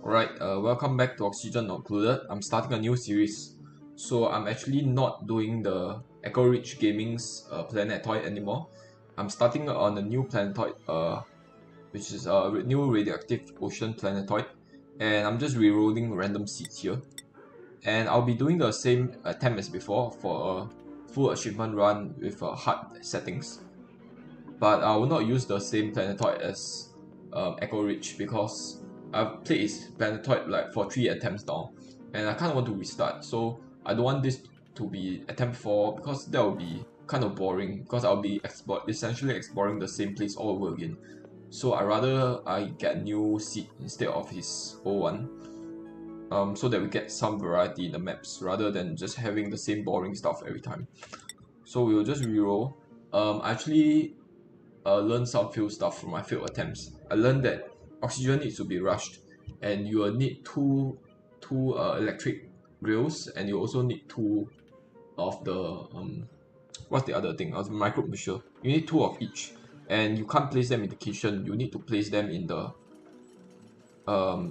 Alright, welcome back to Oxygen Not Included. I'm starting a new series. So I'm actually not doing the Echo Ridge Gaming's planetoid anymore. I'm starting on a new planetoid, which is a new radioactive ocean planetoid. And I'm just rerolling random seeds here. And I'll be doing the same attempt as before for a full achievement run with hard settings. But I will not use the same planetoid as Echo Ridge because I've played his planetoid like for 3 attempts now, and I kind of want to restart. So I don't want this to be attempt 4 because that will be kind of boring because I'll be essentially exploring the same place all over again. So I rather I get a new seed instead of his old one, so that we get some variety in the maps rather than just having the same boring stuff every time. So we will just reroll. I actually learn some field stuff from my field attempts. I learned that oxygen needs to be rushed, and you will need two electric rails, and you also need two of the what's the other thing? Microbe measure. You need two of each, and you can't place them in the kitchen. You need to place them in the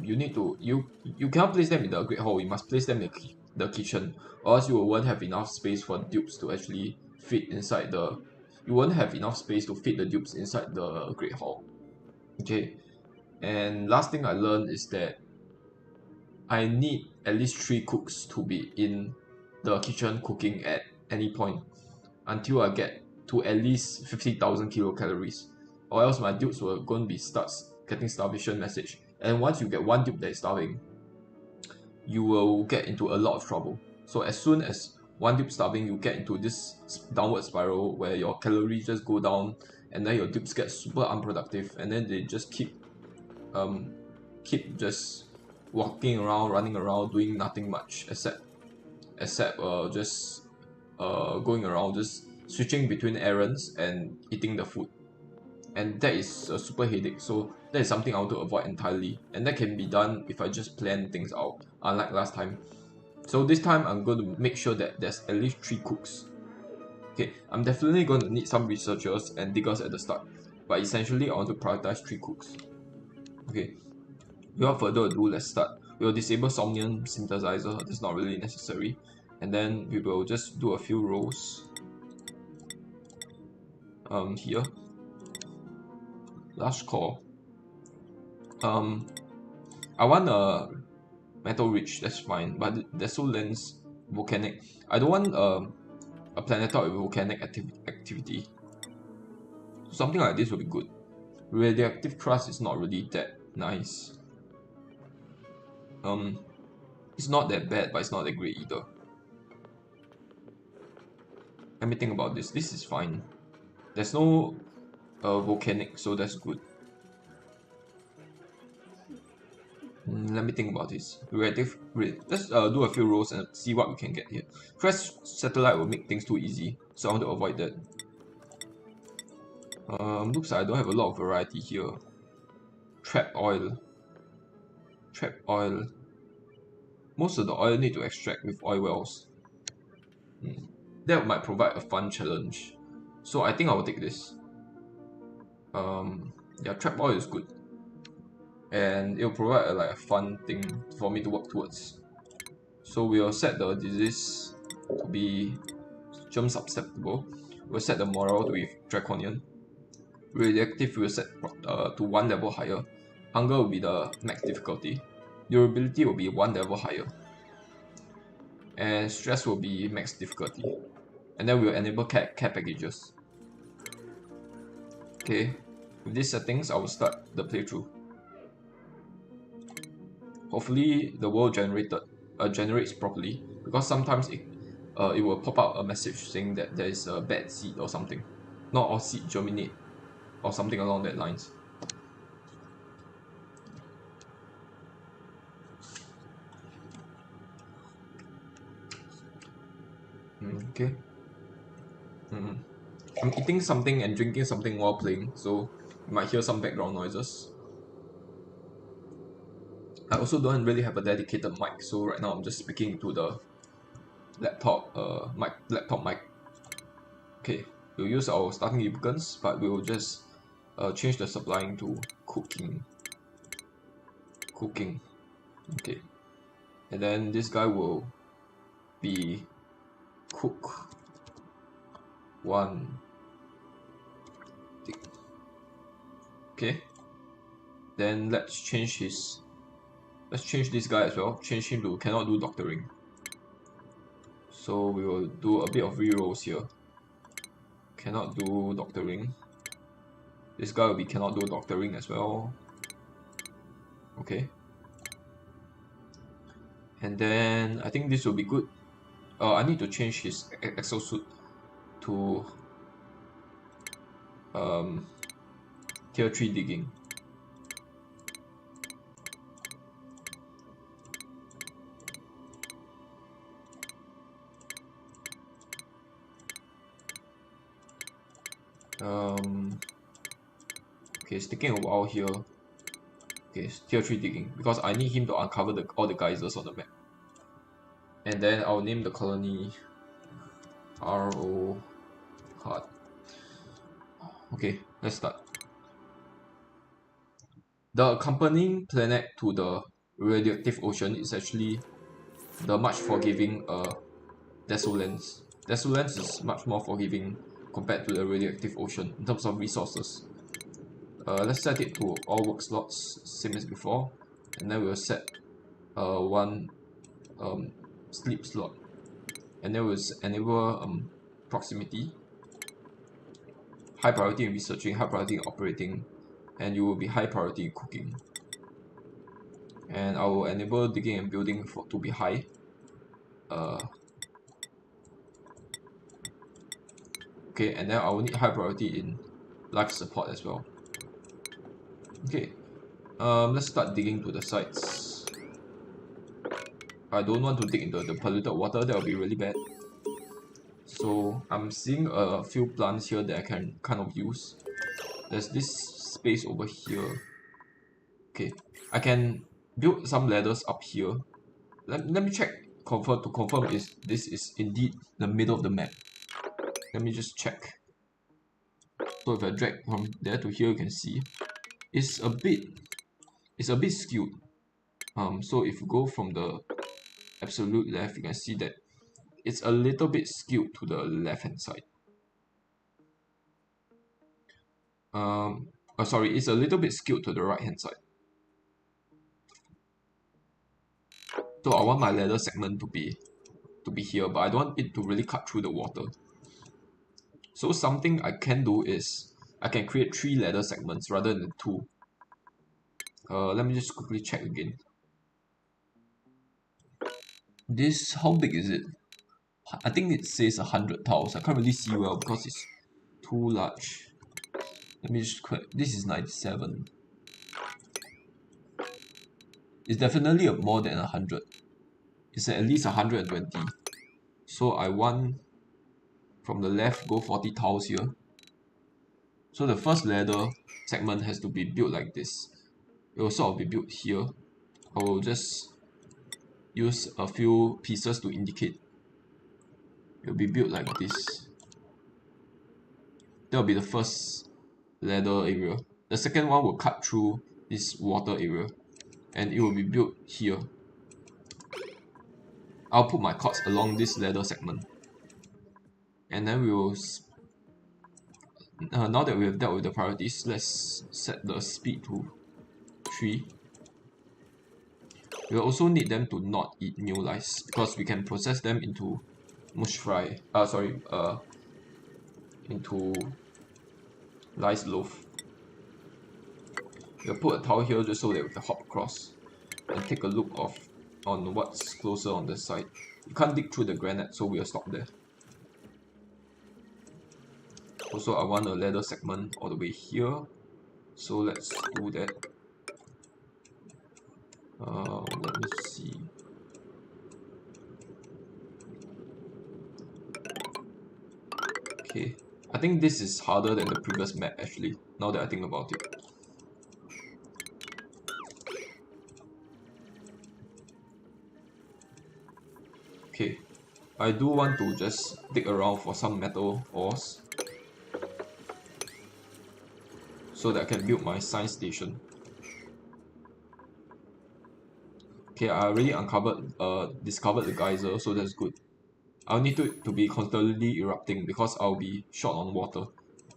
you cannot place them in the great hall. You must place them in the kitchen, or else you won't have enough space for dupes to actually fit inside the. You won't have enough space to fit the dupes inside the great hall. Okay, and last thing I learned is that I need at least 3 cooks to be in the kitchen cooking at any point until I get to at least 50,000 kilocalories, or else my dupes were going to be getting starvation message. And once you get one dupe that is starving, you will get into a lot of trouble. So as soon as one dupe starving, you get into this downward spiral where your calories just go down, and then your dupes get super unproductive, and then they just keep just walking around, running around, doing nothing much except just going around, just switching between errands and eating the food. And that is a super headache, so that is something I want to avoid entirely, and that can be done if I just plan things out, unlike last time. So this time I'm going to make sure that there's at least 3 cooks. Okay, I'm definitely going to need some researchers and diggers at the start, but essentially I want to prioritize 3 cooks. Okay, without further ado, let's start. We'll disable Somnium Synthesizer, that's not really necessary, and then we will just do a few rolls here. Last call. I want a metal rich, that's fine, but Deso Lens volcanic. I don't want a planetoid with volcanic activity. Something like this would be good. Radioactive crust is not really that nice. It's not that bad, but it's not that great either. Let me think about this. This is fine. There's no volcanic, so that's good. Let me think about this. Let's do a few rolls and see what we can get here. Crash satellite will make things too easy, so I want to avoid that. Looks like I don't have a lot of variety here. Trap oil. Most of the oil need to extract with oil wells. That might provide a fun challenge. So I think I will take this. Yeah, trap oil is good, and it will provide a fun thing for me to work towards. So we will set the disease to be germ susceptible. We'll set the morale to be draconian. Radioactive will set to 1 level higher. Hunger will be the max difficulty. Durability will be 1 level higher. And stress will be max difficulty. And then we'll enable care packages. Okay, with these settings, I will start the playthrough. Hopefully the world generates properly, because sometimes it will pop out a message saying that there is a bad seed or something. Not all seed germinate, or something along that lines. Okay. I'm eating something and drinking something while playing, so you might hear some background noises. I also don't really have a dedicated mic, so right now I'm just speaking to the laptop mic. Okay, we'll use our starting lubricants, but we will just change the supplying to cooking. Okay, and then this guy will be cook 1 tick. Okay, then let's change this guy as well. Change him to cannot do doctoring. So we will do a bit of rerolls here. Cannot do doctoring. This guy will be cannot do doctoring as well. Okay. And then I think this will be good. I need to change his exosuit to tier 3 digging. Okay, it's taking a while here. Okay, it's tier 3 digging because I need him to uncover all the geysers on the map. And then I'll name the colony RO hard. Okay, let's start. The accompanying planet to the radioactive ocean is actually the much forgiving Desolence. Desolence is much more forgiving compared to the radioactive ocean in terms of resources. Let's set it to all work slots, same as before, and then we'll set one sleep slot, and then we'll enable proximity, high priority in researching, high priority in operating, and you will be high priority in cooking. And I will enable digging and building to be high. Okay, and then I will need high priority in life support as well. Okay, let's start digging to the sites. I don't want to dig into the polluted water, that will be really bad. So I'm seeing a few plants here that I can kind of use. There's this space over here. Okay, I can build some ladders up here. Let me check to confirm is this is indeed the middle of the map. Let me just check. So if I drag from there to here, you can see it's a bit skewed. So if you go from the absolute left, you can see that it's a little bit skewed to the left hand side. Sorry, it's a little bit skewed to the right hand side. So I want my ladder segment to be here, but I don't want it to really cut through the water. So something I can do is I can create 3 ladder segments rather than 2. Let me just quickly check again. This, how big is it? I think it says 100 tiles. I can't really see well because it's too large. Let me just quick. This is 97. It's definitely more than 100. It's at least 120. So I want from the left go 40 tiles here. So the first ladder segment has to be built like this. It will sort of be built here. I will just use a few pieces to indicate. It will be built like this. That will be the first ladder area. The second one will cut through this water area, and it will be built here. I'll put my cords along this ladder segment, and then we will now that we have dealt with the priorities, let's set the speed to 3. We'll also need them to not eat new lice because we can process them into mush fry. Into lice loaf. We'll put a tile here just so that we can hop across and take a look on what's closer on the side. You can't dig through the granite, so we'll stop there. Also, I want a ladder segment all the way here, so let's do that. Let me see. Okay, I think this is harder than the previous map actually, now that I think about it. Okay, I do want to just dig around for some metal ores so that I can build my science station. Okay, I already discovered the geyser, so that's good. I'll need it to be constantly erupting because I'll be short on water.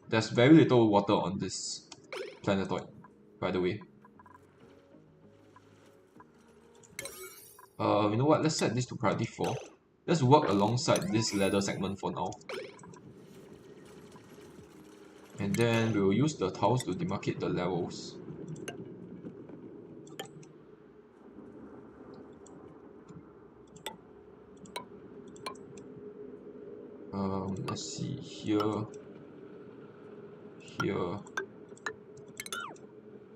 There's very little water on this planetoid, by the way. You know what? Let's set this to priority 4. Let's work alongside this ladder segment for now. And then we'll use the tiles to demarcate the levels. Let's see, here, here.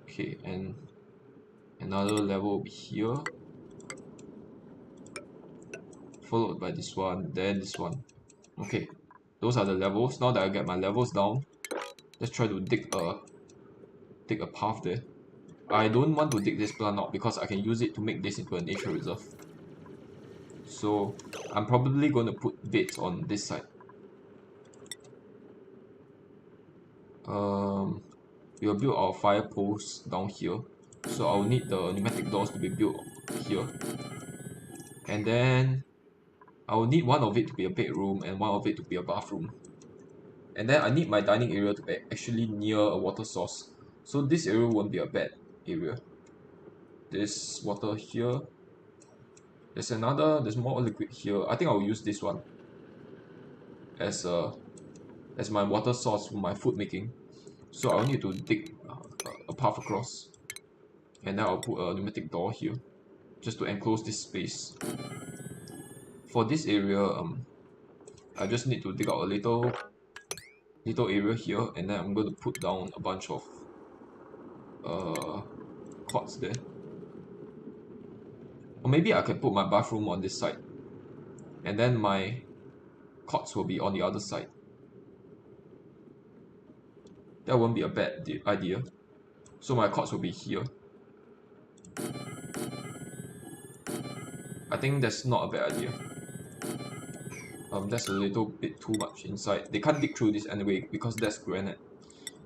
Okay, and another level will be here. Followed by this one, then this one. Okay, those are the levels. Now that I get my levels down, let's try to dig a path there. I don't want to dig this plant out because I can use it to make this into a nature reserve. So I'm probably going to put beds on this side. We'll build our fire posts down here. So I'll need the pneumatic doors to be built here. And then I will need one of it to be a bedroom and one of it to be a bathroom. And then I need my dining area to be actually near a water source. So this area won't be a bad area. There's water here. There's more liquid here. I think I'll use this one as my water source for my food making. So I'll need to dig a path across. And then I'll put a pneumatic door here just to enclose this space. For this area, I just need to dig out a little area here, and then I'm going to put down a bunch of cots there. Or maybe I can put my bathroom on this side, and then my cots will be on the other side. That won't be a bad idea. So my cots will be here. I think that's not a bad idea. That's a little bit too much inside. They can't dig through this anyway because that's granite.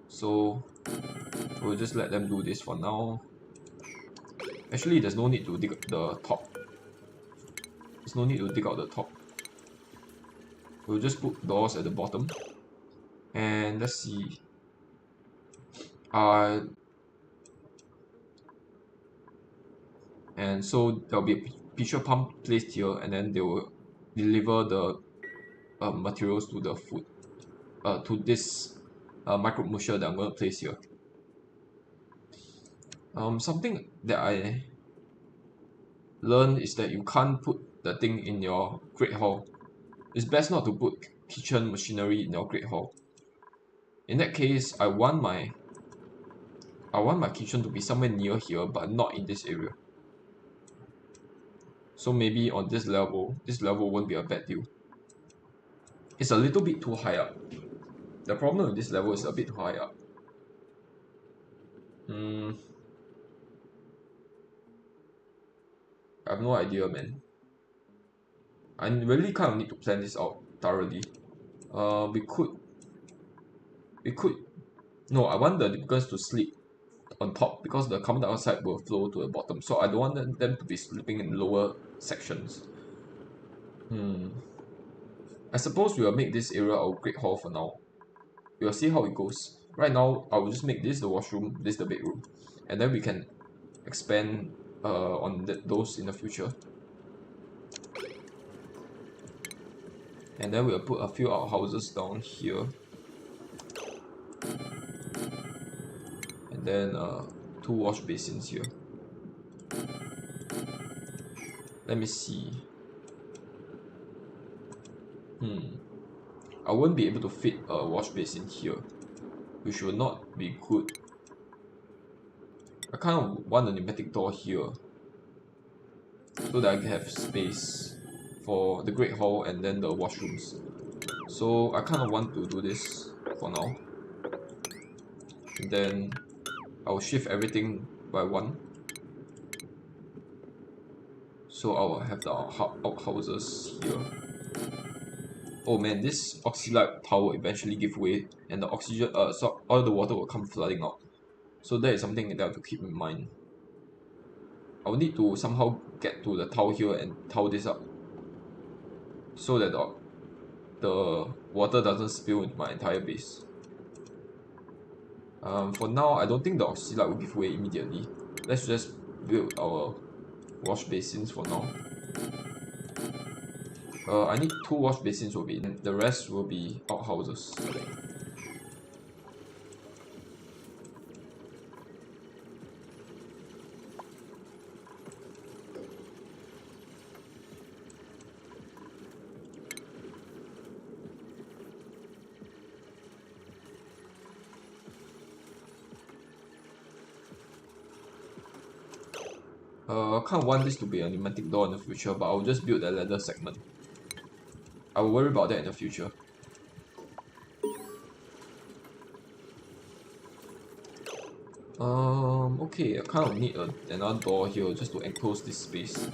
So we'll just let them do this for now. Actually, there's no need to dig the top. There's no need to dig out the top. We'll just put doors at the bottom. And let's see. And so there'll be a pitcher pump placed here, and then they will deliver the materials to the food, to this microbe musher that I'm going to place here. Something that I learned is that you can't put the thing in your Great Hall. It's best not to put kitchen machinery in your Great Hall. In that case, I want my kitchen to be somewhere near here, but not in this area. So maybe on this level won't be a bad deal. It's a little bit too high up. The problem with this level is a bit too high up. I have no idea, man. I really kind of need to plan this out thoroughly. We could. No, I want the Lippicans to sleep on top because the carbon dioxide will flow to the bottom. So I don't want them to be sleeping in lower sections. I suppose we will make this area our Great Hall for now. We'll see how it goes. Right now, I will just make this the washroom, this the bedroom, and then we can expand on those in the future. And then we'll put a few outhouses down here. And then 2 wash basins here. Let me see. I won't be able to fit a wash basin here, which will not be good. I kind of want a pneumatic door here so that I can have space for the Great Hall and then the washrooms. So I kind of want to do this for now. And then I'll shift everything by 1. So I'll have the outhouses here. Oh man, this oxylite tower will eventually give way and the oxygen, so all the water will come flooding out. So that is something that I have to keep in mind. I'll need to somehow get to the tile here and tile this up, so that the water doesn't spill into my entire base. For now, I don't think the oxylite will give way immediately. Let's just build our wash basins for now. I need 2 wash basins will be, and the rest will be outhouses. I kind of want this to be a pneumatic door in the future, but I'll just build a ladder segment. I will worry about that in the future. Okay, I kind of need another door here just to enclose this space.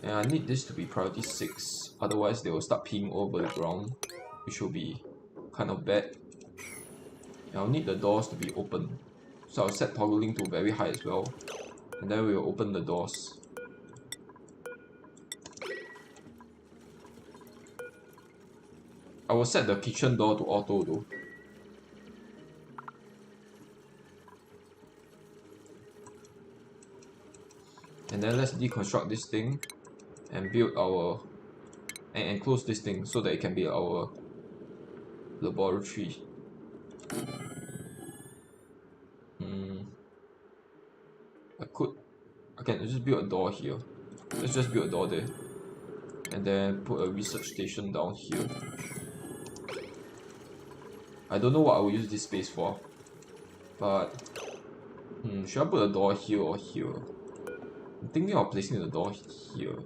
And I need this to be priority 6, otherwise they will start peeing over the ground, which will be kind of bad. And I'll need the doors to be open, so I'll set toggling to very high as well, and then we'll open the doors. I will set the kitchen door to auto though. And then let's deconstruct this thing and build our and enclose this thing so that it can be our laboratory. I can just build a door here. Let's just build a door there. And then put a research station down here. I don't know what I will use this space for. But should I put a door here or here? I'm thinking of placing the door here.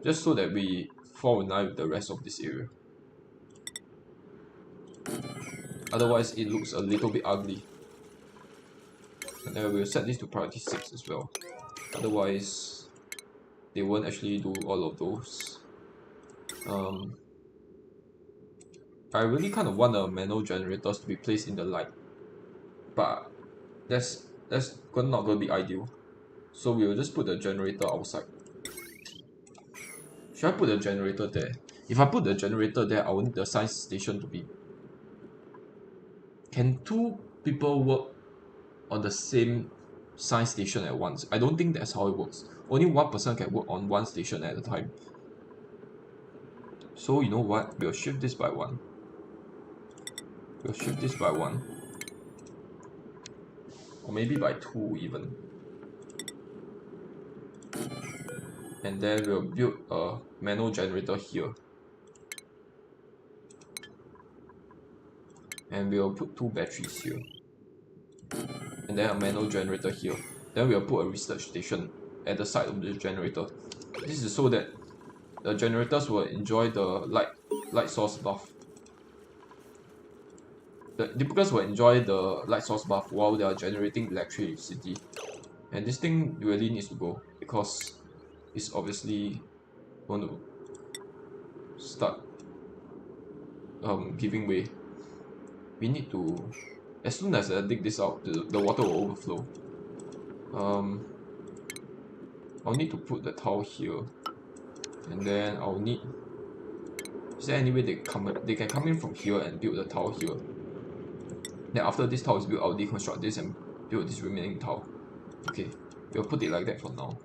Just so that we fall in line with the rest of this area. Otherwise it looks a little bit ugly. And then we'll set this to priority 6 as well. Otherwise they won't actually do all of those. I really kind of want the manual generators to be placed in the light, but that's not going to be ideal. So we will just put the generator outside. Should I put the generator there? If I put the generator there, I will need the science station to be... Can 2 people work on the same science station at once? I don't think that's how it works. Only 1 person can work on 1 station at a time. So you know what? We'll shift this by 1. We'll shift this by 1. Or maybe by 2 even. And then we'll build a manual generator here. And we'll put 2 batteries here. And then a manual generator here. Then we'll put a research station at the side of the generator. This is so that the generators will enjoy the light source buff. The duplicants will enjoy the light source buff while they are generating electricity. And this thing really needs to go because it's obviously going to start giving way. We need to, as soon as I dig this out, the water will overflow. I'll need to put the tile here, and then I'll need. Is there any way they can come in from here and build the tile here? Then after this tile is built, I'll deconstruct this and build this remaining tile. Okay, we'll put it like that for now.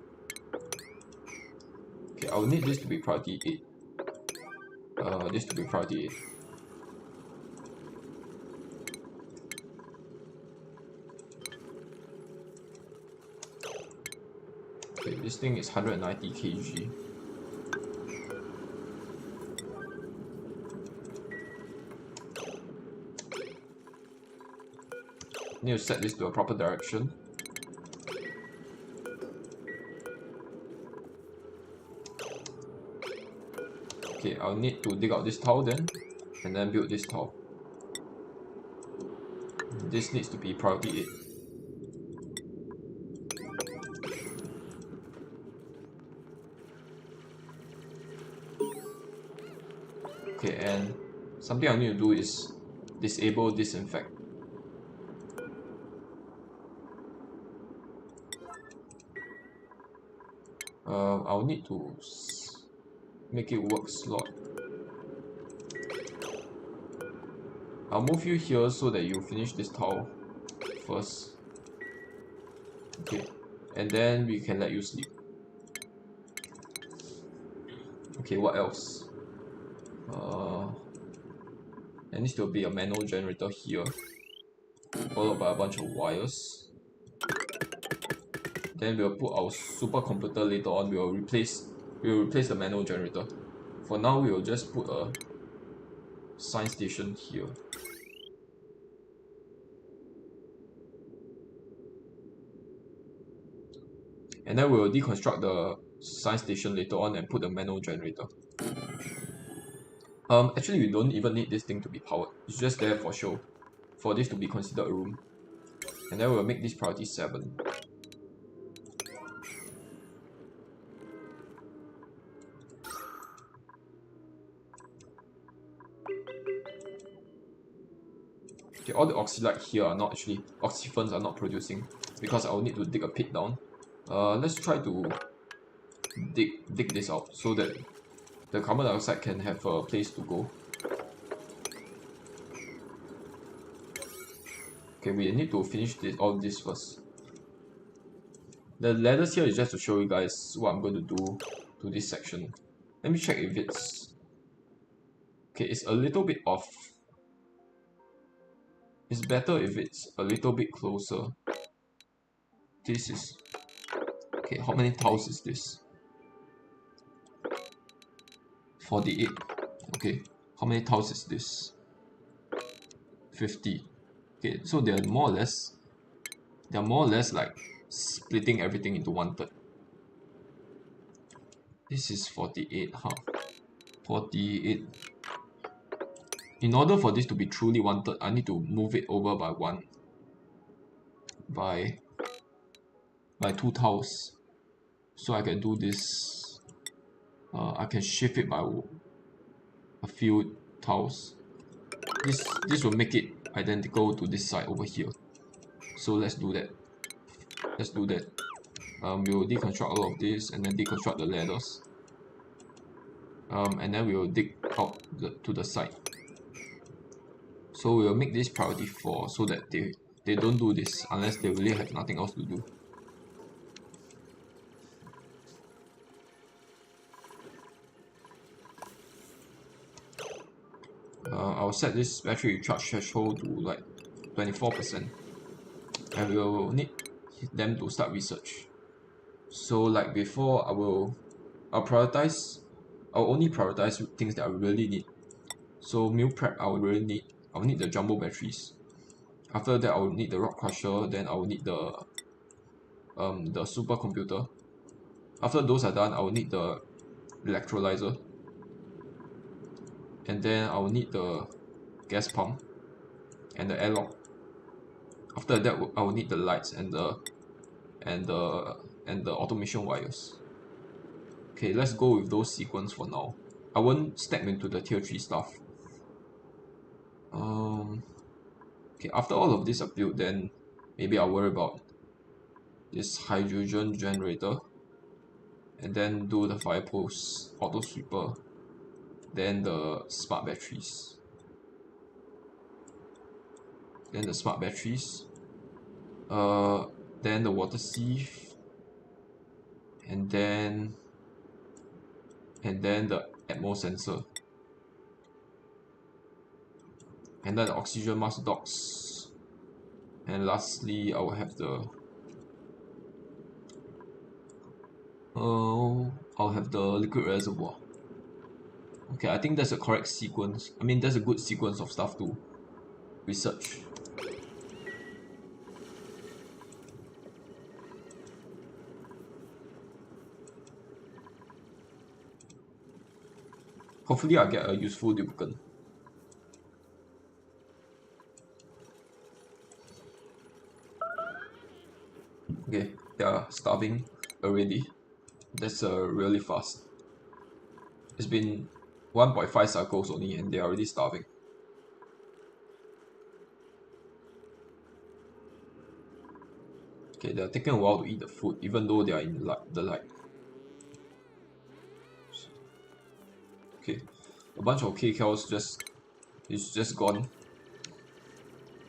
Okay, I'll need this to be priority 8. This to be priority 8. Okay, this thing is 190 kg. Need to set this to a proper direction. Okay, I'll need to dig out this tile then, and then build this tile. This needs to be priority 8. Okay, and something I need to do is disable disinfect. I'll need to make it work slot. I'll move you here so that you finish this tile first. Okay, and then we can let you sleep. Okay, what else? There needs to be a manual generator here, followed by a bunch of wires. Then we'll put our supercomputer later on. We'll replace the manual generator. For now, we will just put a science station here. And then we'll deconstruct the science station later on and put the manual generator. Actually, we don't even need this thing to be powered. It's just there for show, for this to be considered a room. And then we'll make this priority 7. Okay, all the oxylite here are not actually, oxyphons are not producing because I will need to dig a pit down. Let's try to dig this out so that the carbon dioxide can have a place to go. Okay, we need to finish all this first. The ladders here is just to show you guys what I'm going to do to this section. Let me check if it's... Okay, it's a little bit off. It's better if it's a little bit closer. This is... Okay, how many tiles is this? 48. Okay, how many tiles is this? 50. Okay, so they're more or less like splitting everything into 1/3. This is 48, huh? 48. In order for this to be truly 1/3, I need to move it over by 1. By 2 tiles. So I can do this. I can shift it by a few tiles. This will make it identical to this side over here. So let's do that. We'll deconstruct all of this and then deconstruct the ladders. And then we will dig out to the side. So we'll make this priority 4 so that they don't do this unless they really have nothing else to do. I'll set this battery recharge threshold to like 24%, and we'll need them to start research. So like before, I'll only prioritize things that I really need. So meal prep I'll need the jumbo batteries. After that I'll need the rock crusher, then I'll need the supercomputer. After those are done, I'll need the electrolyzer. And then I'll need the gas pump and the airlock. After that, I will need the lights and the automation wires. Okay, let's go with those sequence for now. I won't step into the tier 3 stuff. Okay, after all of this are built, then maybe I'll worry about this hydrogen generator, and then do the fire post, auto sweeper, then the smart batteries. Then the water sieve, and then the atmo sensor, and then the oxygen mask docks, and lastly I will have the I'll have the liquid reservoir. Okay, I think that's a correct sequence. I mean, that's a good sequence of stuff to research. Hopefully I'll get a useful lubricant. Okay, they are starving already. That's really fast. It's been 1.5 cycles only and they are already starving. Okay, they're taking a while to eat the food, even though they are in the light. Okay, a bunch of K-Cows is just gone.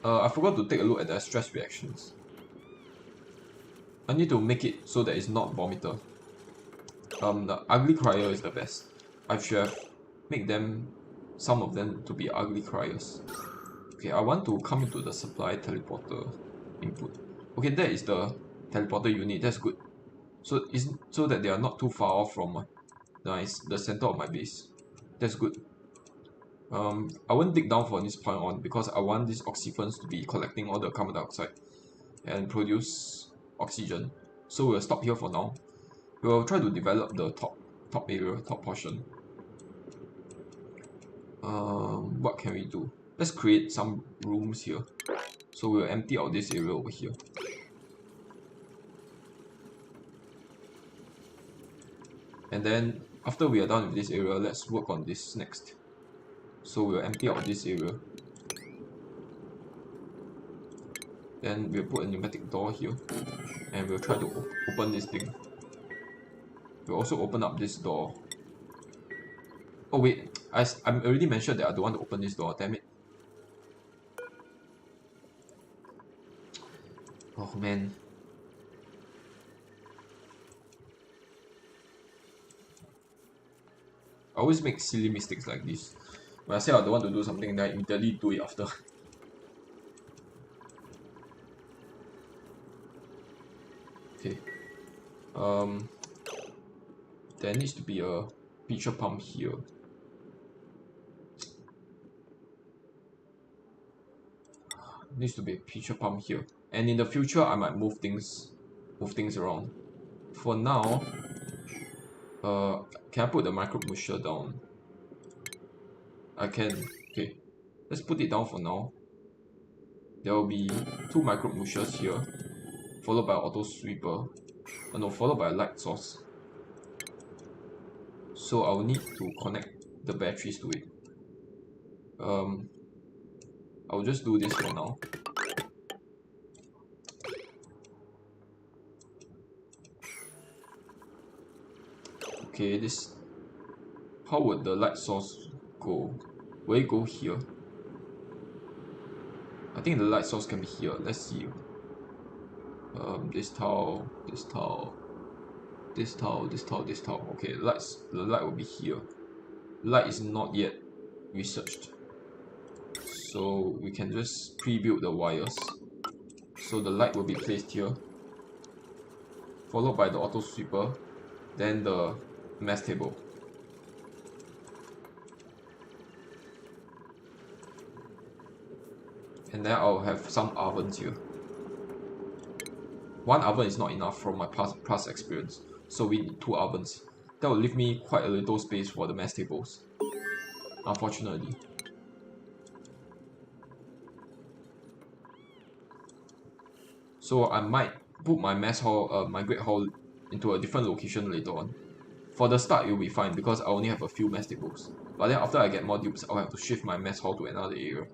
I forgot to take a look at their stress reactions. I need to make it so that it's not vomiter. The ugly crier is the best. I should have made some of them to be ugly criers. Okay, I want to come into the supply teleporter input. Okay, that is the teleporter unit. That's good. So that they are not too far off from the center of my base. That's good. I won't dig down from this point on because I want these oxyphons to be collecting all the carbon dioxide and produce oxygen. So we'll stop here for now. We'll try to develop the top area, top portion. What can we do? Let's create some rooms here. So we'll empty out this area over here. And then after we are done with this area, let's work on this next. So we'll empty out this area. Then we'll put a pneumatic door here. And we'll try to open this thing. We'll also open up this door. Oh wait, I already mentioned that I don't want to open this door, damn it. Oh man. I always make silly mistakes like this. When I say I don't want to do something, then I immediately do it after. Okay. There needs to be a pitcher pump here. Needs to be a pitcher pump here. And in the future, I might move things around. For now, can I put the micro musher down? I can. Okay, let's put it down for now. There will be 2 micro mushers here, followed by auto sweeper. No, followed by a light source. So I'll need to connect the batteries to it. I'll just do this for now. Okay, this. How would the light source go? Will it go here? I think the light source can be here. Let's see. This tile, this tile, this tile, this tile, this tile. Okay, the light will be here. Light is not yet researched, so we can just pre-build the wires. So the light will be placed here, followed by the auto sweeper, then the mess table. And then I'll have some ovens here. 1 oven is not enough from my past experience, so we need 2 ovens. That will leave me quite a little space for the mess tables, unfortunately. So I might put my my great hall into a different location later on. For the start, it will be fine because I only have a few mess tables. But then after I get more dupes, I'll have to shift my mess hall to another area.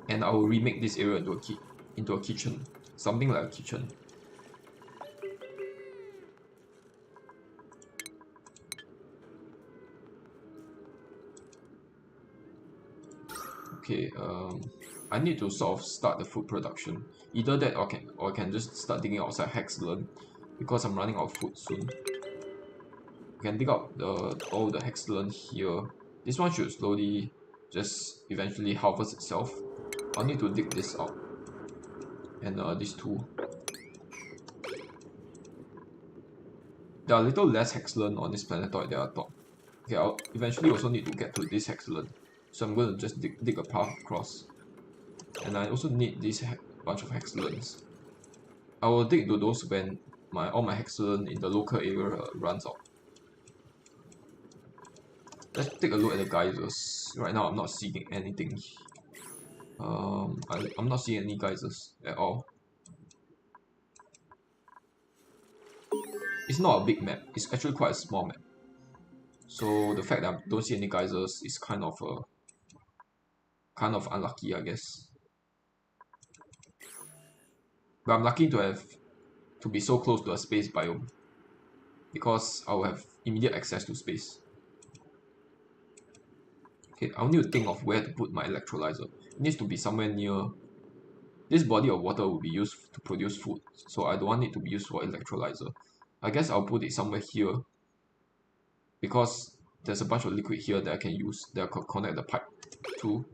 And I will remake this area into a kitchen. Something like a kitchen. Okay, I need to sort of start the food production. Either that or I can just start digging outside Hexalon because I'm running out of food soon. I can dig out all the Hexalon here. This one should slowly just eventually harvest itself. I'll need to dig this out. And these 2. There are a little less Hexalon on this planetoid than I thought. Okay, I'll eventually also need to get to this Hexalon. So I'm going to just dig a path across. And I also need this bunch of Hexalons. I will dig to those when all my Hexalon in the local area runs out. Let's take a look at the geysers. Right now I'm not seeing anything. I'm not seeing any geysers at all. It's not a big map, it's actually quite a small map. So the fact that I don't see any geysers is kind of unlucky, I guess. But I'm lucky to be so close to a space biome because I'll have immediate access to space. Okay, I'll need to think of where to put my electrolyzer. It needs to be somewhere near. This body of water will be used to produce food, so I don't want it to be used for electrolyzer. I guess I'll put it somewhere here because there's a bunch of liquid here that I can use that I could connect the pipe to.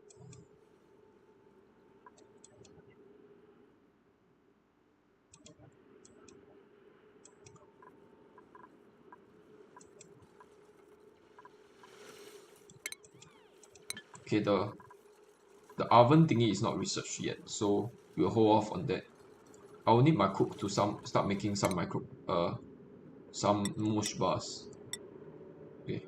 Okay, the oven thingy is not researched yet, so we'll hold off on that. I will need my cook to start making some mush bars. Okay.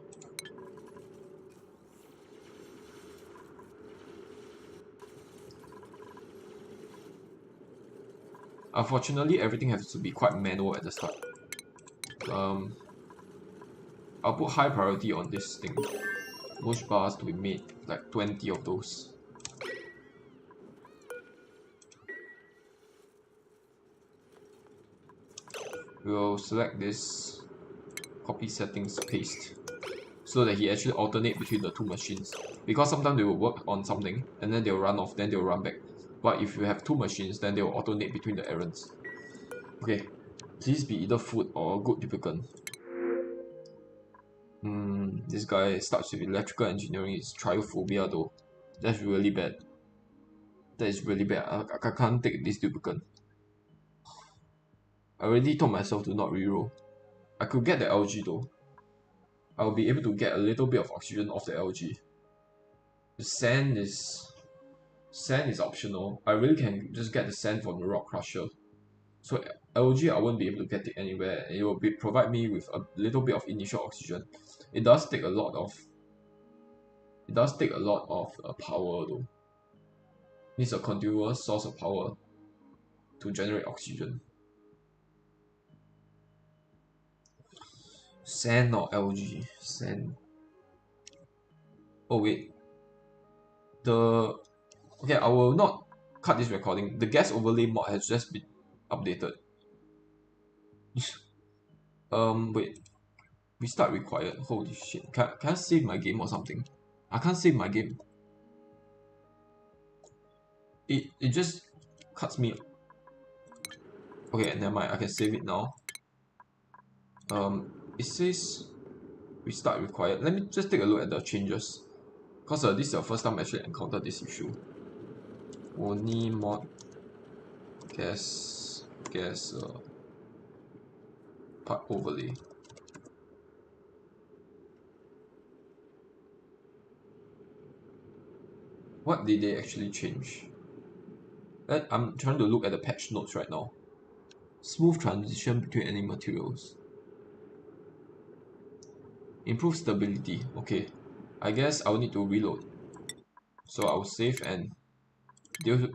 Unfortunately, everything has to be quite manual at the start. Um, I'll put high priority on this thing. Mush bars to be made, like 20 of those. We'll select this, copy settings, paste, so that he actually alternate between the two machines. Because sometimes they will work on something, and then they'll run off, then they'll run back. But if you have two machines, then they will alternate between the errands. Okay, please be either food or good duplicant. This guy starts with electrical engineering. It's triophobia though. That's really bad. That is really bad. I can't take this duplicant. I already told myself to not reroll. I could get the algae though. I'll be able to get a little bit of oxygen off the algae. The sand is optional. I really can just get the sand from the rock crusher. So algae I won't be able to get it anywhere. It will provide me with a little bit of initial oxygen. It does take a lot of power though. Needs a continuous source of power to generate oxygen. Sand or algae? Sand. Oh wait. The Okay, I will not cut this recording. The gas overlay mod has just been updated. Wait. Restart required. Holy shit. Can I save my game or something? I can't save my game. It just cuts me. Okay, never mind. I can save it now. It says restart required. Let me just take a look at the changes. Because this is the first time I actually encountered this issue. Only mod gas part overlay. What did they actually change? I'm trying to look at the patch notes right now. Smooth transition between any materials. Improve stability. Okay. I guess I'll need to reload. So I'll save and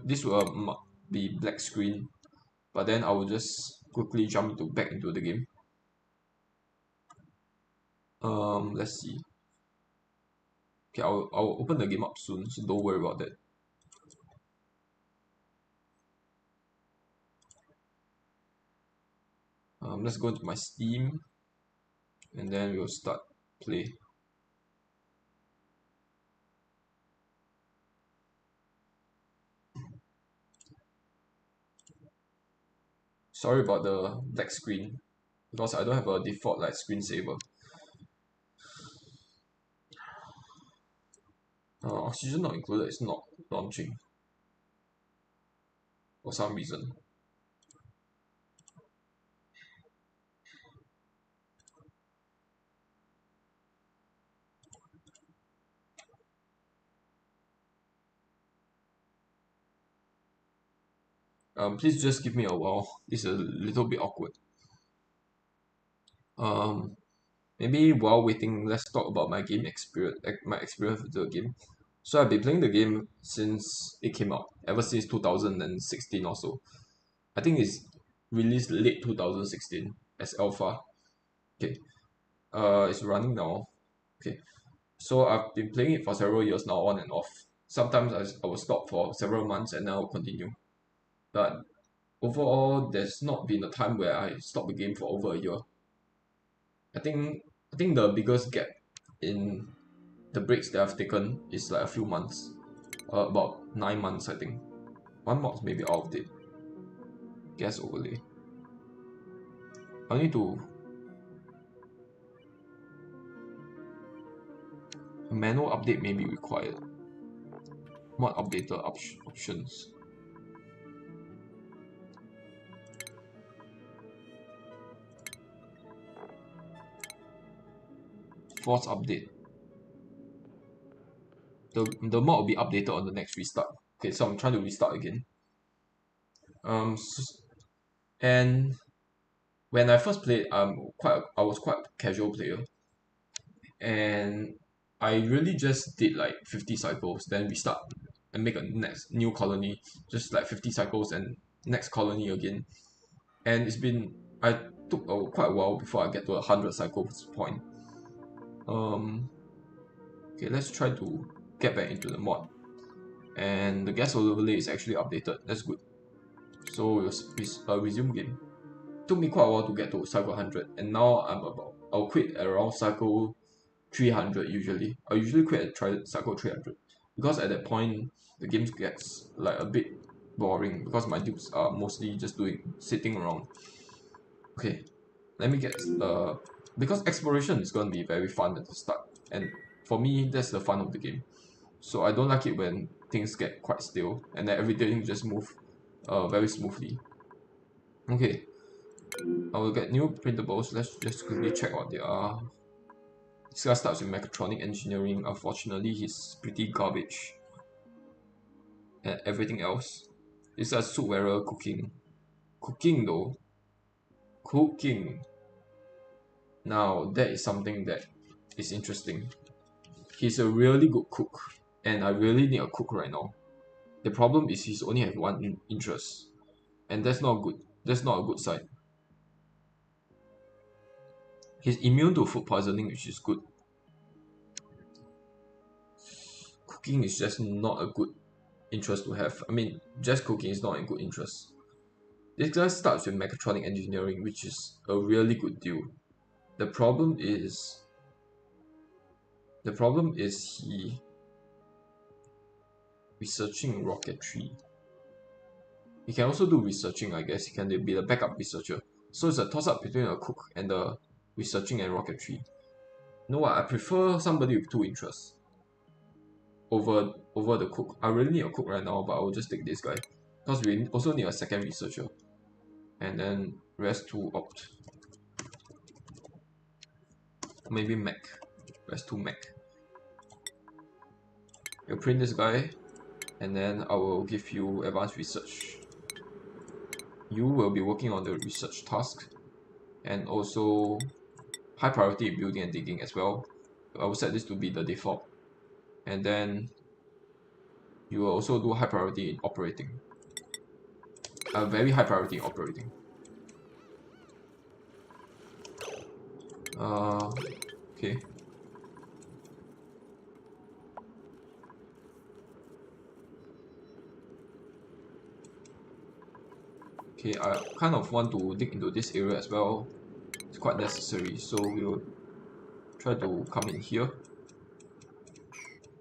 this will be black screen. But then I will just quickly jump back into the game. Let's see. Okay, I'll open the game up soon, so don't worry about that. Let's go into my Steam, and then we'll start play. Sorry about the black screen, because I don't have a default like screensaver. Oxygen not included is not launching for some reason. Please just give me a while. This is a little bit awkward. Um, Maybe while waiting, let's talk about my game experience, my experience with the game. So I've been playing the game since it came out, ever since 2016 or so. I think it's released late 2016 as alpha. Okay, it's running now. Okay, so I've been playing it for several years now, on and off. Sometimes I will stop for several months and then I'll continue. But overall, there's not been a time where I stopped the game for over a year. I think the biggest gap in the breaks that I've taken is like a few months, about 9 months I think. One mod's maybe out of date. Gas overlay. I need to a manual update may be required. Mod updater options. Force update. The mod will be updated on the next restart. Okay, so I'm trying to restart again. And when I first played, I was quite a casual player, and I really just did like 50 cycles, then restart and make a next new colony, just like 50 cycles and next colony again. And I took quite a while before I get to 100 cycles point. Okay, let's try to get back into the mod. And the gas overlay is actually updated. That's good. So we'll resume game. Took me quite a while to get to cycle 100, and now I'll quit at around cycle 300 usually. I usually quit at cycle 300 because at that point the game gets like a bit boring because my dupes are mostly just sitting around. Okay, let me get because exploration is gonna be very fun at the start, and for me that's the fun of the game. So I don't like it when things get quite stale and then everything just move very smoothly. Okay, I will get new printables. Let's just quickly check what they are. This guy starts with mechatronic engineering. Unfortunately, he's pretty garbage. And everything else. This guy's suit wearer cooking. Cooking though. Cooking. Now that is something that is interesting. He's a really good cook, and I really need a cook right now. The problem is he's only have one interest, and that's not good. That's not a good sign. He's immune to food poisoning, which is good. Cooking is just not a good interest to have. I mean, just cooking is not a good interest. This guy starts with mechatronic engineering, which is a really good deal. The problem is he researching rocketry. He can also do researching, I guess. He can be the backup researcher. So it's a toss-up between a cook and the researching and rocketry. You know what? I prefer somebody with two interests over the cook. I really need a cook right now, but I will just take this guy because we also need a second researcher. And then rest to opt. Maybe mech. Rest to mech. You'll print this guy, and then I will give you advanced research. You will be working on the research task, and also high priority building and digging as well. I will set this to be the default, and then you will also do high priority in operating. A very high priority in operating. Okay. Okay, I kind of want to dig into this area as well. It's quite necessary, so we'll try to come in here.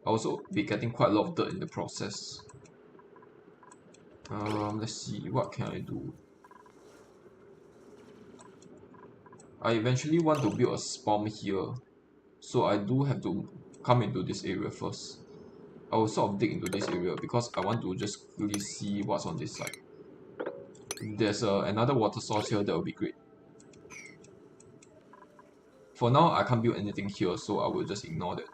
I'll also be getting quite a lot of dirt in the process. Let's see, what can I do? I eventually want to build a spawn here, so I do have to come into this area first. I will sort of dig into this area because I want to just really see what's on this side. If there's another water source here, that would be great. For now, I can't build anything here, so I will just ignore that.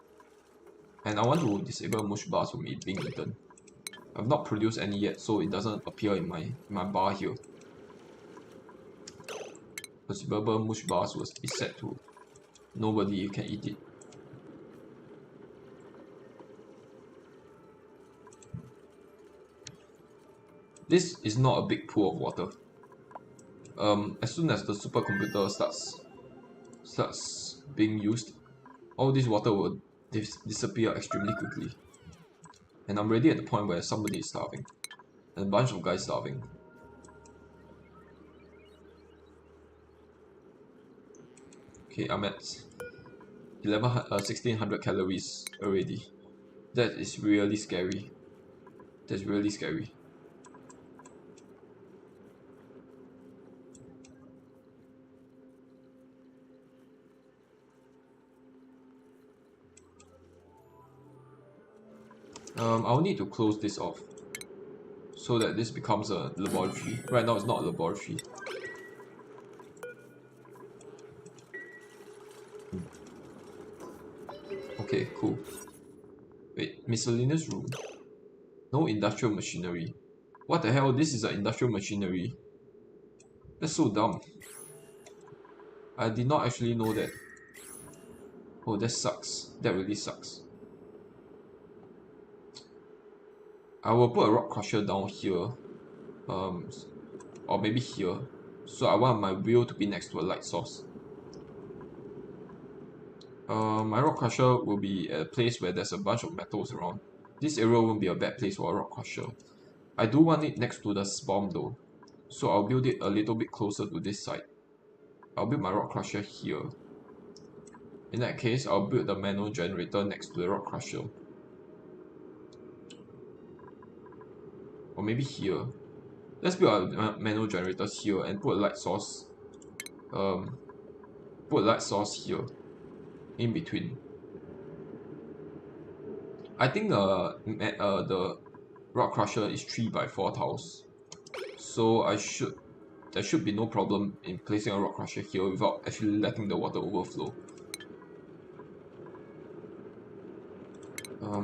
And I want to disable mush bars from it being eaten. I've not produced any yet, so it doesn't appear in my bar here. Consumable mush bars will be set to nobody can eat it. This is not a big pool of water. As soon as the supercomputer starts being used, all this water will disappear extremely quickly. And I'm already at the point where somebody is starving. And a bunch of guys starving. Okay, I'm at 1600 calories already. That is really scary. That's really scary. I'll need to close this off so that this becomes a laboratory. Right now it's not a laboratory. Okay, cool. Wait, miscellaneous room. No industrial machinery. What the hell? This is an industrial machinery. That's so dumb. I did not actually know that. Oh, that sucks. That really sucks. I will put a rock crusher down here. Um, or maybe here. So I want my wheel to be next to a light source. My rock crusher will be at a place where there's a bunch of metals around. This area won't be a bad place for a rock crusher. I do want it next to the spawn though. So I'll build it a little bit closer to this side. I'll build my rock crusher here. In that case, I'll build the manual generator next to the rock crusher. Or maybe here. Let's build our manual generators here and put a light source. Put a light source here. In between. I think the rock crusher is 3x4 tiles. So there should be no problem in placing a rock crusher here without actually letting the water overflow.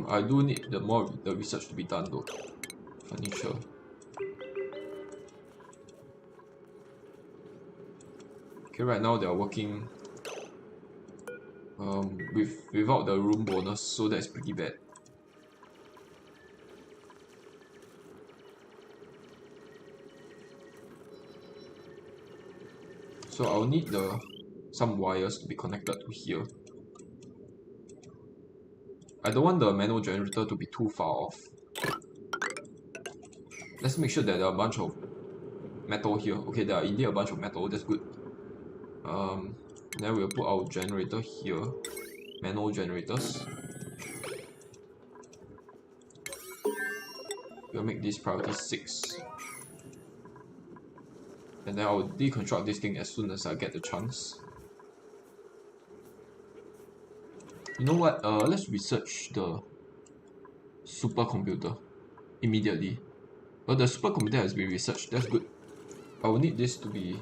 I do need the research to be done though. Furniture. Okay, right now they are working without the room bonus, so that's pretty bad. So I'll need some wires to be connected to here. I don't want the manual generator to be too far off. Let's make sure that there are a bunch of metal here. Okay, there are indeed a bunch of metal, that's good. Then we'll put our generator here. Manual generators. We'll make this priority 6. And then I'll deconstruct this thing as soon as I get the chance. You know what? Let's research the supercomputer immediately. Well, the supercomputer has been researched. That's good. I will need this to be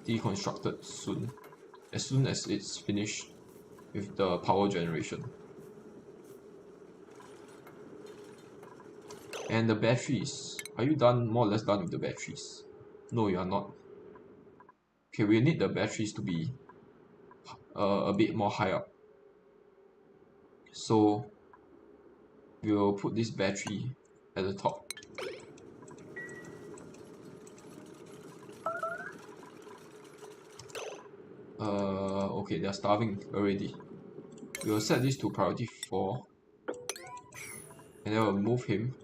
deconstructed soon. As soon as it's finished with the power generation. And the batteries. Are you done, more or less done with the batteries? No, you are not. Okay, we need the batteries to be a bit more high up. So we'll put this battery at the top. Okay, they're starving already. We'll set this to priority 4. And then we'll move him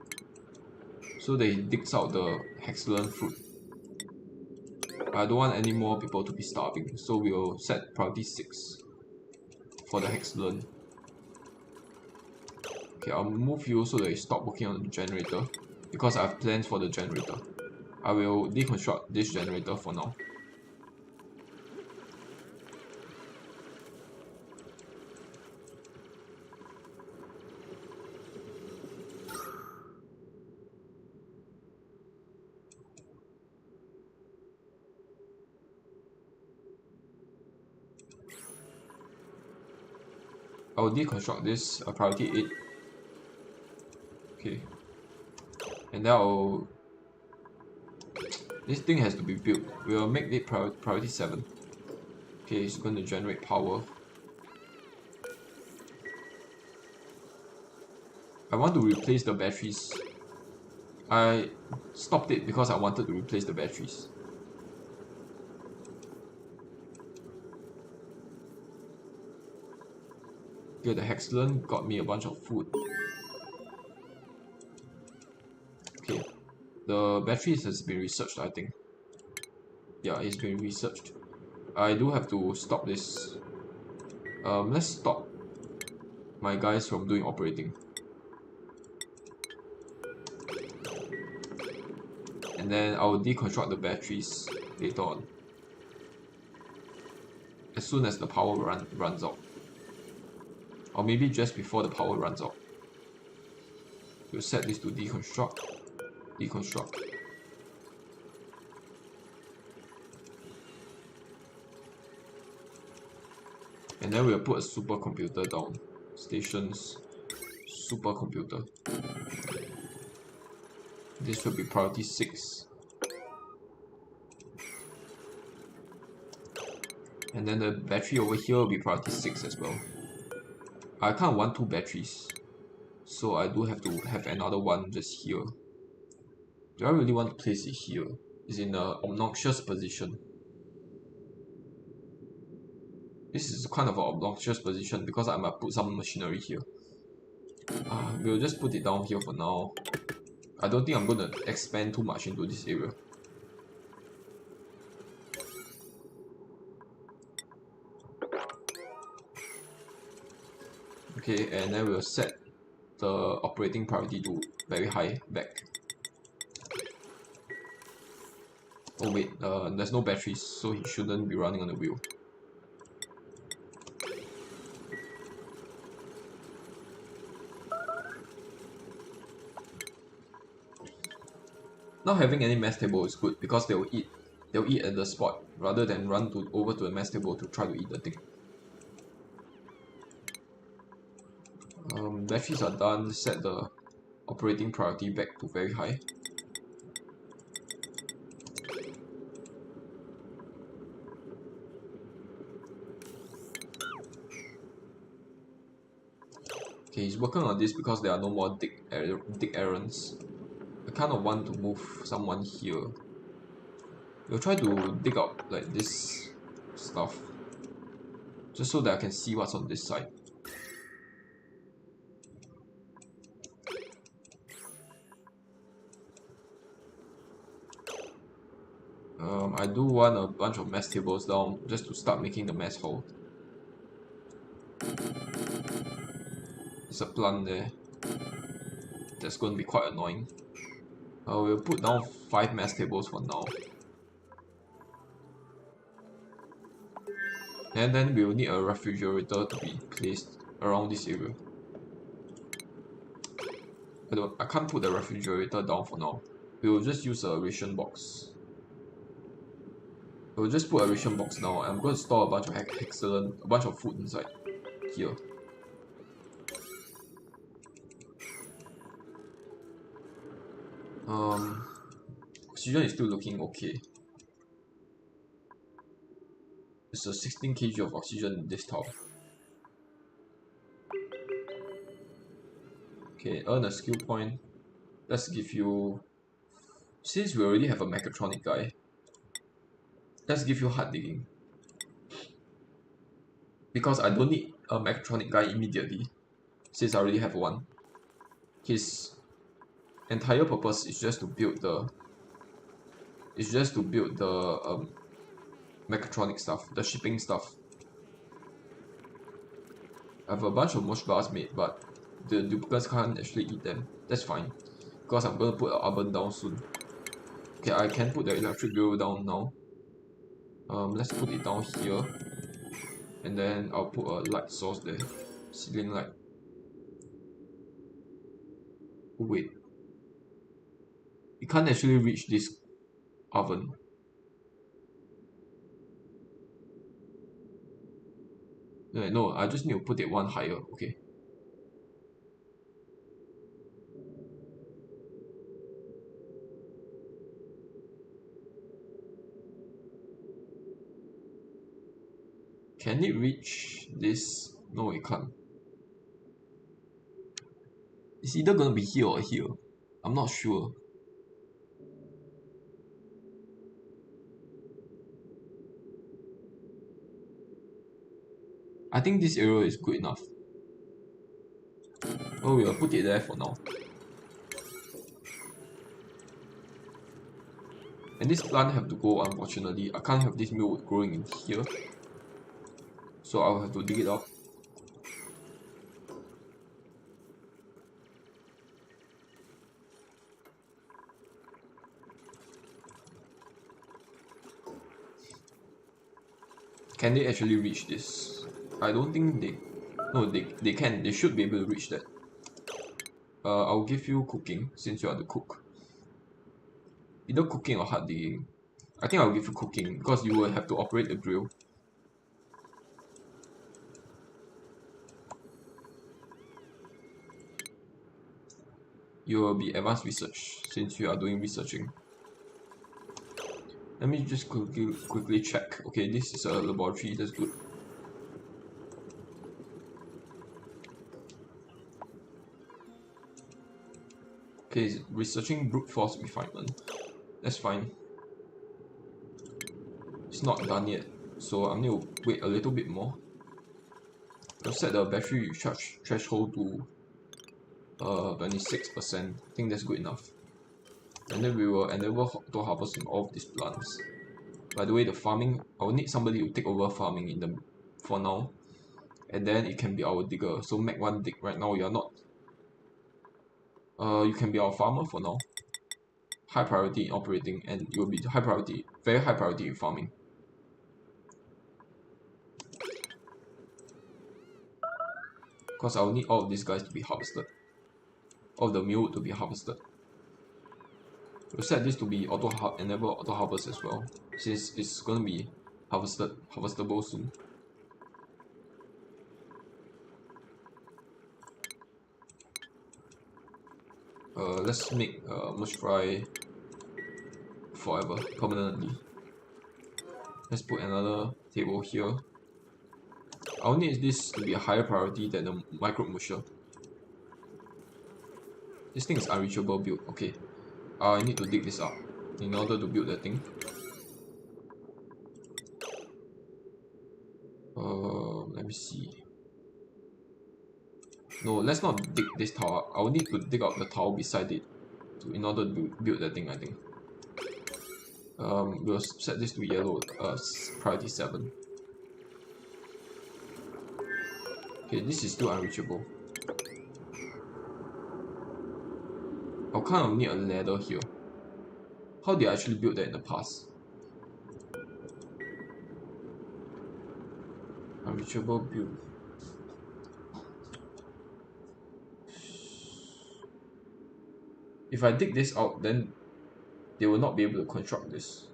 so that he digs out the hexalon fruit. I don't want any more people to be starving, so we'll set priority 6 for the hexalon. Okay, I'll move you so that you stop working on the generator because I have plans for the generator. I will deconstruct this generator for now. I will deconstruct this priority 8. Okay. And now this thing has to be built. We'll make it priority 7. Okay, it's going to generate power. I want to replace the batteries. I stopped it because I wanted to replace the batteries. Okay, the hexalon got me a bunch of food. Okay, the batteries has been researched, I think. Yeah, it's been researched. I do have to stop this. Let's stop my guys from doing operating. And then I'll deconstruct the batteries later on. As soon as the power runs out. Or maybe just before the power runs out. We'll set this to deconstruct. Deconstruct. And then we'll put a supercomputer down. Stations, supercomputer. This will be priority 6. And then the battery over here will be priority 6 as well. I can't want 2 batteries. So I do have to have another one just here. Do I really want to place it here? It's in an obnoxious position. This is kind of an obnoxious position because I might put some machinery here. We'll just put it down here for now. I don't think I'm going to expand too much into this area. Okay, and then we'll set the operating priority to very high back. Oh wait, there's no batteries, so he shouldn't be running on the wheel. Not having any mess table is good because they'll eat at the spot rather than run over to the mess table to try to eat the thing. Batteries are done. Set the operating priority back to very high. Okay, he's working on this because there are no more dig errands. I kind of want to move someone here. We'll try to dig out like this stuff, just so that I can see what's on this side. I do want a bunch of mess tables down just to start making the mess hall. There's a plant there. That's going to be quite annoying. We'll put down 5 mess tables for now. And then we'll need a refrigerator to be placed around this area. I can't put the refrigerator down for now. We'll just use a ration box. We'll just put a ration box now. I'm going to store a bunch of a bunch of food inside here. Oxygen is still looking okay. It's a 16 kg of oxygen in this tower. Okay, earn a skill point. Let's give you... Since we already have a mechatronic guy, let's give you hard digging. Because I don't need a mechatronic guy immediately, since I already have one. His entire purpose is just to build the... mechatronic stuff, the shipping stuff. I have a bunch of mush bars made, but the duplicates can't actually eat them. That's fine, because I'm going to put an oven down soon. Okay, I can put the electric grill down now. Let's put it down here. And then I'll put a light source there. Ceiling light. Oh, wait. You can't actually reach this oven. No, I just need to put it one higher, okay. Can it reach this? No, it can't. It's either gonna be here or here. I'm not sure. I think this area is good enough. Oh, we'll put it there for now. And this plant have to go, unfortunately. I can't have this milk growing in here. So I'll have to dig it out. Can they actually reach this? I don't think they... No, they can. They should be able to reach that. I'll give you cooking, since you are the cook. Either cooking or hard digging. I think I'll give you cooking, because you will have to operate the drill. You will be advanced research, since you are doing researching. Let me just quickly check. Okay, this is a laboratory, that's good. Okay, researching brute force refinement. That's fine. It's not done yet, so I'm going to wait a little bit more. I'll set the battery recharge threshold to 26%. I think that's good enough. And then we will enable auto harvesting all of these plants. By the way, the farming, I will need somebody to take over farming for now. And then it can be our digger. So Mac 1 dig right now, you're not. You can be our farmer for now. High priority in operating, and you will be high priority, very high priority in farming. Because I will need all of these guys to be harvested. All of the meal to be harvested. We'll set this to be enable auto harvest as well, since it's gonna be harvestable soon. Let's make mush fry forever, permanently. Let's put another table here. I'll need this to be a higher priority than the micro musher. This thing is unreachable build. Okay, I need to dig this up in order to build that thing. Let me see. No, let's not dig this tower. I will need to dig out the tower beside it in order to build that thing, I think. We'll set this to yellow, priority 7. Okay, this is still unreachable. I'll kind of need a ladder here. How did I actually build that in the past? Unreachable build. If I dig this out, then they will not be able to construct this.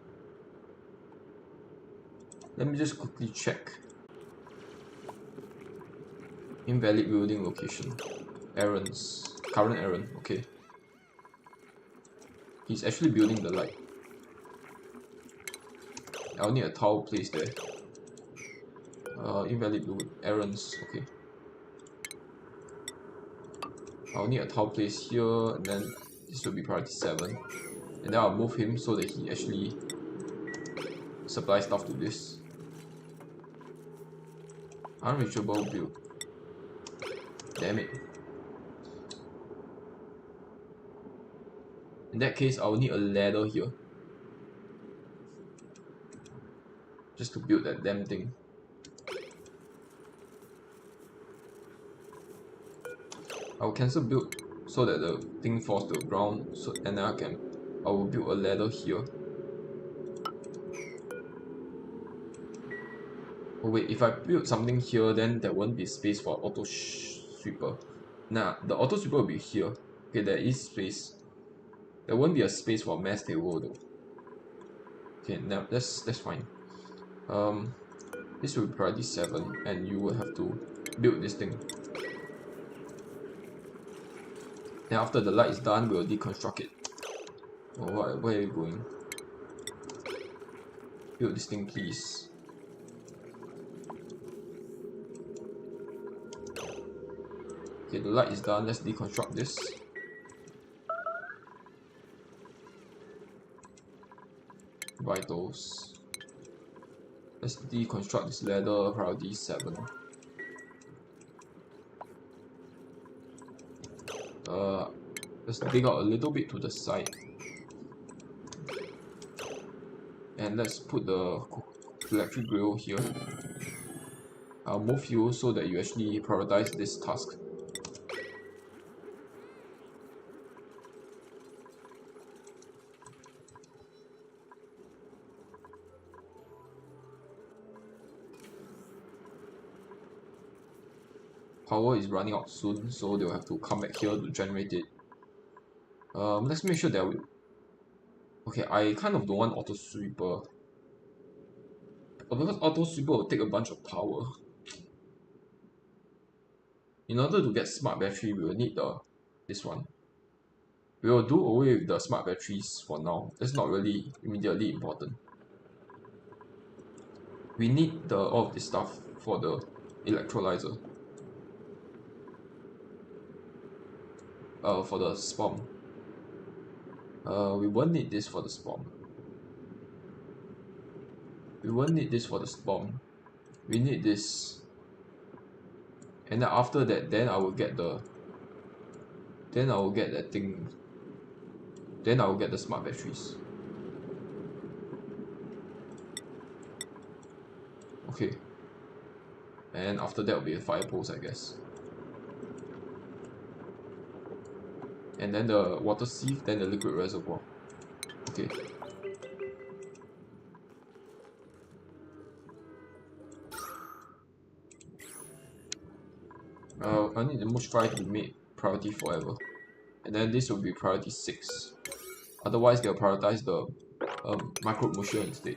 Let me just quickly check. Invalid building location. Errands. Current errand, okay. He's actually building the light. I'll need a tile placed there. Invalid build errands, okay. I'll need a tile placed here, and then this will be priority 7. And then I'll move him so that he actually supplies stuff to this. Unreachable build. Damn it. In that case, I will need a ladder here. Just to build that damn thing. I will cancel build so that the thing falls to the ground, and then I will build a ladder here. Oh wait, if I build something here, then there won't be space for auto sweeper. Nah, the auto sweeper will be here. Okay, there is space. There won't be a space for mass table though. Okay, now that's fine. This will be priority 7, and you will have to build this thing. Then after the light is done, we'll deconstruct it. Oh, where are you going? Build this thing, please. Okay, the light is done. Let's deconstruct this. Vitals. Let's deconstruct this ladder, priority 7. Let's dig out a little bit to the side. And let's put the electric grill here. I'll move you so that you actually prioritize this task. Power is running out soon, so they'll have to come back here to generate it. Let's make sure that we... Okay, I kind of don't want auto sweeper. Because auto sweeper will take a bunch of power. In order to get smart battery, we will need this one. We will do away with the smart batteries for now. That's not really immediately important. We need all of this stuff for the electrolyzer. For the spawn. We won't need this for the spawn. We won't need this for the spawn. We need this. And then after that, then I will get the... Then I will get that thing. Then I will get the smart batteries. Okay. And after that will be a fire post, I guess. And then the water sieve, then the liquid reservoir. Okay. I need the mush fry to be made priority forever. And then this will be priority 6. Otherwise, they'll prioritize the microbe musher instead.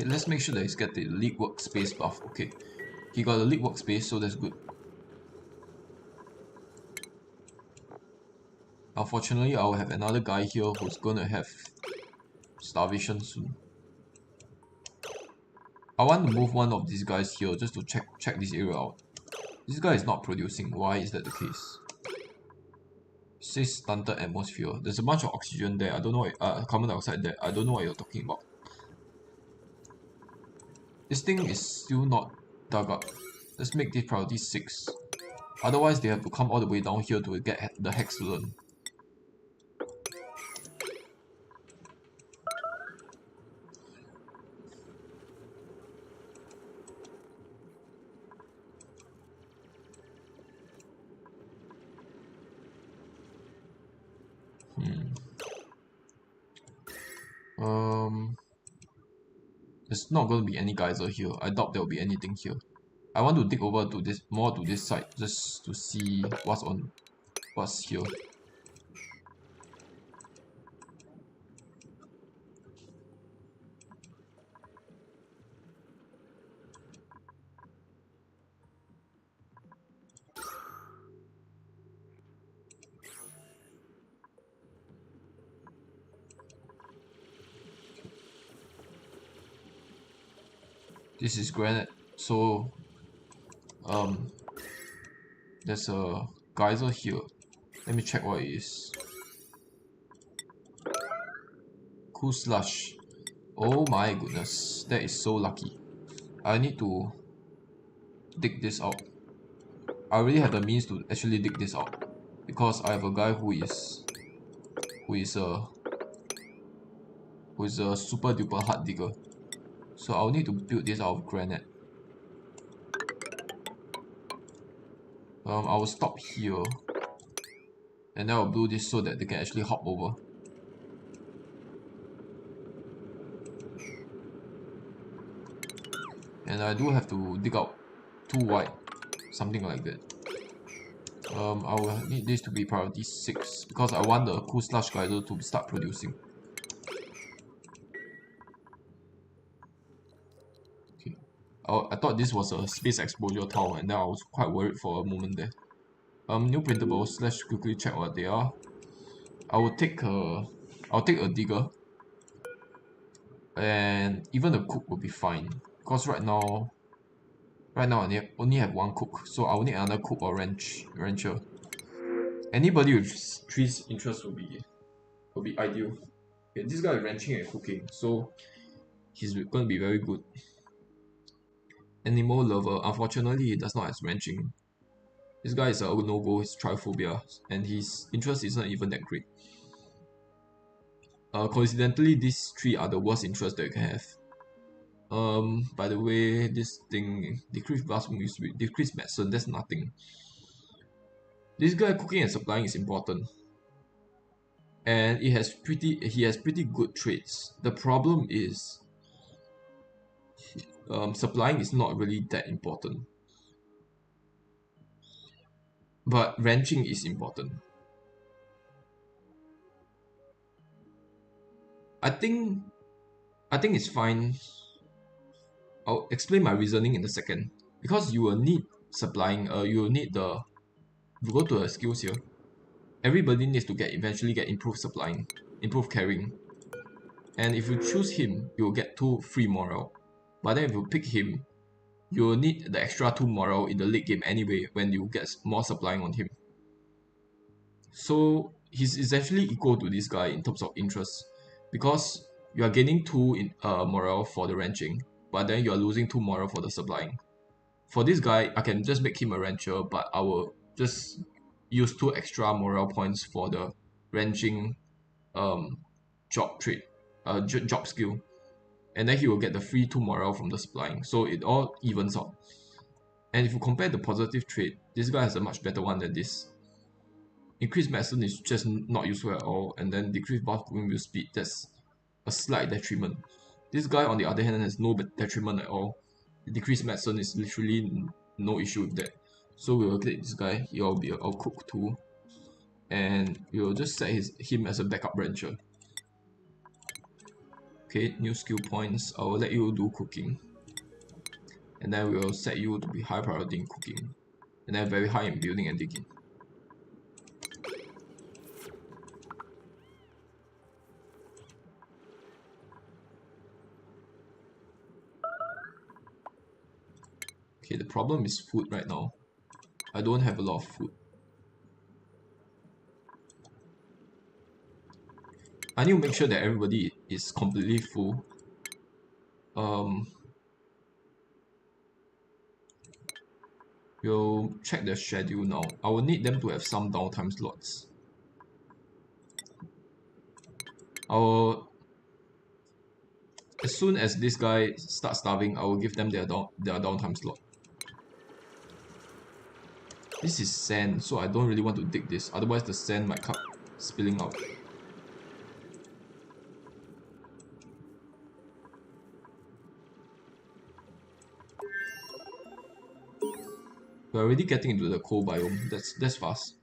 Okay, let's make sure that he's got the league workspace buff. Okay, he got the league workspace, so that's good. Unfortunately, I will have another guy here who's gonna have starvation soon. I want to move one of these guys here just to check this area out. This guy is not producing. Why is that the case? It says stunted atmosphere. There's a bunch of oxygen there. I don't know what, carbon dioxide there. I don't know what you're talking about. This thing is still not dug up. Let's make this priority 6. Otherwise, they have to come all the way down here to get the hex to learn. There's not going to be any geyser here. I doubt there will be anything here. I want to dig over to this more to this side just to see what's here. This is granite, so there's a geyser here. Let me check what it is. Cool slush. Oh my goodness, that is so lucky. I need to dig this out. I already have the means to actually dig this out because I have a guy who is a super duper hard digger. So I'll need to build this out of granite. I will stop here, and then I'll do this so that they can actually hop over. And I do have to dig out 2 wide, something like that. I will need this to be priority 6 because I want the cool slush geyser to start producing. Okay, I thought this was a space exposure tile, and then I was quite worried for a moment there. New printables. Let's quickly check what they are. I'll take a digger. and even the cook will be fine because right now I only have one cook, so I'll need another cook or rancher. Anybody with three interests will be ideal. Okay, this guy is ranching and cooking, so he's going to be very good. Animal lover, unfortunately he does not have ranching. This guy is a no-go, he's tryphobia, and his interest isn't even that great. Coincidentally, these three are the worst interests that you can have. By the way, this thing, decrease blast moves, decrease medicine, that's nothing. This guy cooking and supplying is important. And he has pretty good traits. The problem is supplying is not really that important. But ranching is important. I think it's fine. I'll explain my reasoning in a second. Because you will need supplying, you will need the, if you go to the skills here, everybody needs to eventually get improved supplying, improved carrying. And if you choose him, you'll get 2 free morale. But then if you pick him, you will need the extra 2 morale in the late game anyway when you get more supplying on him. So he's essentially equal to this guy in terms of interest, because you are gaining 2 in morale for the ranching, but then you are losing 2 morale for the supplying. For this guy, I can just make him a rancher, but I will just use 2 extra morale points for the ranching um, job trait, job skill, and then he will get the free 2 morale from the supplying. So it all evens out. And if you compare the positive trait, this guy has a much better one than this. Increased medicine is just not useful at all, and then decreased buff movement speed, that's a slight detriment. This guy on the other hand has no detriment at all. The decreased medicine is literally no issue with that. So we will take this guy, he'll be our cook too, and we will just set him as a backup rancher. Okay, new skill points, I will let you do cooking, and then we will set you to be high priority in cooking, and then very high in building and digging. Okay, the problem is food right now. I don't have a lot of food. I need to make sure that everybody is completely full. We'll check the schedule now. I will need them to have some downtime slots. As soon as this guy starts starving, I will give them their downtime slot. This is sand, so I don't really want to dig this, otherwise the sand might come spilling out. We're already getting into the cold biome. That's fast.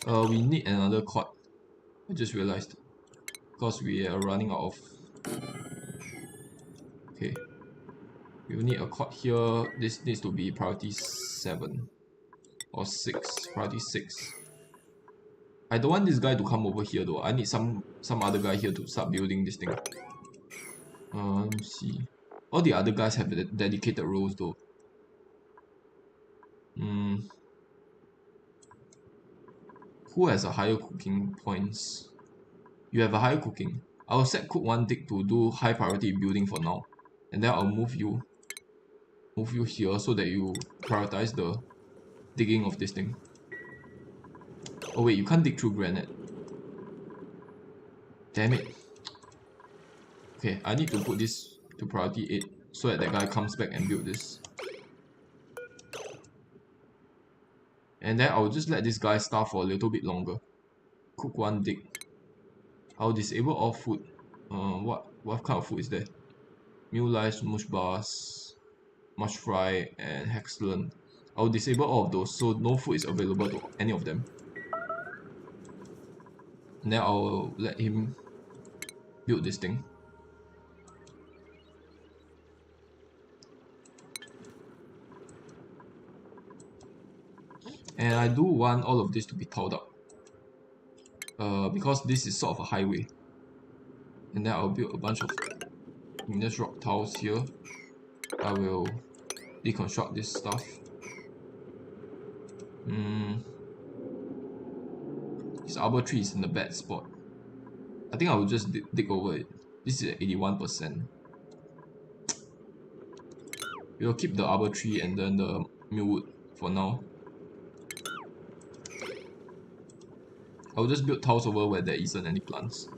We need another cord. I just realized, because we are running out of. Okay, we will need a cord here. This needs to be priority 7 or 6. Priority 6. I don't want this guy to come over here though. I need some other guy here to start building this thing. Let me see. All the other guys have dedicated roles though. Who has a higher cooking points? You have a higher cooking. I'll set cook 1 dig to do high priority building for now. And then I'll move you here so that you prioritize the digging of this thing. Oh wait, you can't dig through granite. Damn it. Okay, I need to put this to priority 8 so that guy comes back and build this. And then I'll just let this guy starve for a little bit longer. Cook 1 dig. I'll disable all food. What kind of food is there? Meal lice, mush bars, mush fry, and excellent. I'll disable all of those so no food is available to any of them. And then I'll let him build this thing. And I do want all of this to be tiled up. because this is sort of a highway. And then I'll build a bunch of igneous rock tiles here. I will deconstruct this stuff. This arbor tree is in a bad spot. I think I will just dig over it. This is at 81%. We'll keep the arbor tree and then the millwood for now. I'll just build tiles over where there isn't any plants.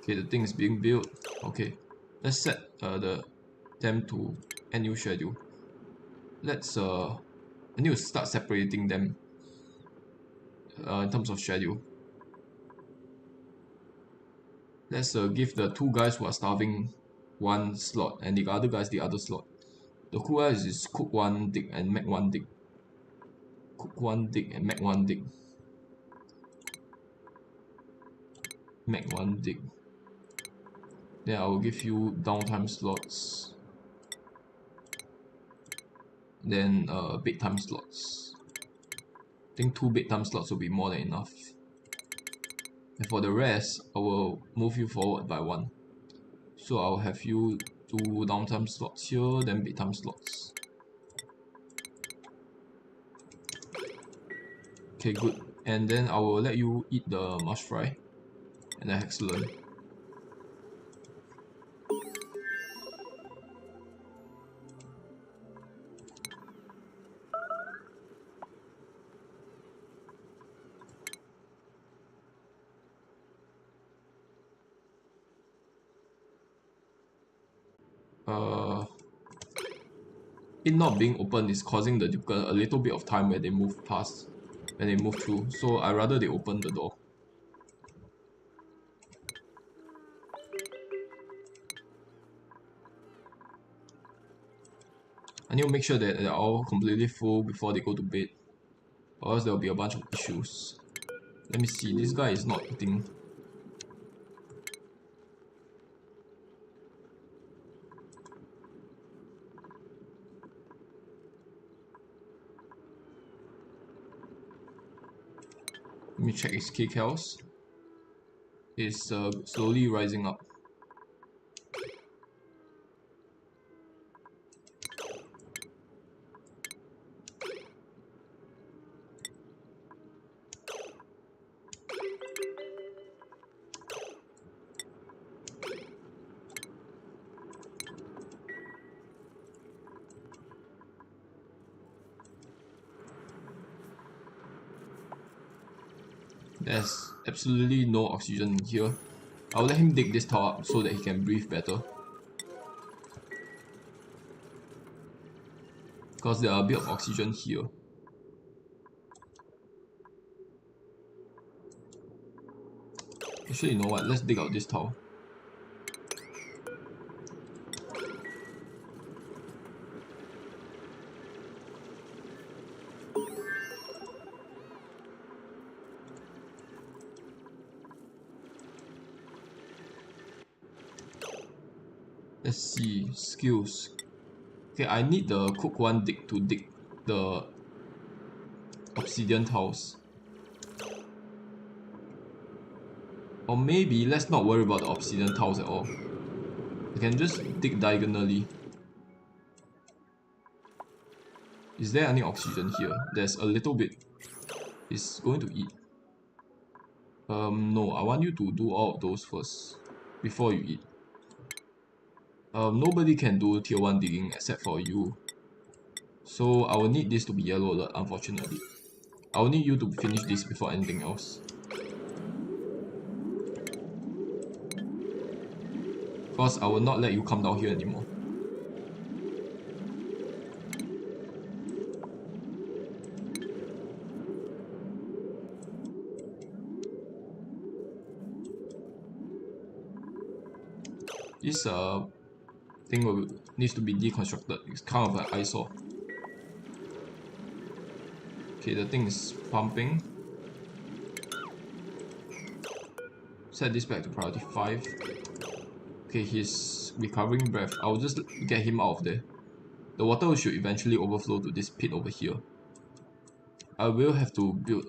Okay, the thing is being built. Okay, let's set them to a new schedule. Let's I need to start separating them in terms of schedule. Let's give the two guys who are starving one slot and the other guys the other slot. The cool guys is cook one dig and make one dig. Cook one dig and make one dig. Make one dig. Then I will give you downtime slots. Then bedtime slots. I think 2 bedtime slots will be more than enough. And for the rest, I will move you forward by 1. So I'll have you 2 downtime slots here, then bedtime slots. Okay, good. And then I will let you eat the mush fry. And then excellent. It not being open is causing the Duker a little bit of time when they move past, when they move through. So I rather they open the door. I need to make sure that they're all completely full before they go to bed, or else there will be a bunch of issues. Let me see, this guy is not eating. Let me check his kcals. It's slowly rising up. There's absolutely no oxygen in here. I'll let him dig this tower up so that he can breathe better. Because there are a bit of oxygen here. Actually, you know what? Let's dig out this tower. Let's see, skills. Okay, I need the cook one dig to dig the obsidian tiles. Or maybe let's not worry about the obsidian tiles at all. We can just dig diagonally. Is there any oxygen here? There's a little bit. It's going to eat. No, I want you to do all of those first before you eat. Nobody can do tier 1 digging except for you. So I will need this to be yellow alert, unfortunately. I will need you to finish this before anything else. Because I will not let you come down here anymore. This thing needs to be deconstructed. It's kind of an eyesore. Okay, the thing is pumping. Set this back to priority 5. Okay, he's recovering breath. I'll just get him out of there. The water should eventually overflow to this pit over here. I will have to build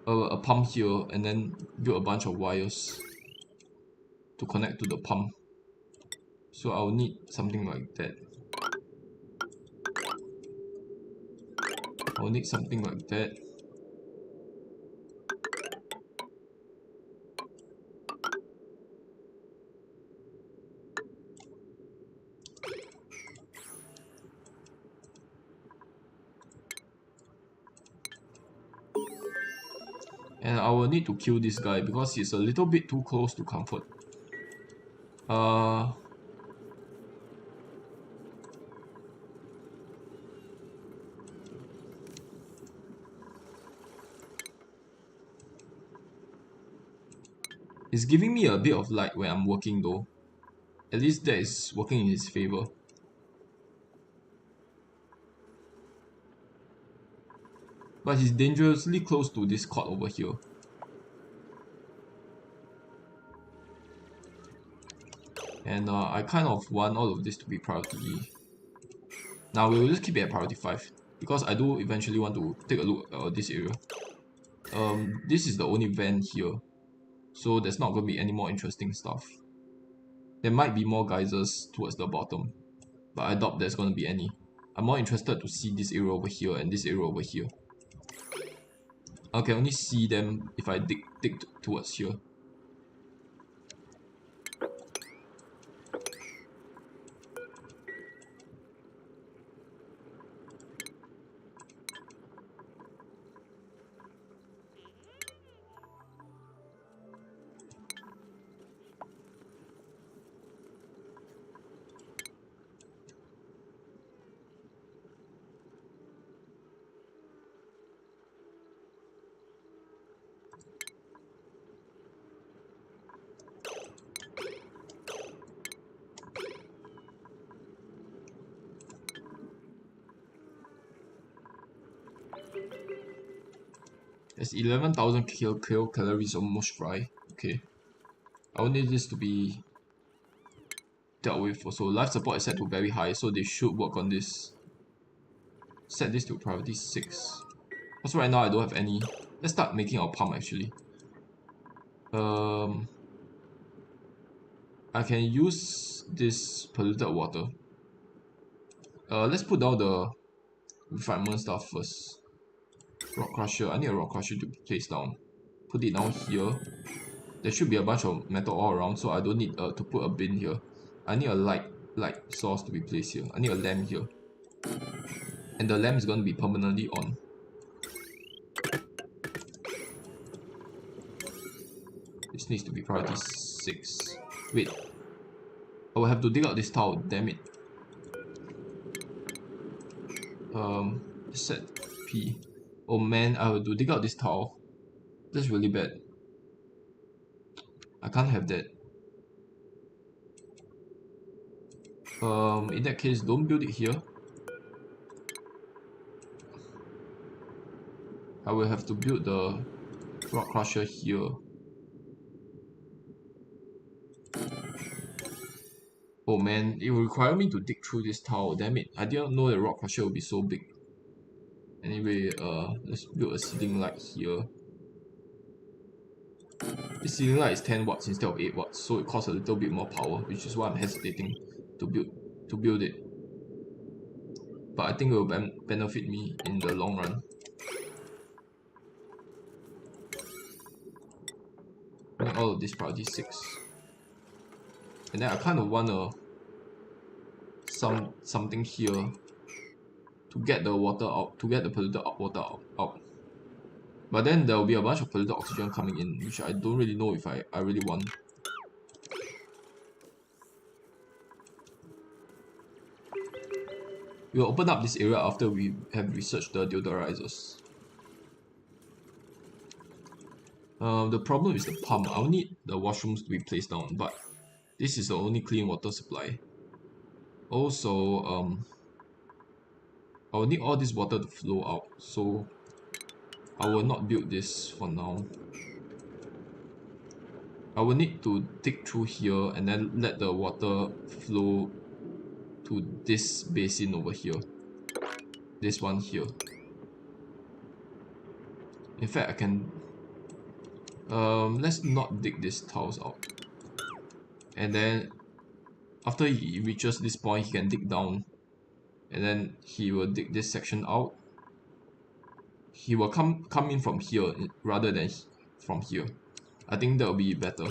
a pump here and then build a bunch of wires to connect to the pump. So I'll need something like that. I'll need something like that. And I will need to kill this guy because he's a little bit too close to comfort. It's giving me a bit of light when I'm working though. At least that is working in his favor. But he's dangerously close to this cot over here. And I kind of want all of this to be priority. Now we will just keep it at priority 5. Because I do eventually want to take a look at this area. This is the only vent here. So there's not going to be any more interesting stuff. There might be more geysers towards the bottom. But I doubt there's going to be any. I'm more interested to see this area over here and this area over here. I can only see them if I dig towards here. There's 11,000 kilocalories almost dry. Okay. I will need this to be dealt with also. Life support is set to very high, so they should work on this. Set this to priority 6. Because right now I don't have any. Let's start making our pump actually. I can use this polluted water. Let's put down the refinement stuff first. Rock crusher. I need a rock crusher to place down. Put it down here. There should be a bunch of metal all around, so I don't need to put a bin here. I need a light source to be placed here. I need a lamp here. And the lamp is going to be permanently on. This needs to be priority 6. Wait. I will have to dig out this tile, damn it. Set P. Oh man, I have to dig out this tile. That's really bad. I can't have that. In that case, don't build it here. I will have to build the rock crusher here. Oh man, it will require me to dig through this tile. Damn it, I didn't know the rock crusher would be so big. Anyway, let's build a ceiling light here. This ceiling light is 10 watts instead of 8 watts, so it costs a little bit more power, which is why I'm hesitating to build it. But I think it will benefit me in the long run. Make all of this priority 6. And then I kind of want something here to get the water out, to get the polluted water out. But then there will be a bunch of polluted oxygen coming in, which I don't really know if I really want. We'll open up this area after we have researched the deodorizers. The problem is the pump. I'll need the washrooms to be placed down, but this is the only clean water supply. Also, I will need all this water to flow out, so I will not build this for now. I will need to dig through here and then let the water flow to this basin over here. This one here. In fact, I can... let's not dig these tiles out. And then, after he reaches this point, he can dig down. And then he will dig this section out. He will come in from here rather than from here. I think that will be better.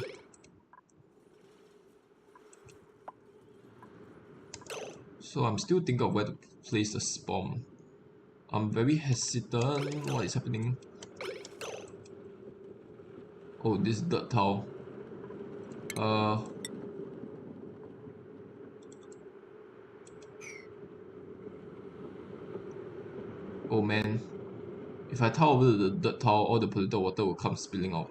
So I'm still thinking of where to place the spawn. I'm very hesitant. What is happening? Oh, this dirt tile. Oh man. If I tile over the dirt tile, all the polluted water will come spilling out.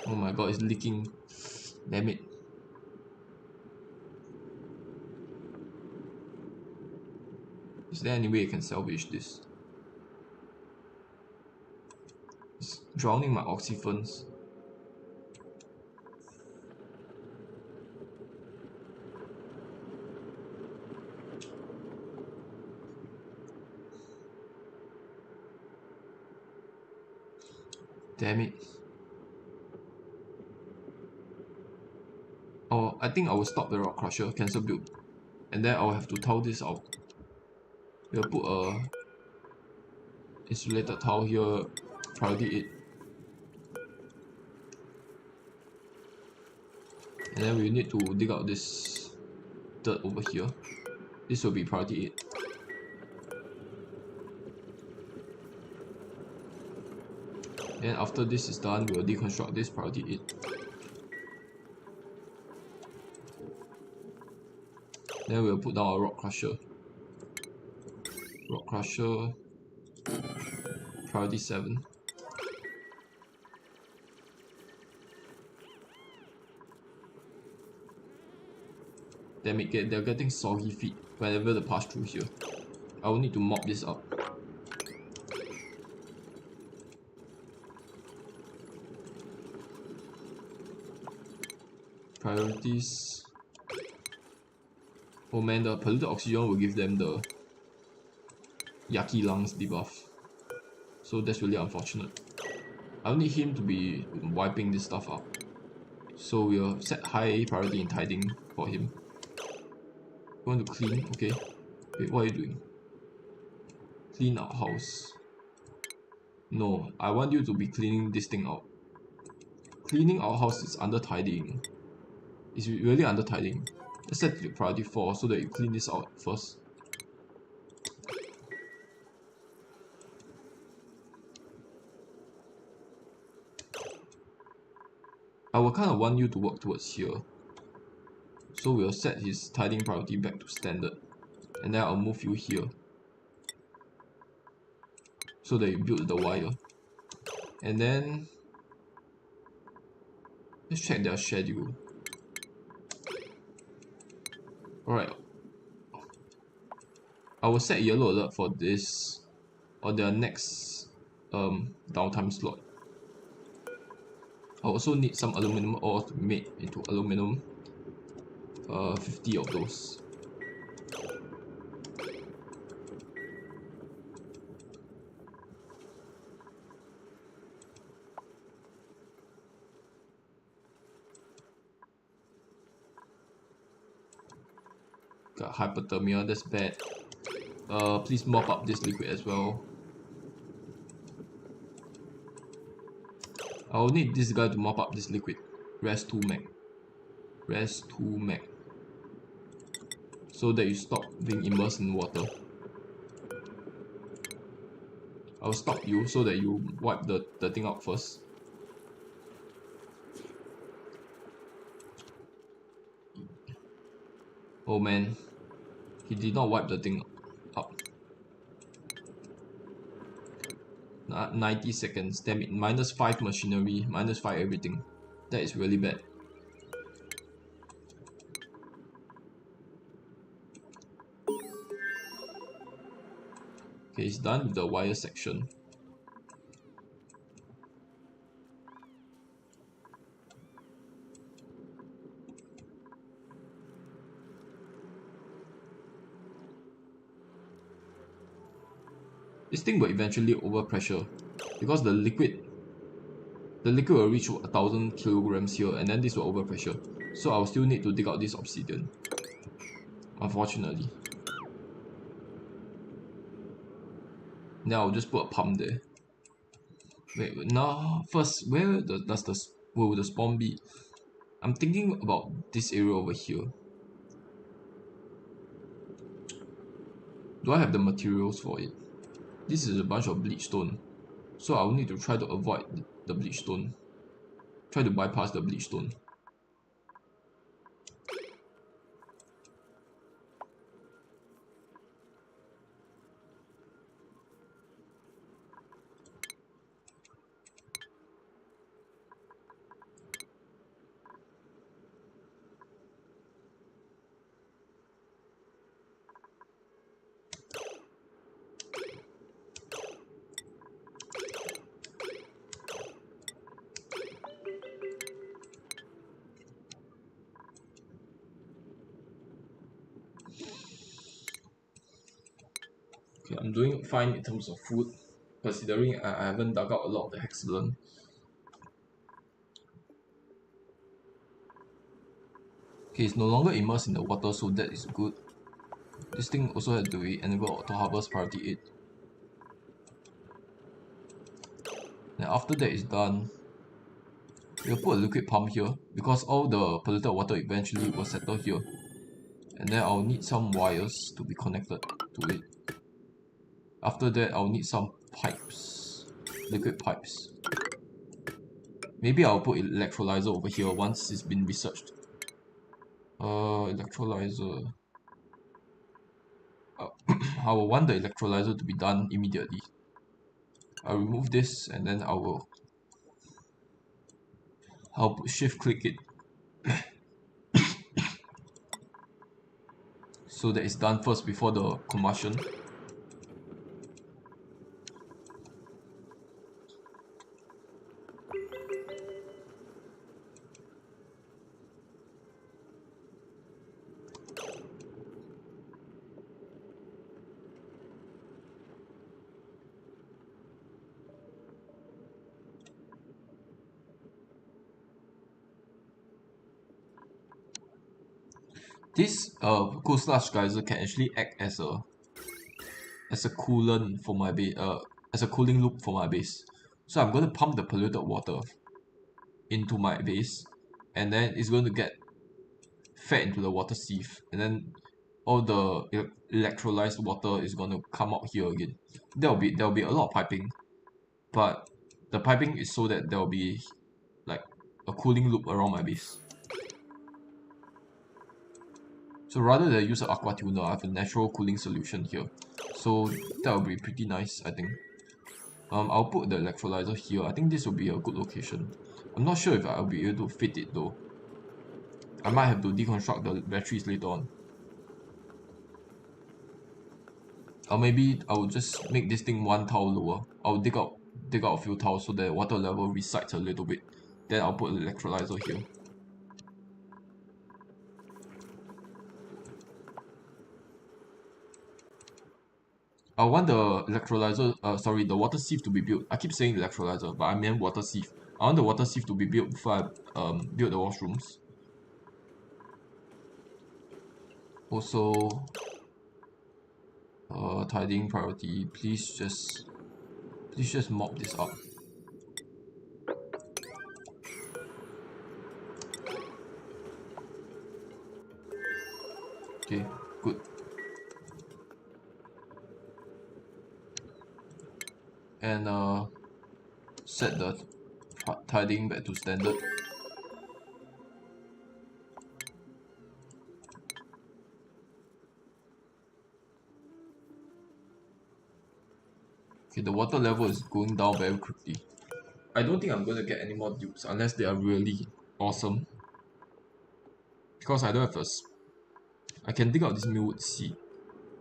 Oh my god, it's leaking. Damn it. Is there any way I can salvage this? It's drowning my oxyphons. Damn it. Oh, I think I will stop the rock crusher, cancel build. And then I'll have to tile this out. We'll put a insulated tile here, priority 8. And then we need to dig out this dirt over here. This will be priority 8. And after this is done, we'll deconstruct this priority 8. Then we'll put down a rock crusher. Rock crusher, priority 7. Damn it, they're getting soggy feet whenever they pass through here. I will need to mop this up. Priorities. Oh man, the polluted oxygen will give them the yucky lungs debuff. So that's really unfortunate. I will need him to be wiping this stuff up. So we'll set high priority in tidying for him. You want to clean? Okay. Wait, what are you doing? Clean our house. No, I want you to be cleaning this thing out. Cleaning our house is under tidying. It's really under tidying. Let's set the priority 4 so that you clean this out first. I will kind of want you to work towards here. So we'll set his tidying priority back to standard. And then I'll move you here. So that you build the wire. And then let's check their schedule. Alright. I will set yellow alert for this or their next downtime slot. I also need some aluminum ore to make into aluminum. 50 of those. Got hypothermia, that's bad. Please mop up this liquid as well. I'll need this guy to mop up this liquid. Rest 2 meg. Rest 2 meg. So that you stop being immersed in water. I'll stop you so that you wipe the thing out first. Oh man, he did not wipe the thing up. 90 seconds, damn it, -5 machinery, -5 everything. That is really bad. Okay, it's done with the wire section. This thing will eventually overpressure because the liquid will reach 1,000 kilograms here, and then this will overpressure. So I'll still need to dig out this obsidian, unfortunately. Now I'll just put a pump there. Wait, now first, where will the spawn be? I'm thinking about this area over here. Do I have the materials for it? This is a bunch of bleach stone, so I'll need to try to avoid the bleach stone. Try to bypass the bleach stone. Okay, I'm doing fine in terms of food, considering I haven't dug out a lot of the hexagon. Okay, it's no longer immersed in the water, so that is good. This thing also has to be enabled to harvest priority 8. Then after that is done, we'll put a liquid pump here because all the polluted water eventually will settle here. And then I'll need some wires to be connected to it. After that, I'll need some pipes, liquid pipes. Maybe I'll put electrolyzer over here once it's been researched. Electrolyzer. I will want the electrolyzer to be done immediately. I'll remove this and then I'll shift click it so that it's done first before the combustion. This cool sludge geyser can actually act as a coolant for my base, as a cooling loop for my base. So I'm going to pump the polluted water into my base, and then it's going to get fed into the water sieve, and then all the electrolyzed water is going to come out here again. There'll be a lot of piping, but the piping is so that there'll be like a cooling loop around my base. So rather than use an aqua tuner, I have a natural cooling solution here. So that will be pretty nice, I think. I'll put the electrolyzer here. I think this will be a good location. I'm not sure if I'll be able to fit it though. I might have to deconstruct the batteries later on. Or maybe I'll just make this thing 1 tile lower. I'll dig out a few tiles so that water level resides a little bit. Then I'll put the electrolyzer here. I want the electrolyzer, the water sieve to be built. I keep saying electrolyzer, but I meant water sieve. I want the water sieve to be built before I build the washrooms. Also, tidying priority. Please just mop this up. Okay, good. And set the tidying back to standard. Okay, the water level is going down very quickly. I don't think I'm going to get any more dupes unless they are really awesome. Because I don't have I can dig out this millwood seed.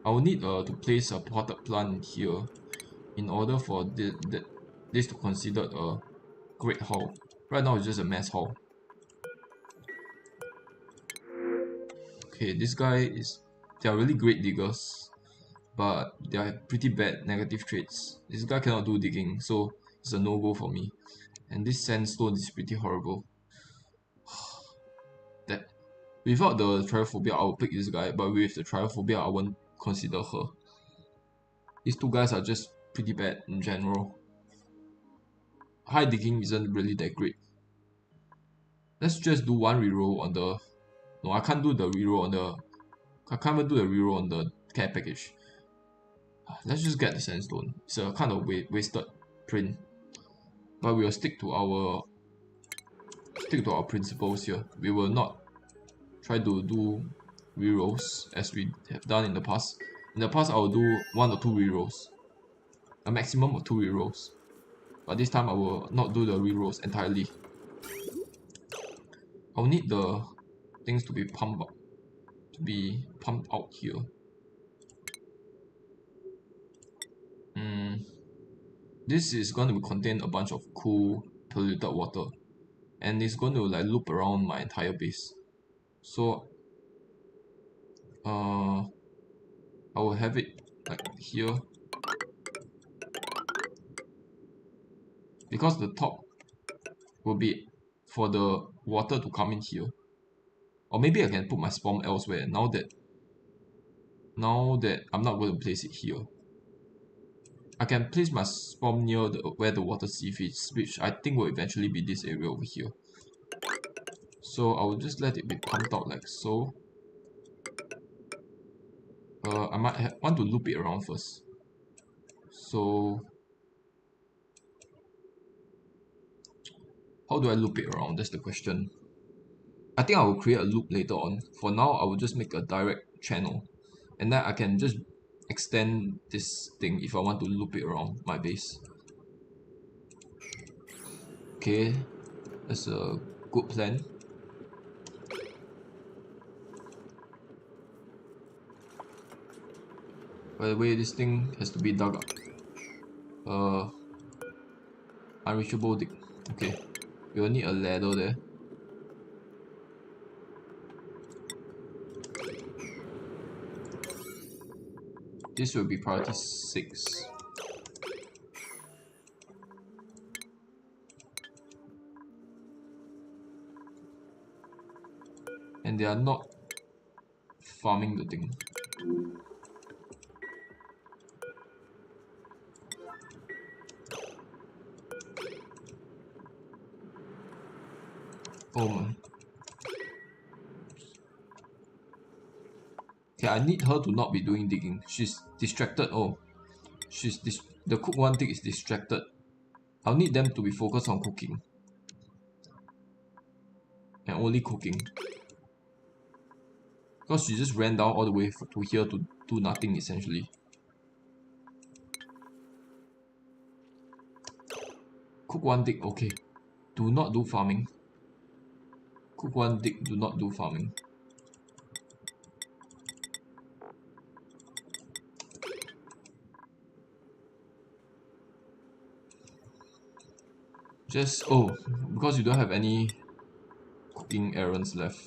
I will need to place a potted plant here in order for this to consider a great hall. Right now it's just a mess hall. Okay, they are really great diggers. but they are pretty bad negative traits. This guy cannot do digging, so it's a no-go for me. And this sandstone is pretty horrible. That without the triophobia, I will pick this guy, but with the triophobia, I won't consider her. These two guys are just pretty bad in general. High digging isn't really that great. Let's just do one reroll on the. No, I can't do the reroll on the. I can't even do the reroll on the care package. Let's just get the sandstone. It's a kind of wasted print, but we will stick to our principles here. We will not try to do rerolls as we have done in the past. In the past, I will do 1 or 2 rerolls, a maximum of 2 rerolls. But this time, I will not do the rerolls entirely. I'll need the things to be pumped out here. This is going to contain a bunch of cool polluted water, and it's going to like loop around my entire base. So I will have it like here, because the top will be for the water to come in here. Or maybe I can put my spawn elsewhere now that I'm not going to place it here. I can place my spawn near where the water sieve is, which I think will eventually be this area over here. So I will just let it be pumped out like so. I might want to loop it around first. So how do I loop it around? That's the question. I think I will create a loop later on. For now, I will just make a direct channel, and then I can just extend this thing if I want to loop it around my base. Okay, that's a good plan. By the way, this thing has to be dug up. Unreachable dig. Okay, we will need a ladder there. This will be priority 6. And they are not farming the thing. Oh my. Okay, I need her to not be doing digging. She's distracted. Oh, the cook one thing is distracted. I'll need them to be focused on cooking. And only cooking. Because she just ran down all the way to here to do nothing essentially. Cook one dig, okay. Do not do farming. Cook one dig, do not do farming. Just, oh, because you don't have any cooking errands left.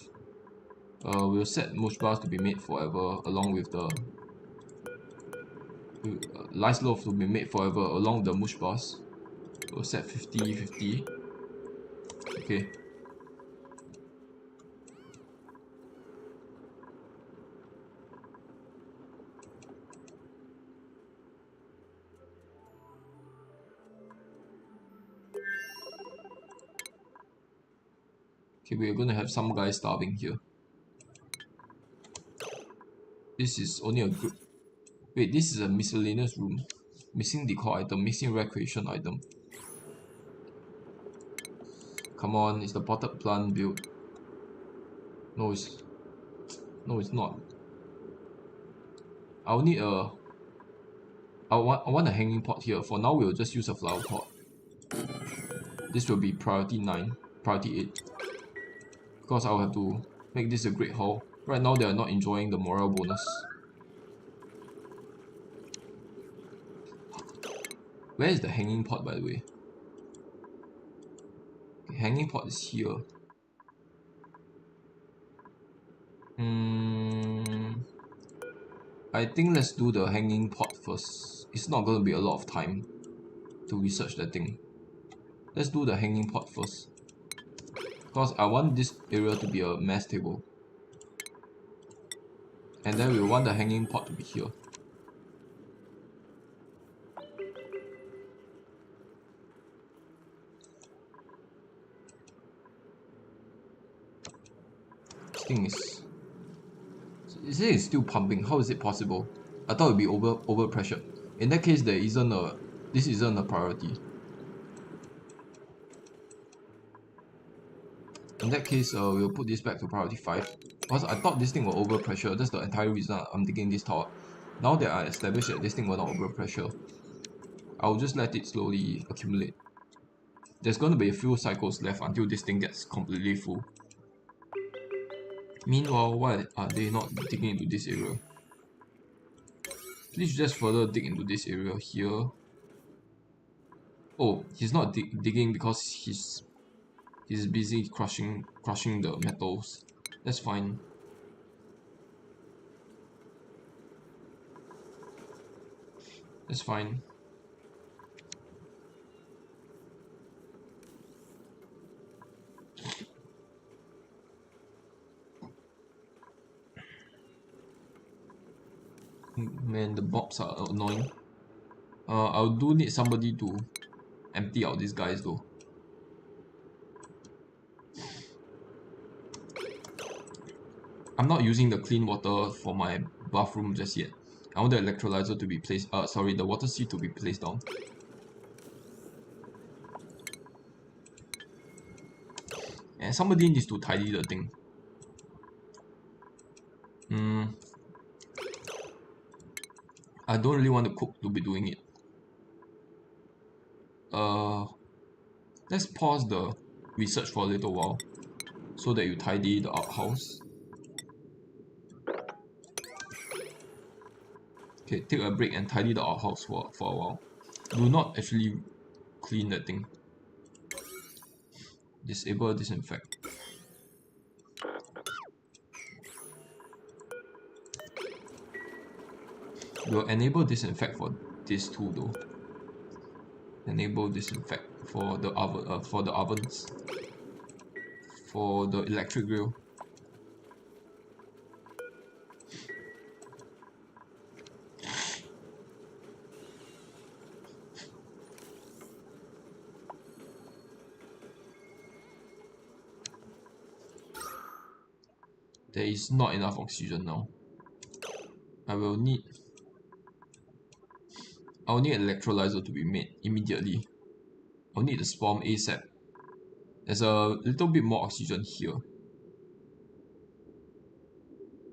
We'll set mush bars to be made forever along with the lice loaf to be made forever along with the mush bars. We'll set 50-50. Okay. Okay, we're gonna have some guy starving here. This is only a group. Wait, this is a miscellaneous room. Missing decor item, missing recreation item. Come on, it's the potted plant build. No, it's not. I'll need a. I want a hanging pot here. For now, we'll just use a flower pot. This will be priority 9, priority 8. Because I'll have to make this a great haul. Right now, they are not enjoying the morale bonus. Where is the hanging pot, by the way? Okay, hanging pot is here. I think let's do the hanging pot first. It's not gonna be a lot of time to research that thing. Let's do the hanging pot first. Because I want this area to be a mess table. And then we want the hanging pot to be here. This thing is... This thing is still pumping. How is it possible? I thought it would be over pressure. In that case, this isn't a priority. In that case, we'll put this back to priority 5. Because I thought this thing will over pressure. That's the entire reason I'm digging this tower. Now that I established that this thing will not over pressure, I'll just let it slowly accumulate. There's going to be a few cycles left until this thing gets completely full. Meanwhile, why are they not digging into this area? Please just further dig into this area here. Oh, he's not digging because he's busy crushing the metals. That's fine. That's fine. Man, the mobs are annoying. I do need somebody to empty out these guys though. I'm not using the clean water for my bathroom just yet. I want the electrolyzer to be placed, sorry, the water seat to be placed down. And somebody needs to tidy the thing. I don't really want the cook to be doing it. Let's pause the research for a little while so that you tidy the outhouse. Okay, take a break and tidy the outhouse for a while. Do not actually clean that thing. Disable disinfect. We'll enable disinfect for this too though. Enable disinfect for the oven, for the ovens, for the electric grill. There is not enough oxygen now. I'll need electrolyzer to be made immediately. I'll need the spawn ASAP. There's a little bit more oxygen here.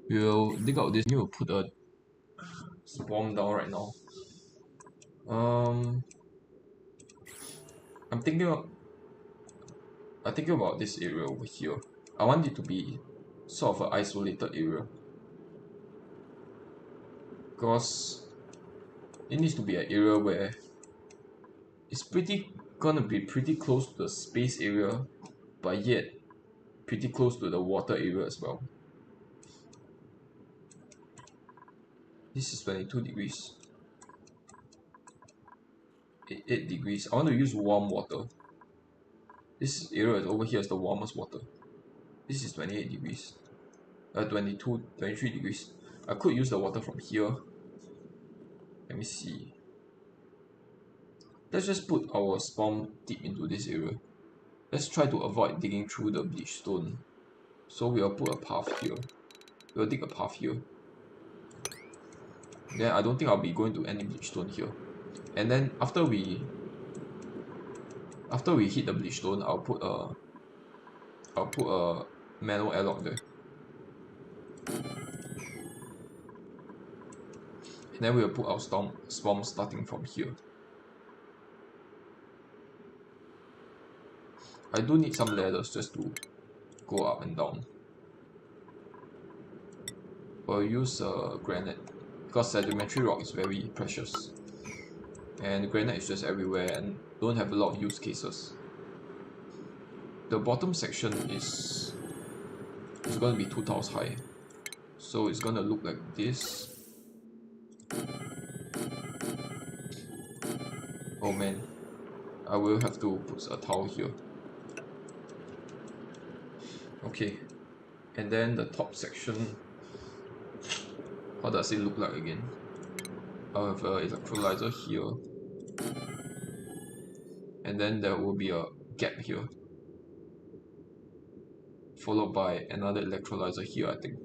We'll dig out this. We'll put a spawn down right now. I'm thinking about this area over here. I want it to be sort of an isolated area, because it needs to be an area where it's gonna be pretty close to the space area, but yet pretty close to the water area as well. This is 22 degrees. 8 degrees. I want to use warm water. This area is over here is the warmest water. This is 28 degrees. 23 degrees. I could use the water from here. Let me see. Let's just put our spawn deep into this area. Let's try to avoid digging through the bleach stone. So we'll put a path here. We'll dig a path here. Then I don't think I'll be going to any bleach stone here. And then after we hit the bleach stone, I'll put a manual airlock there. And then we'll put our spawn starting from here. I do need some ladders just to go up and down. I'll use granite, because sedimentary rock is very precious. And granite is just everywhere and don't have a lot of use cases. The bottom section is going to be 2 tiles high. So it's going to look like this. Oh man, I will have to put a towel here. Okay, and then the top section, how does it look like again? I'll have an electrolyzer here, and then there will be a gap here, followed by another electrolyzer here, I think.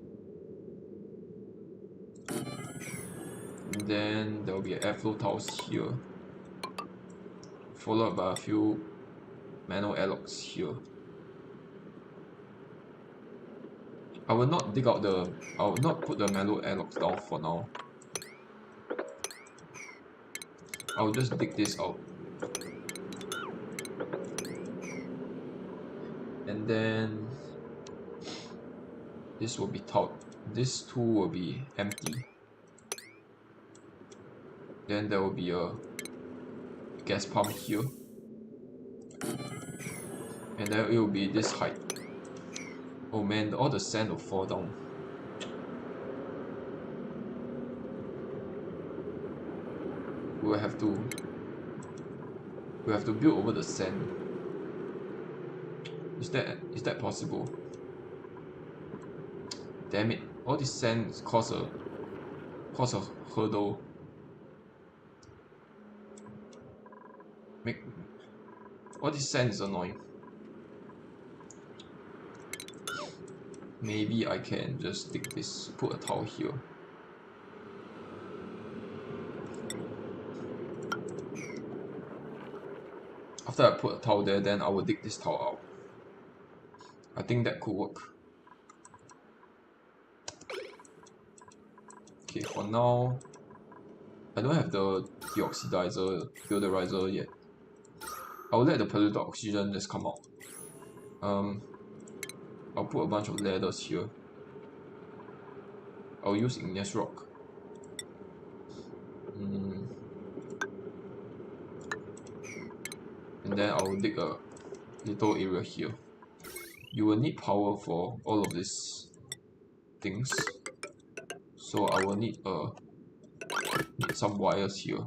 And then there will be airflow tiles here, followed by a few manual airlocks here. I will not dig out the, I will not put the manual airlocks down for now. I will just dig this out. And then this will be tiled. This two will be empty. Then there will be a gas pump here. And then it will be this height. Oh man, all the sand will fall down. We'll have to build over the sand. Is that possible? Damn it! All this sand cause a hurdle. All this sand is annoying. Maybe I can just dig this, put a towel here. After I put a towel there, then I will dig this towel out. I think that could work. Okay, for now, I don't have the deoxidizer yet. I'll let the polluted oxygen just come out. I'll put a bunch of ladders here. I'll use igneous rock. And then I'll dig a little area here. You will need power for all of these things, so I will need some wires here.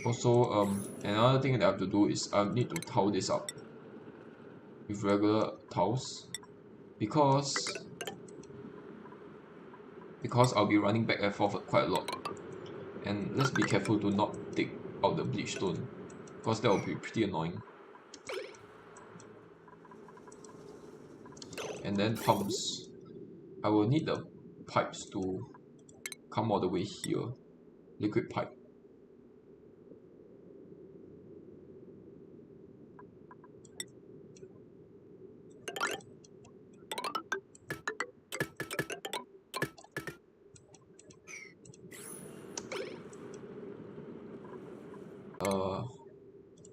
Also, another thing that I have to do is I need to towel this up with regular towels because I'll be running back and forth quite a lot. And let's be careful to not dig out the bleach stone, because that will be pretty annoying. And then pumps. I will need the pipes to come all the way here. Liquid pipe.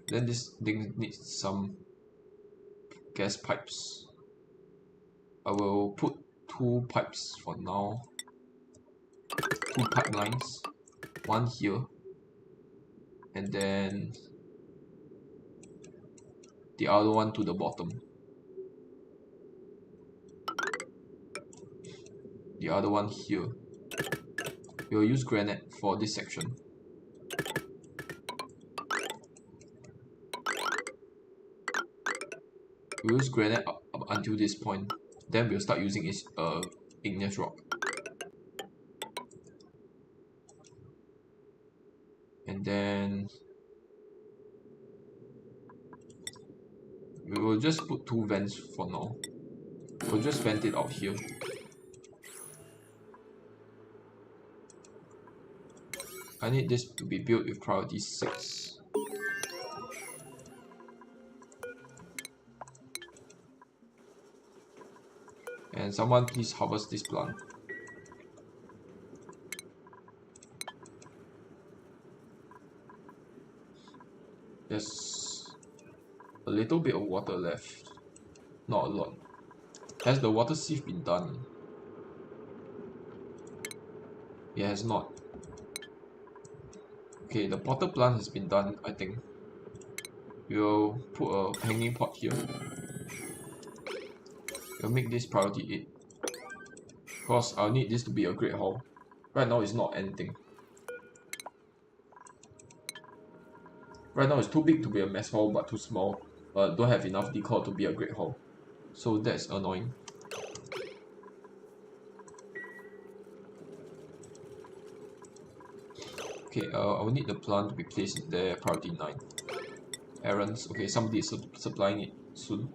Then this thing needs some gas pipes. I will put 2 pipes for now. 2 pipelines. One here. And then the other one to the bottom. The other one here. We will use granite for this section. We'll use granite up until this point. Then we'll start using igneous rock. And then we will just put 2 vents for now. We'll just vent it out here. I need this to be built with priority 6. And someone please harvest this plant. There's a little bit of water left. Not a lot. Has the water sieve been done? It has not. Okay, the potter plant has been done, I think. We'll put a hanging pot here. We'll make this priority 8. Because I'll need this to be a great hall. Right now it's not anything. Right now it's too big to be a mess hall, but too small. Don't have enough decor to be a great hall. So that's annoying. Okay, I will need the plant to be placed in there, priority 9. Errands, okay, somebody is supplying it soon.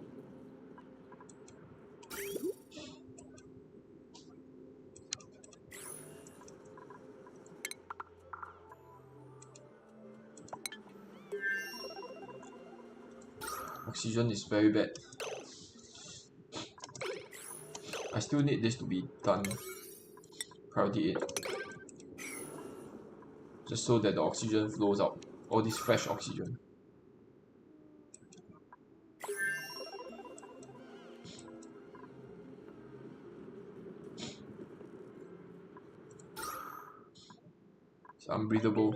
Oxygen is very bad. I still need this to be done. Priority 8. Just so that the oxygen flows out. All this fresh oxygen. It's unbreathable.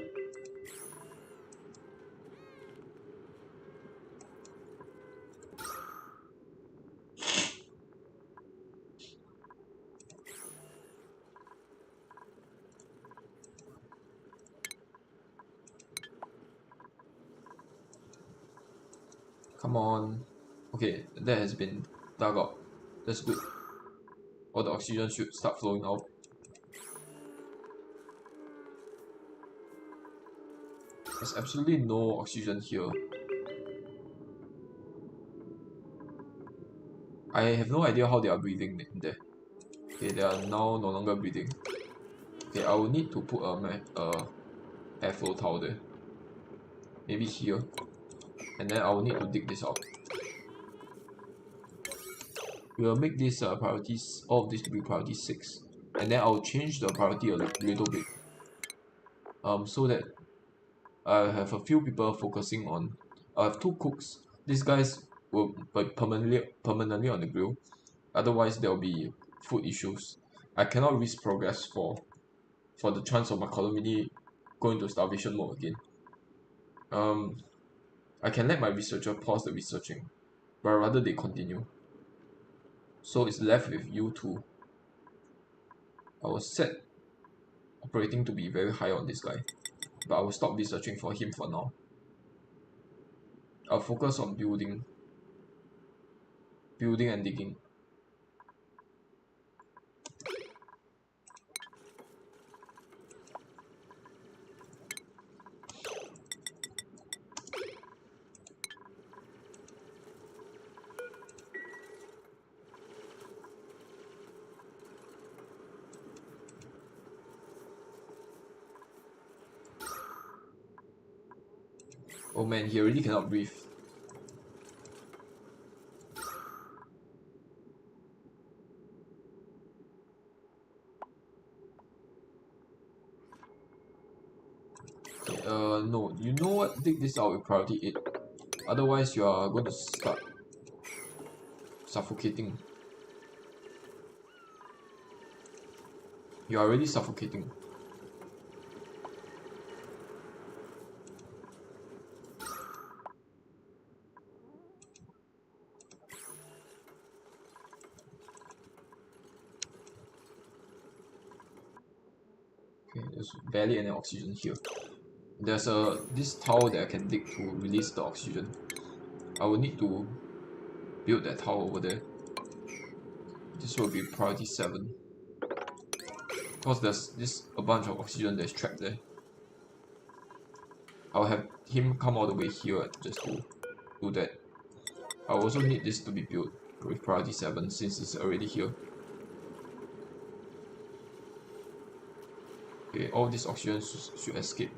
Come on. Okay, that has been dug out. That's good. All the oxygen should start flowing out. There's absolutely no oxygen here. I have no idea how they are breathing in there. Okay, they are now no longer breathing. Okay, I will need to put a airflow tower there. Maybe here. And then I will need to dig this out. We will make this priorities, all of this to be priority 6. And then I'll change the priority a little bit. So that I have a few people focusing on. I have 2 cooks. These guys will be permanently on the grill. Otherwise, there will be food issues. I cannot risk progress for the chance of my colony going to starvation mode again. Um, I can let my researcher pause the researching, but rather they continue. So it's left with you two. I will set operating to be very high on this guy, but I will stop researching for him for now. I'll focus on building and digging. Oh man, he already cannot breathe. Okay, no, you know what? Dig this out with priority 8. Otherwise, you are going to start suffocating. You are already suffocating. Okay, there's barely any oxygen here. There's this tower that I can dig to release the oxygen. I will need to build that tower over there. This will be priority 7. Because there's a bunch of oxygen that's trapped there. I'll have him come all the way here just to do that. I also need this to be built with priority 7 since it's already here. Okay, all this oxygen should escape.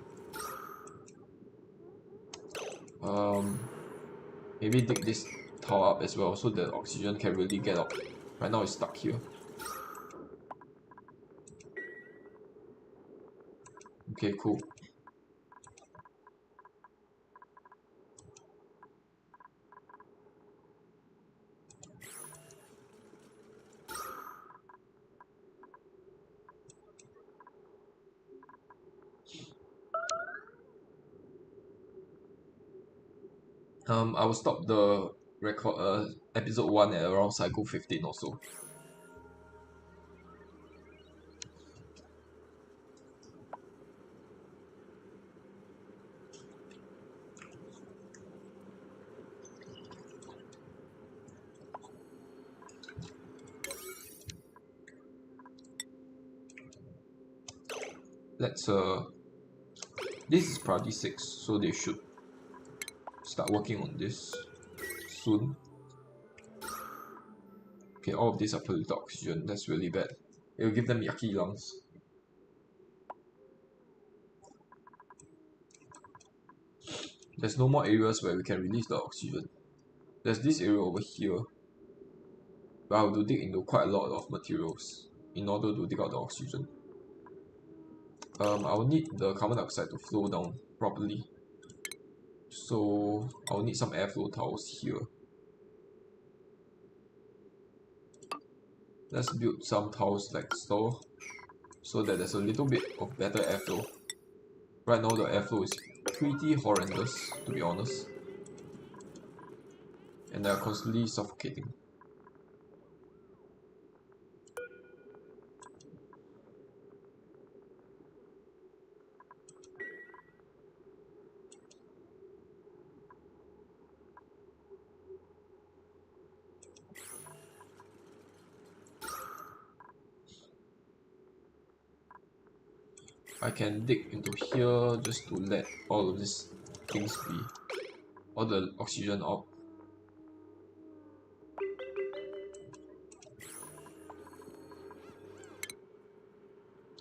Maybe dig this tower up as well so the oxygen can really get out. Right now it's stuck here. Okay, cool. I will stop the record episode 1 at around cycle 15 or so. Let's this is priority 6, so they should start working on this soon. Okay, all of these are polluted oxygen, that's really bad. It will give them yucky lungs. There's no more areas where we can release the oxygen. There's this area over here, but I have to dig into quite a lot of materials in order to dig out the oxygen. I will need the carbon dioxide to flow down properly. So I'll need some airflow tiles here. Let's build some tiles like so that there's a little bit of better airflow. Right now the airflow is pretty horrendous, to be honest. And they are constantly suffocating. I can dig into here just to let all of these things be, all the oxygen out.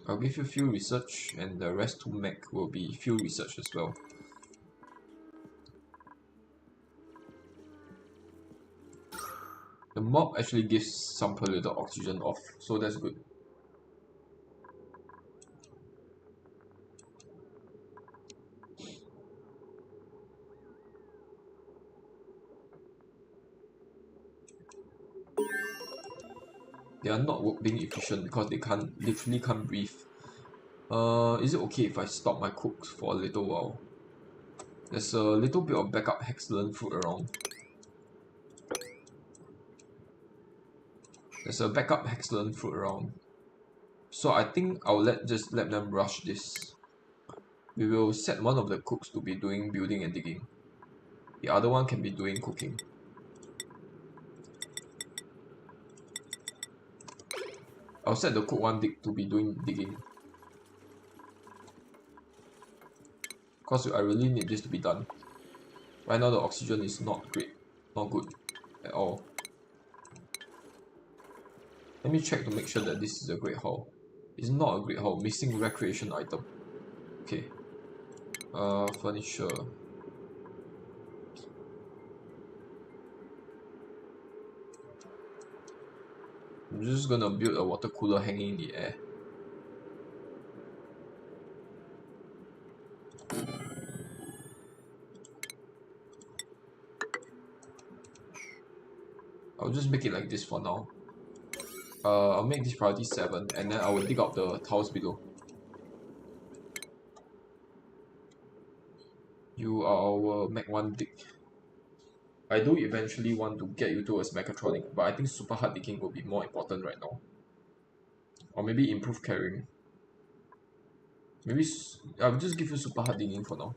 I'll give you field research, and the rest to mech will be field research as well. The mob actually gives some polluted oxygen off, so that's good. They are not being efficient because they literally can't breathe. Is it okay if I stop my cooks for a little while? There's a little bit of backup excellent food around. So I think I'll just let them rush this. We will set one of the cooks to be doing building and digging. The other one can be doing cooking. I'll set the cook one to be doing digging. Because I really need this to be done. Right now the oxygen is not great. Not good at all. Let me check to make sure that this is a great hall. It's not a great hall. Missing recreation item. Okay. Furniture. I'm just gonna build a water cooler hanging in the air. I'll just make it like this for now. I'll make this priority 7, and then I will dig out the tiles below. You are our Mech 1 dig. I do eventually want to get you towards mechatronic, but I think super hard digging will be more important right now. Or maybe improve carrying. Maybe I'll just give you super hard digging for now,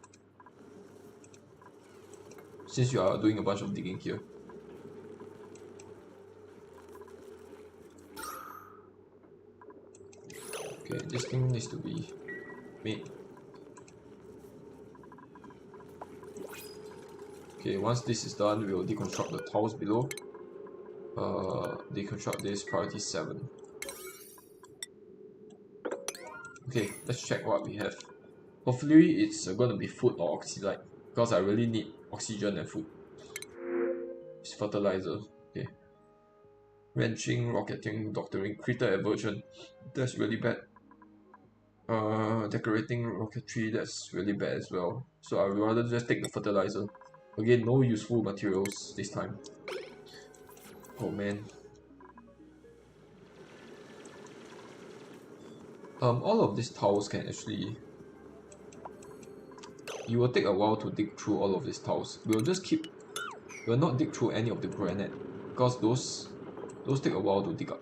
since you are doing a bunch of digging here. Okay, this thing needs to be made. Okay, once this is done, we will deconstruct the tiles below. Deconstruct this priority 7. Okay, let's check what we have. Hopefully it's gonna be food or oxylite, because I really need oxygen and food. It's fertilizer. Okay. Wrenching, rocketing, doctoring, critter aversion. That's really bad. Decorating rocketry, that's really bad as well. So I would rather just take the fertilizer. Again, no useful materials this time. Oh man. All of these tiles can actually... You will take a while to dig through all of these tiles. We'll just keep We will not dig through any of the granite because those take a while to dig up.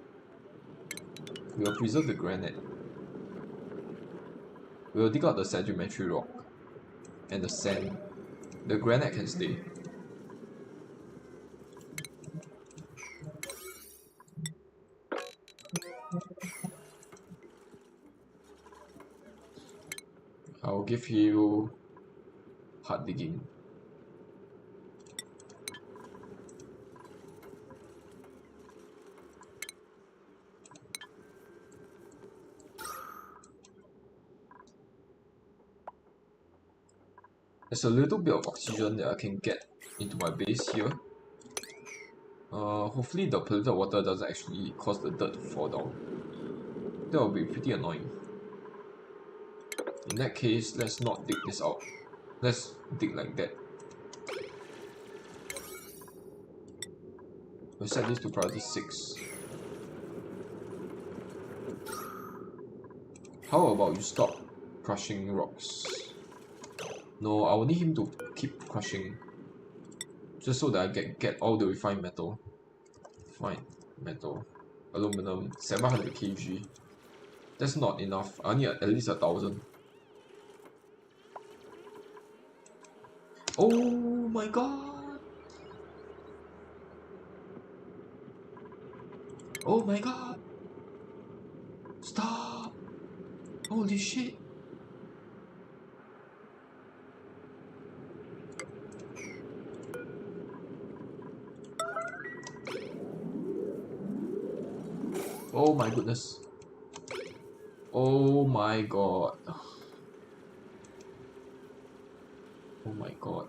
We will preserve the granite. We will dig out the sedimentary rock and the sand. The granite can stay. I'll give you hard digging. There's a little bit of oxygen that I can get into my base here. Hopefully the polluted water doesn't actually cause the dirt to fall down. That will be pretty annoying. In that case, let's not dig this out. Let's dig like that. We'll set this to priority 6. How about you stop crushing rocks? No, I will need him to keep crushing. Just so that I get all the refined metal. Fine, metal. Aluminum, 700 kg. That's not enough. I need at least 1,000. Oh my god! Oh my god! Stop! Holy shit! Oh my goodness. Oh my god. Oh my god.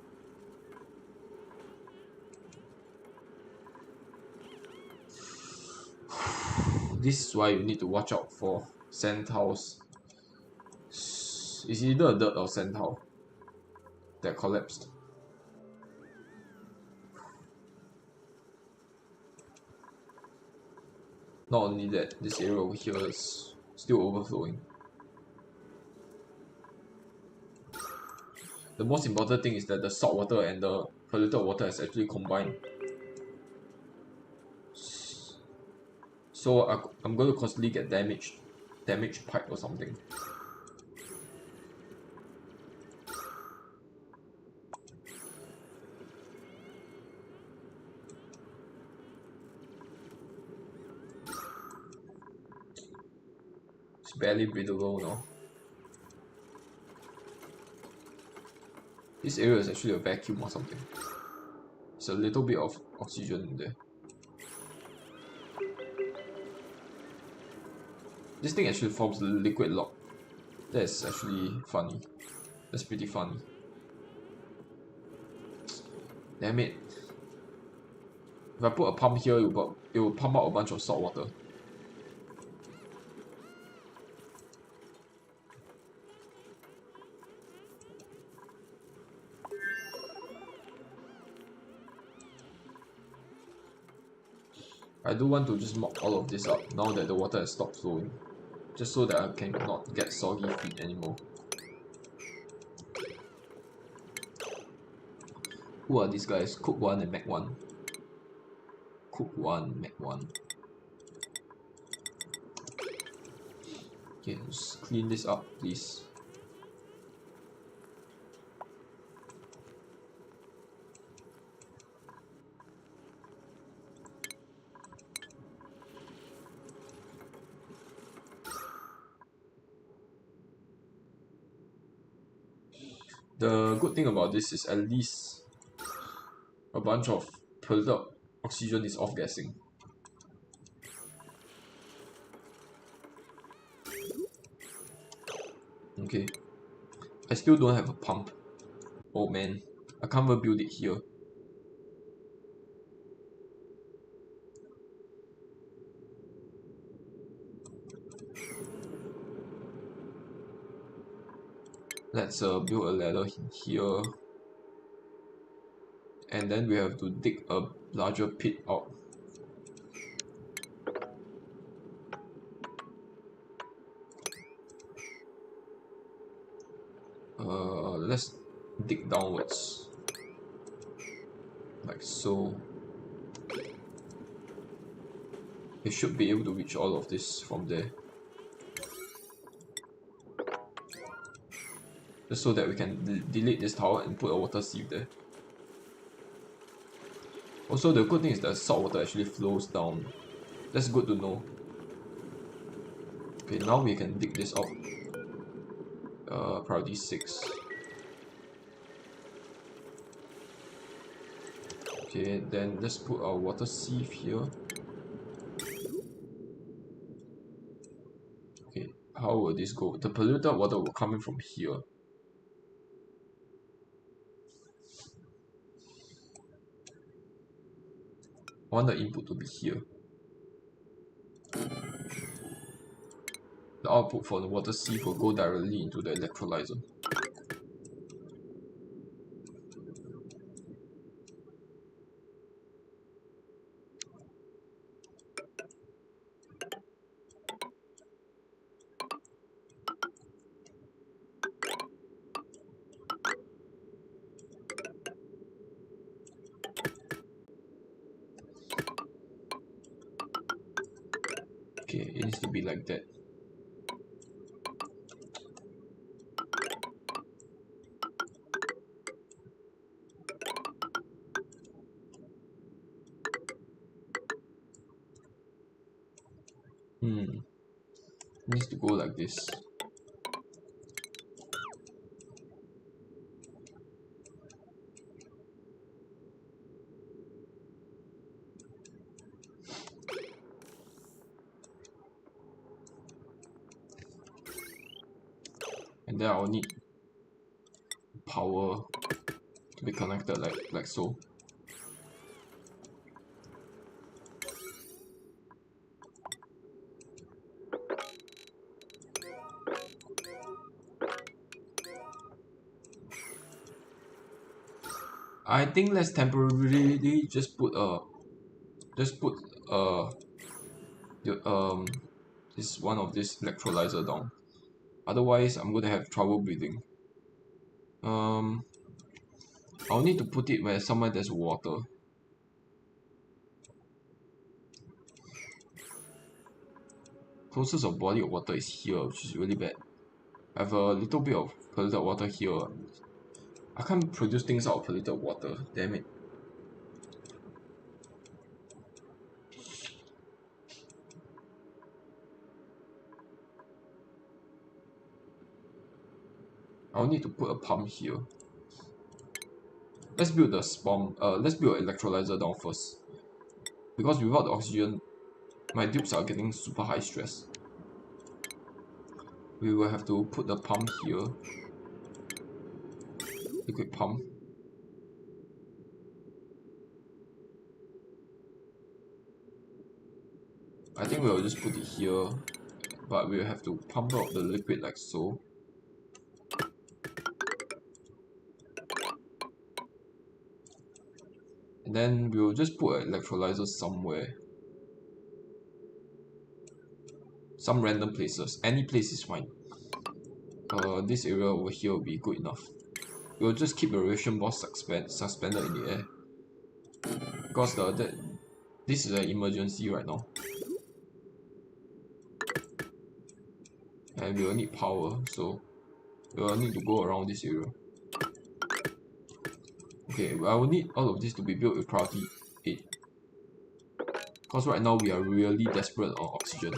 This is why you need to watch out for sand tiles. It's either a dirt or sand tile that collapsed. Not only that, this area over here is still overflowing. The most important thing is that the salt water and the polluted water is actually combined. So I'm going to constantly get damaged pipe or something. It's barely breathable now. This area is actually a vacuum or something. It's a little bit of oxygen in there. This thing actually forms a liquid log. That's actually funny. That's pretty funny. Damn it. If I put a pump here, it will pump out a bunch of salt water. I do want to just mop all of this up now that the water has stopped flowing. Just so that I can not get soggy feet anymore. Who are these guys? Cook 1 and Mac 1. Cook 1, Mac 1. Okay, just clean this up, please. The good thing about this is at least a bunch of polluted oxygen is off-gassing. Okay. I still don't have a pump. Oh man, I can't even build it here. Let's build a ladder here. And then we have to dig a larger pit out. Let's dig downwards. like so. It should be able to reach all of this from there. Just so that we can delete this tower and put a water sieve there. Also, the good thing is that salt water actually flows down. That's good to know. Okay, now we can dig this out. Priority 6. Okay, then let's put our water sieve here. Okay, how will this go? The polluted water will come in from here. I want the input to be here. The output for the water sieve will go directly into the electrolyzer. Okay, it needs to be like that. It needs to go like this. And then I'll need power to be connected like so. I think let's temporarily just put this one of this electrolyzer down. Otherwise, I'm gonna have trouble breathing. I'll need to put it where somewhere there's water. Closest of body of water is here, which is really bad. I have a little bit of polluted water here. I can't produce things out of polluted water, damn it. I'll need to put a pump here. Let's build let's build an electrolyzer down first. Because without the oxygen, my dupes are getting super high stress. We will have to put the pump here. Liquid pump. I think we'll just put it here, but we'll have to pump out the liquid like so. And then we'll just put an electrolyzer somewhere. Some random places. Any place is fine. This area over here will be good enough. We'll just keep the ration box suspended in the air. Because this is an emergency right now. And we will need power, so we will need to go around this area. Okay, I will need all of this to be built with priority 8. Because right now we are really desperate on oxygen.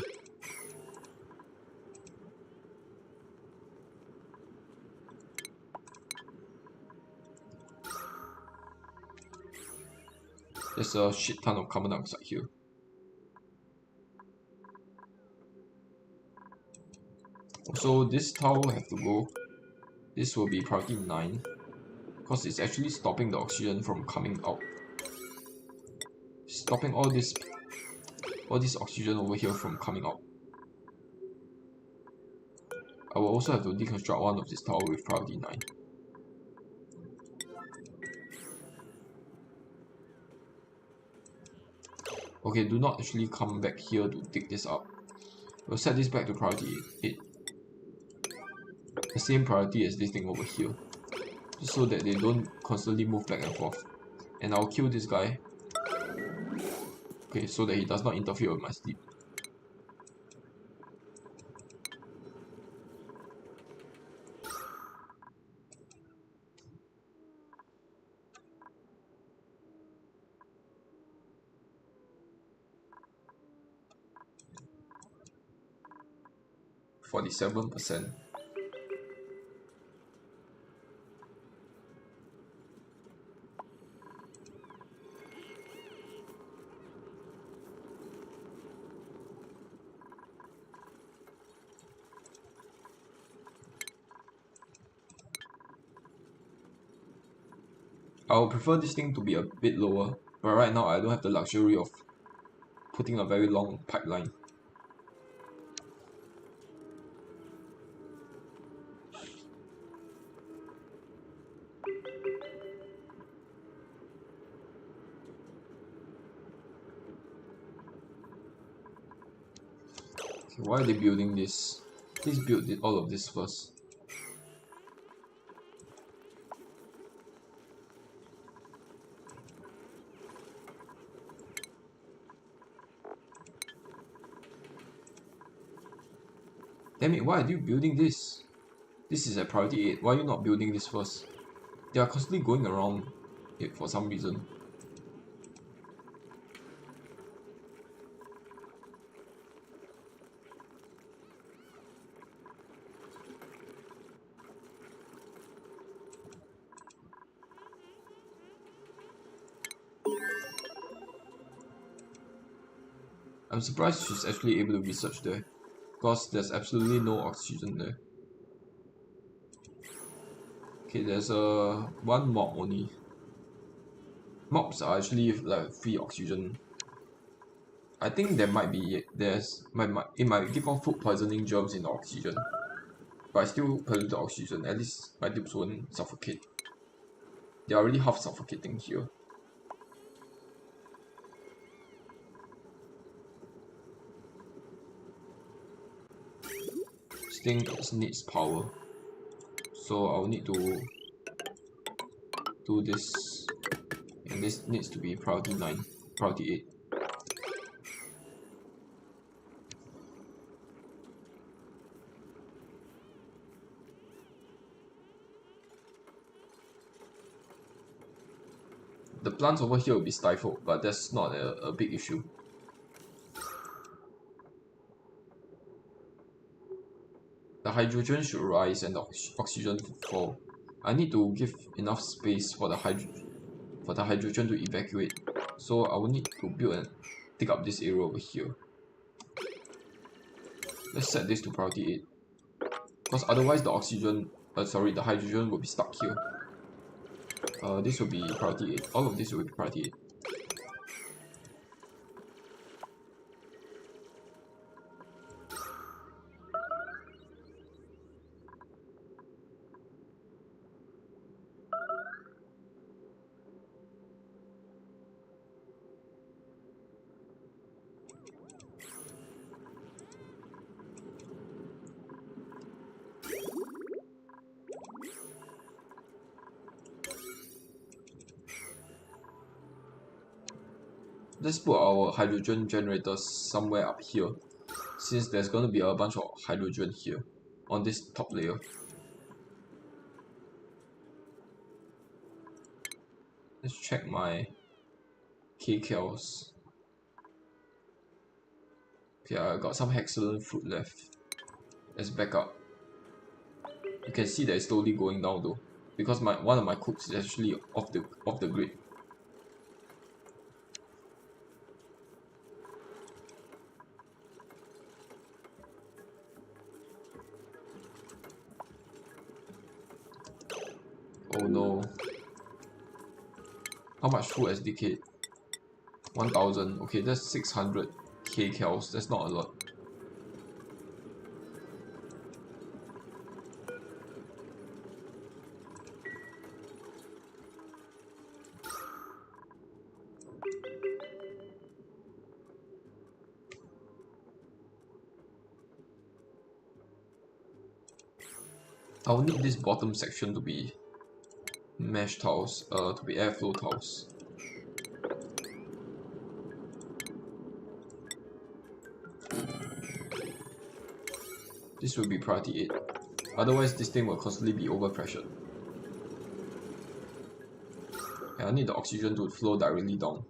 There's a shit ton of carbon dioxide here. So this tower will have to go. This will be priority 9. Because it's actually stopping the oxygen from coming out. Stopping all this oxygen over here from coming out. I will also have to deconstruct one of this tower with priority 9. Okay, do not actually come back here to dig this up. We'll set this back to priority 8. The same priority as this thing over here. Just so that they don't constantly move back and forth. And I'll kill this guy. Okay, so that he does not interfere with my sleep. %47. I would prefer this thing to be a bit lower, but right now I don't have the luxury of putting a very long pipeline. Okay, why are they building this? Please build all of this first. Damn it, why are you building this? This is at priority 8. Why are you not building this first? They are constantly going around it for some reason. I'm surprised she's actually able to research there, because there's absolutely no oxygen there. Okay, there's one mob only. Mobs are actually like free oxygen. I think there might be it might give off food poisoning germs in the oxygen, but I still pollute the oxygen. At least my dupes won't suffocate. They are already half suffocating here. This thing needs power, so I'll need to do this, and this needs to be priority 9, priority 8. The plants over here will be stifled, but that's not a big issue. The hydrogen should rise and the oxygen fall. I need to give enough space for the hydrogen to evacuate. So I will need to build and take up this area over here. Let's set this to priority 8. Because otherwise the hydrogen will be stuck here. This will be priority 8. All of this will be priority 8. Let's put our hydrogen generators somewhere up here, since there's going to be a bunch of hydrogen here on this top layer. Let's check my kcals. Okay, I got some excellent fruit left. Let's back up. You can see that it's slowly going down though, because one of my cooks is actually off the grid. Oh no. How much food has decayed? 1000. Okay, that's 600 kcals. That's not a lot. I'll need this bottom section to be mesh tiles, to be airflow tiles. This will be priority 8. Otherwise, this thing will constantly be overpressured. And I need the oxygen to flow directly down.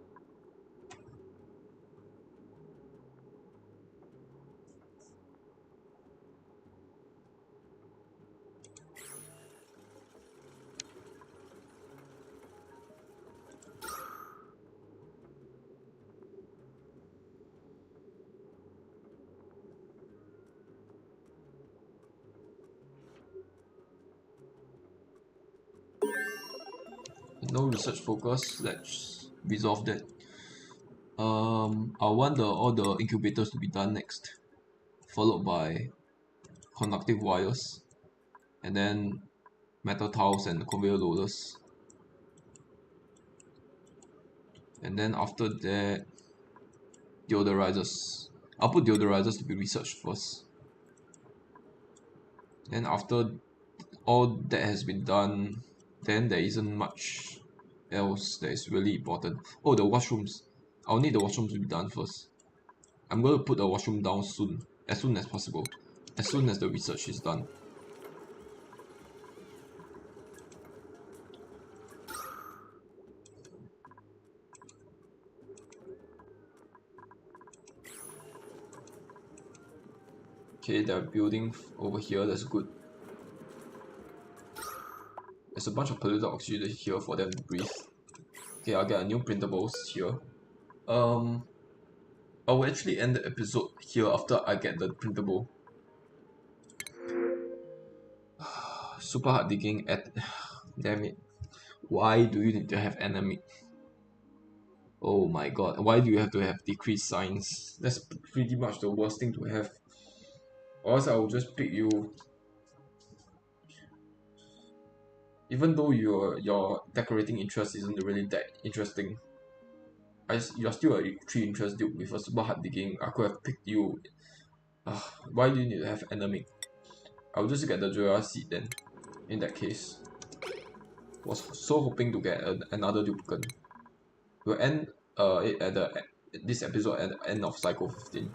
No research focus, let's resolve that. I want all the incubators to be done next, followed by conductive wires, and then metal tiles and conveyor loaders. And then after that, deodorizers. I'll put deodorizers to be researched first. Then after all that has been done, then there isn't much else that is really important. Oh, the washrooms. I'll need the washrooms to be done first. I'm going to put the washroom down soon as possible, as soon as the research is done. Okay, they're building over here, that's good. There's a bunch of polluted oxygen here for them to breathe. Okay, I'll get a new printables here. I will actually end the episode here after I get the printable. Super hard digging at... Damn it. Why do you need to have enemy? Oh my god, why do you have to have decreased signs? That's pretty much the worst thing to have. Or else I will just pick you. Even though your decorating interest isn't really that interesting, you're still a 3 interest dude with a super hard digging. I could have picked you. Why do you need to have enemy? I'll just get the Joya seed then. In that case, was so hoping to get another duplicate. We'll end it at this episode at the end of cycle 15.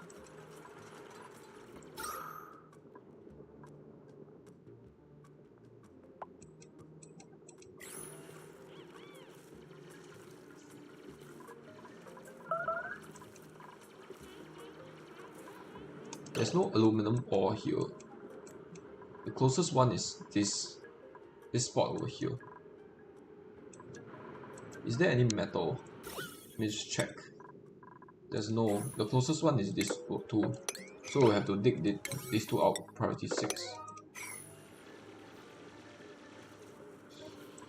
There's no aluminum ore here. The closest one is this spot over here. Is there any metal? Let me just check. There's no. The closest one is this two. So we'll have to dig these two out. Priority 6.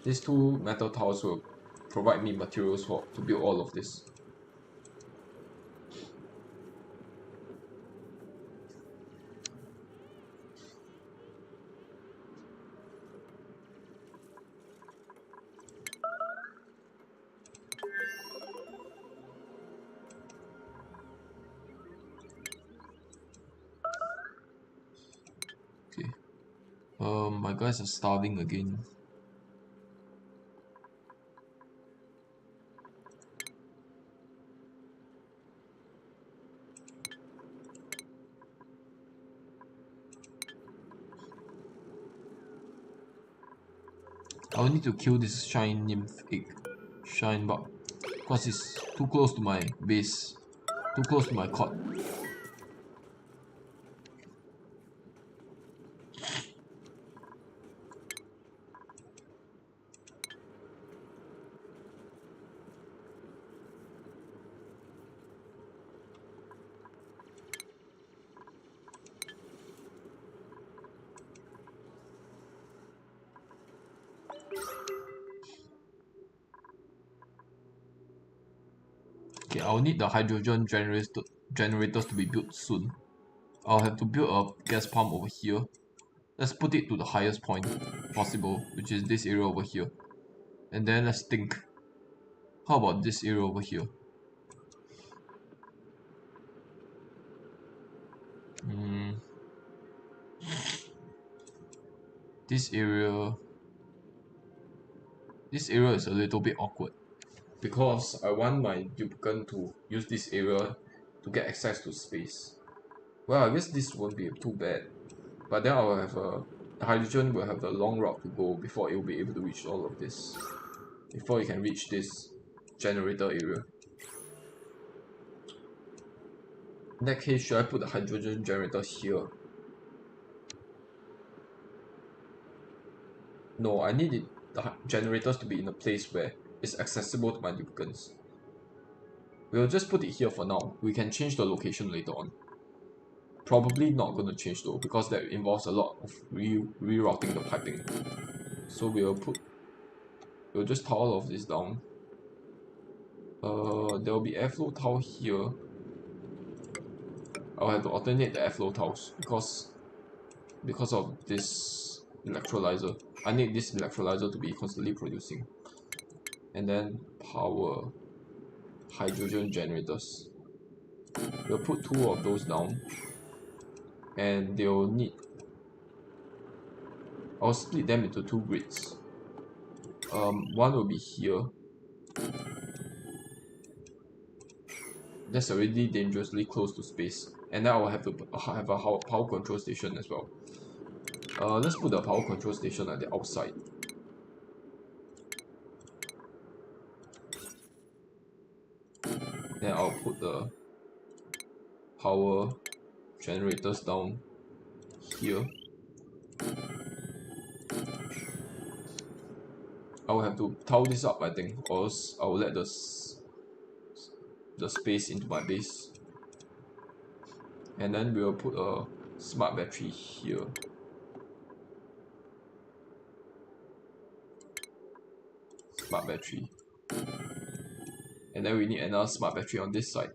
These two metal tiles will provide me materials to build all of this. Okay. My guys are starving again. I will need to kill this shine nymph egg, shine bug, because it's too close to my base, too close to my cot. Okay, I'll need the hydrogen generators to be built soon. I'll have to build a gas pump over here. Let's put it to the highest point possible, which is this area over here. And then let's think. How about this area over here? This area... This area is a little bit awkward, because I want my duplicant to use this area to get access to space. Well, I guess this won't be too bad. But then I'll have the hydrogen will have a long route to go before it will be able to reach all of this. Before it can reach this generator area. In that case, should I put the hydrogen generator here? No, I need the generators to be in a place where it's accessible to my lubricants. We'll just put it here for now. We can change the location later on. Probably not going to change though, because that involves a lot of rerouting the piping. So we'll just tile all of this down. There will be airflow tile here. I'll have to alternate the airflow tiles because of this electrolyzer. I need this electrolyzer to be constantly producing. And then power hydrogen generators. We'll put 2 of those down. And they'll need... I'll split them into 2 grids. One will be here. That's already dangerously close to space. And then I will have to have a power control station as well. Let's put the power control station at the outside. Then I'll put the power generators down here. I will have to tile this up, I think, or else I will let the space into my base. And then we'll put a smart battery here. Smart battery. And then we need another smart battery on this side.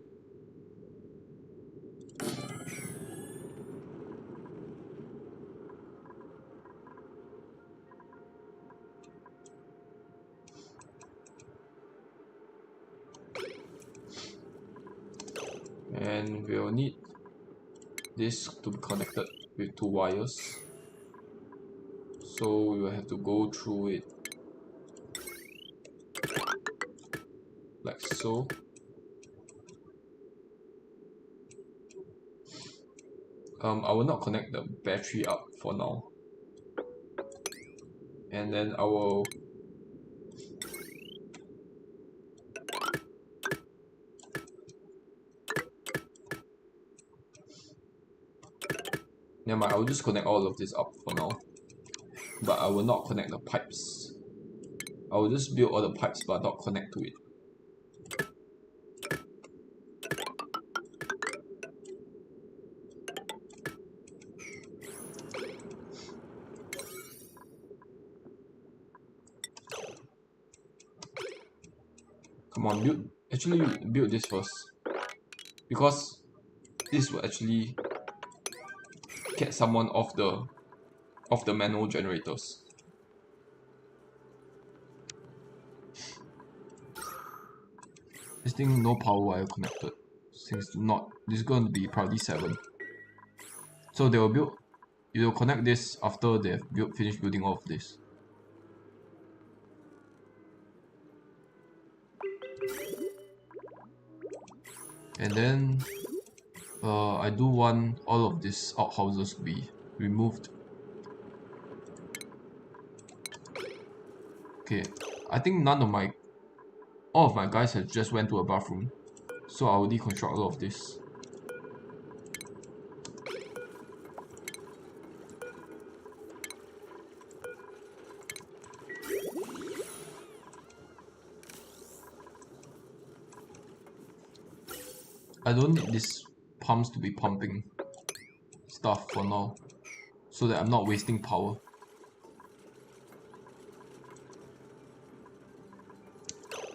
And we'll need this to be connected with 2 wires. So we will have to go through it like so. I will not connect the battery up for now. And then I will never mind, I will just connect all of this up for now. But I will not connect the pipes. I will just build all the pipes but not connect to it. Come on, build this first. Because this will actually get someone off the manual generators. This thing no power wire connected. Since not, this is going to be priority 7. So they will connect this after they've finished building all of this. And then I do want all of these outhouses to be removed. Okay, I think all of my guys have just went to a bathroom, so I will deconstruct all of this. I don't need these pumps to be pumping stuff for now, so that I'm not wasting power.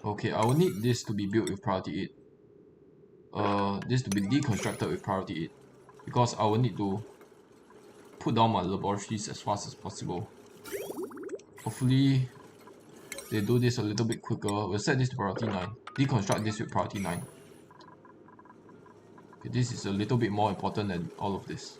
Okay, I will need this to be built with priority 8. This to be deconstructed with priority 8, because I will need to put down my laboratories as fast as possible. Hopefully they do this a little bit quicker. We'll set this to priority 9. Deconstruct this with priority 9. Okay, this is a little bit more important than all of this.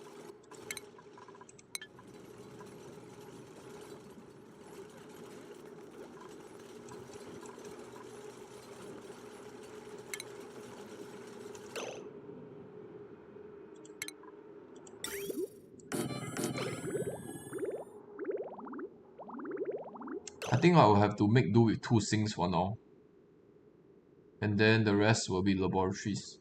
I think I will have to make do with 2 sinks for now. And then the rest will be laboratories.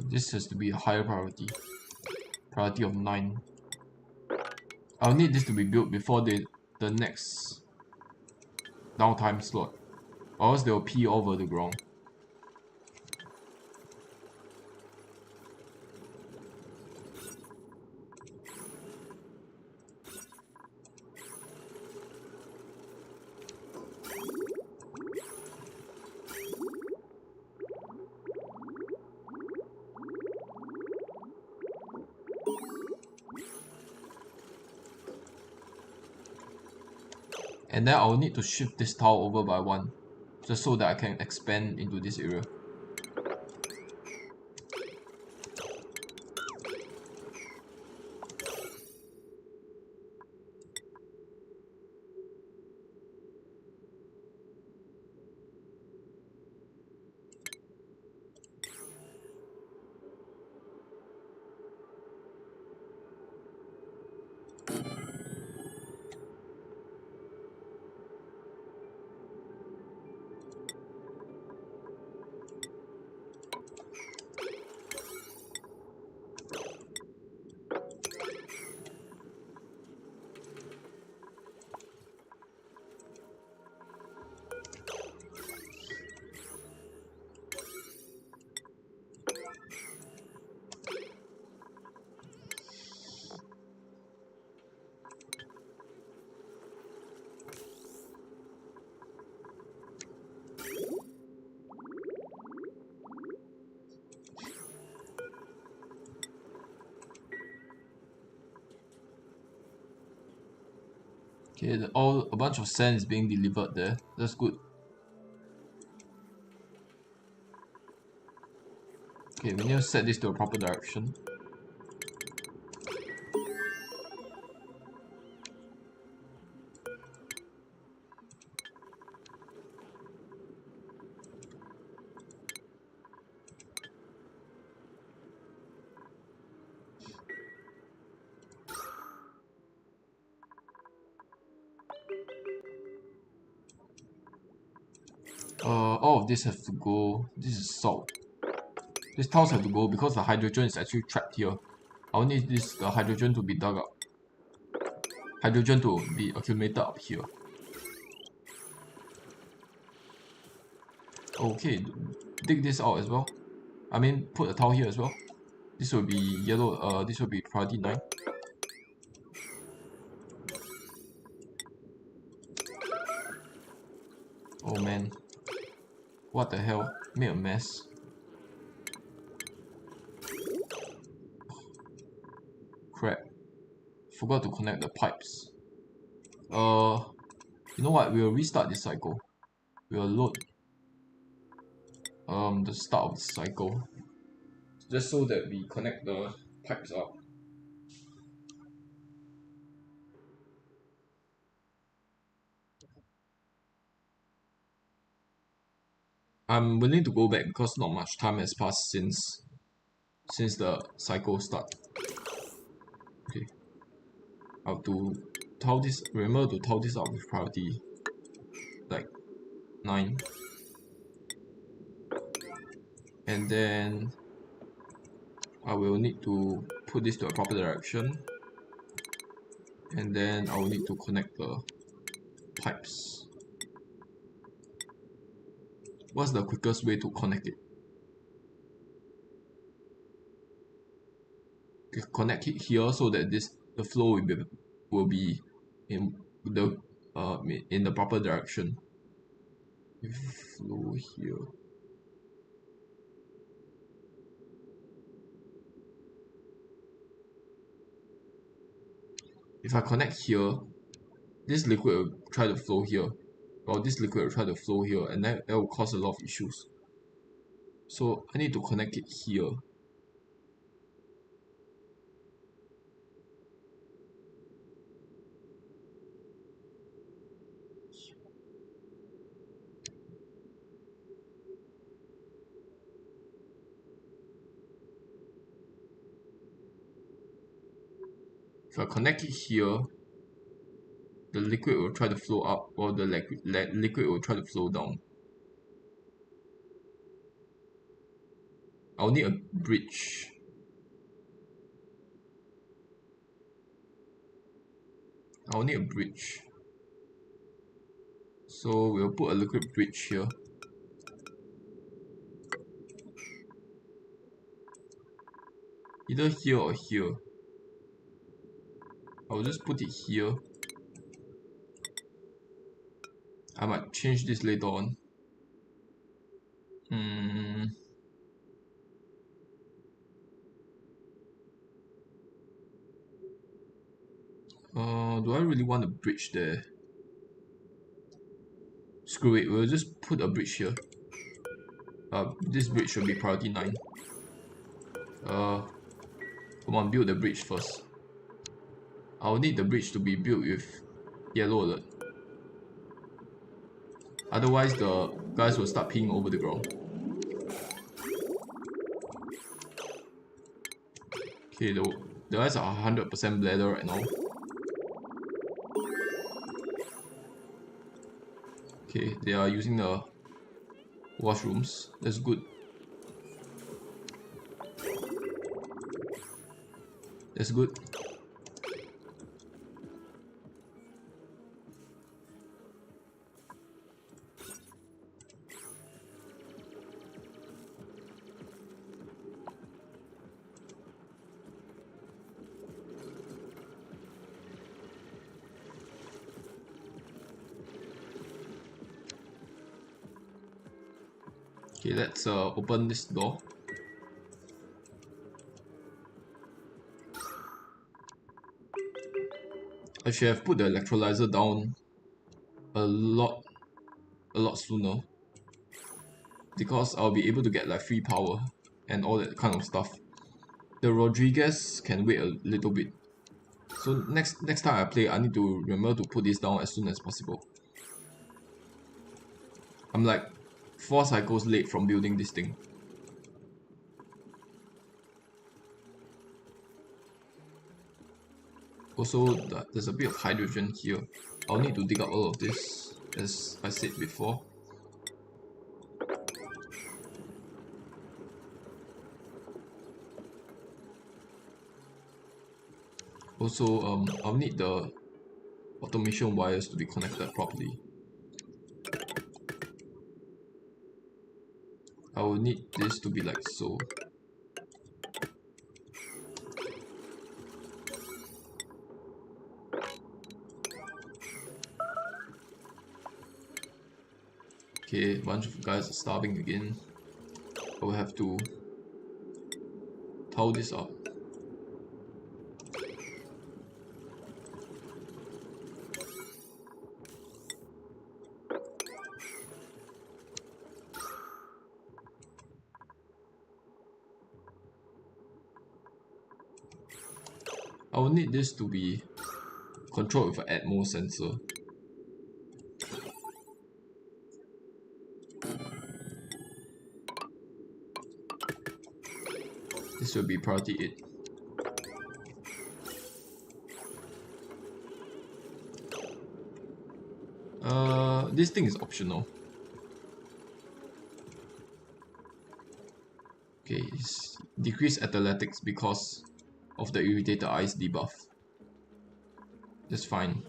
This has to be a higher priority. Priority of 9. I'll need this to be built before the next downtime slot. Or else they'll pee over the ground. And then I'll need to shift this tile over by 1. Just so that I can expand into this area. Okay, a bunch of sand is being delivered there. That's good. Okay, we need to set this to a proper direction. All of this have to go. This is salt. These tiles have to go because the hydrogen is actually trapped here. I'll need the hydrogen to be dug up. Hydrogen to be accumulated up here. Okay, dig this out as well. I mean, put a tile here as well. This will be yellow. This will be priority 9. Oh man. What the hell? Made a mess. Crap. Forgot to connect the pipes. You know what? We'll restart this cycle. We'll load the start of the cycle. Just so that we connect the pipes up. I'm willing to go back because not much time has passed since the cycle start. Okay. I have to tile this, remember to tile this out with priority like 9. And then I will need to put this to a proper direction. And then I will need to connect the pipes. What's the quickest way to connect it? Connect it here so that the flow will be in the proper direction. Flow here. If I connect here, this liquid will try to flow here, or this liquid will try to flow here, and that will cause a lot of issues. So I need to connect it here. If I connect it here, the liquid will try to flow up, or the liquid will try to flow down. I'll need a bridge. I'll need a bridge. So we'll put a liquid bridge here. Either here or here. I'll just put it here. I might change this later on. Do I really want a bridge there? Screw it, we'll just put a bridge here. This bridge should be priority 9. Come on, build the bridge first. I'll need the bridge to be built with yellow alert. Otherwise, the guys will start peeing over the ground. Okay, the guys are 100% bladder right now. Okay, they are using the washrooms. That's good. That's good. Okay, let's open this door. I should have put the electrolyzer down a lot sooner, because I'll be able to get like free power and all that kind of stuff. The Rodriguez can wait a little bit. So next time I play, I need to remember to put this down as soon as possible. I'm like 4 cycles late from building this thing. Also, there's a bit of hydrogen here. I'll need to dig up all of this, as I said before. Also, I'll need the automation wires to be connected properly. I will need this to be like so. Okay, a bunch of guys are starving again. I will have to tow this up. I will need this to be controlled with an Atmos sensor. This will be priority 8. This thing is optional. Okay, it's decreased athletics because of the irritated eyes debuff. That's fine.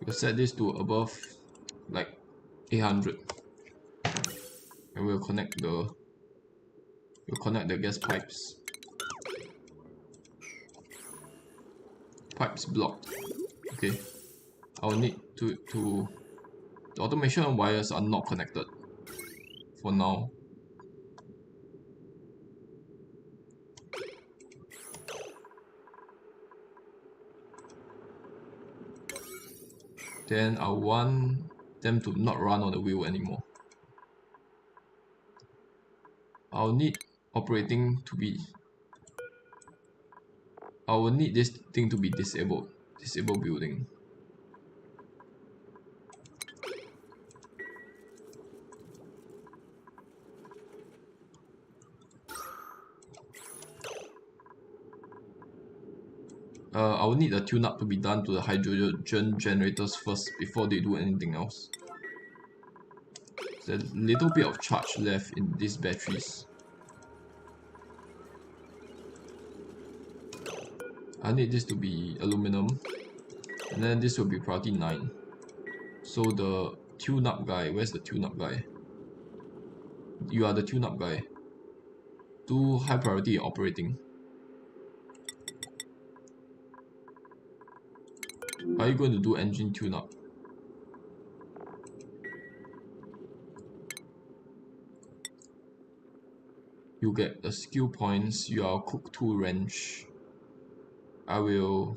We'll set this to above like 800, and we'll connect the gas pipes. Pipes blocked. Okay, I'll need to the automation wires are not connected for now. Then I want them to not run on the wheel anymore. I'll need operating to be... I will need this thing to be disabled Disable building. I will need a tune-up to be done to the hydrogen generators first before they do anything else. There's a little bit of charge left in these batteries. I need this to be aluminum, and then this will be priority 9. So the tune-up guy, where's the tune-up guy? You are the tune-up guy. Do high priority operating. Are you going to do engine tune-up? You get the skill points. You are cook 2 wrench. I'll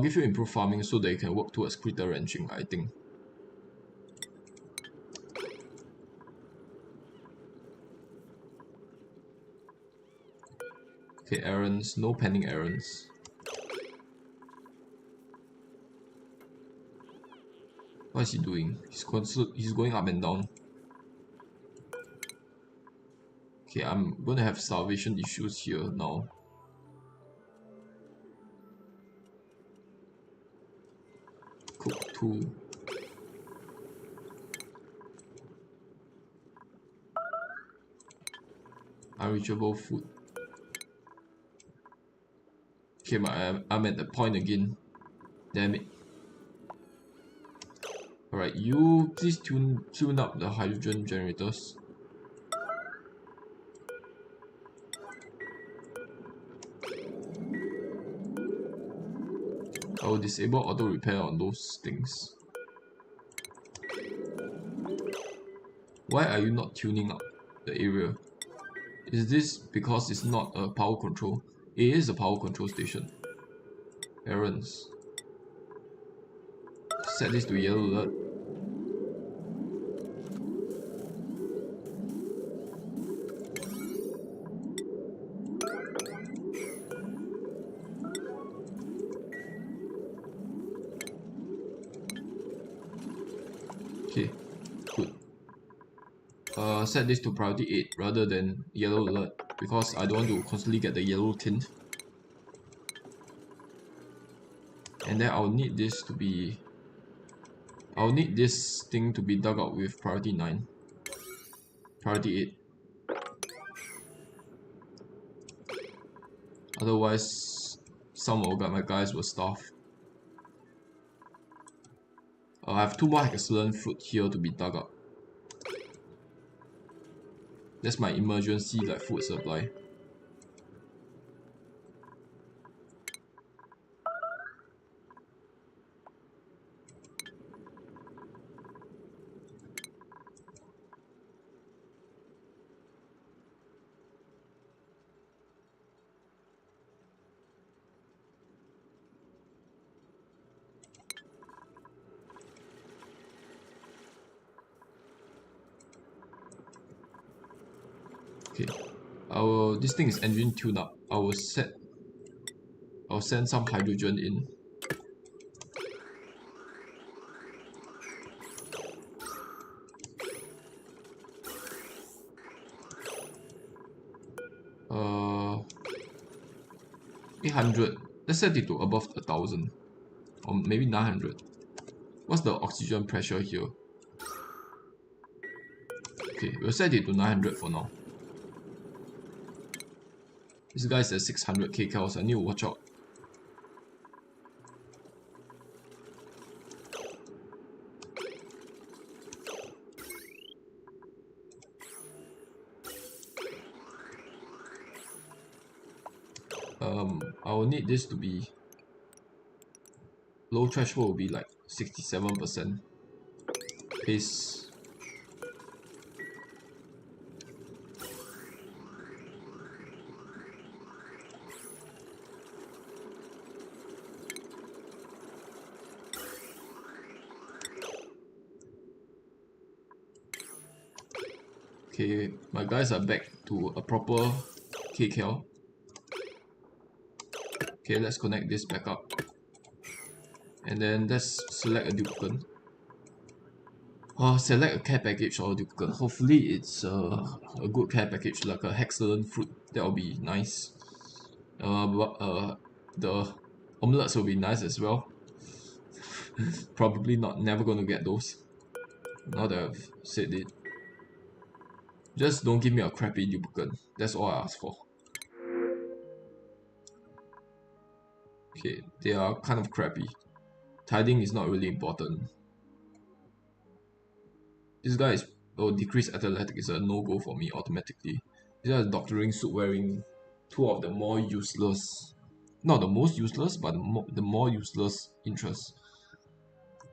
give you improved farming so that you can work towards critter wrenching, I think. Okay, errands, no pending errands. What is he doing? He's going up and down. Okay, I'm gonna have starvation issues here now. Cook 2. Unreachable food. Okay, I'm at the point again. Damn it. Alright, you please tune up the hydrogen generators. I will disable auto repair on those things. Why are you not tuning up the area? Is this because it's not a power control? It is a power control station. Errands. Set this to yellow alert. Okay, good. Set this to priority 8 rather than yellow alert because I don't want to constantly get the yellow tint. And then I'll need this thing to be dug out with priority 9. Priority 8. Otherwise, some of my guys will starve. I have 2 more excellent fruit here to be dug up. That's my emergency food supply. Okay, this thing is engine tuned up. I'll send some hydrogen in. Uh, 800. Let's set it to above 1,000, or maybe 900. What's the oxygen pressure here? Okay, we'll set it to 900 for now. This guy's at 600 kcals. I need to watch out. I will need this to be low threshold will be like 67%. Pace. Okay, my guys are back to a proper kcal. Okay, let's connect this back up. And then let's select a duplicate. Select a care package or duplicate. Hopefully it's a good care package, like a hexagon fruit. That will be nice. The omelets will be nice as well. Probably not, never gonna get those. Now that I've said it. Just don't give me a crappy duplicate. That's all I ask for. Okay, they are kind of crappy. Tiding is not really important. This guy is decreased athletic is a no-go for me automatically. This guy is doctoring, suit wearing, two of the more useless, not the most useless, but the more useless interests.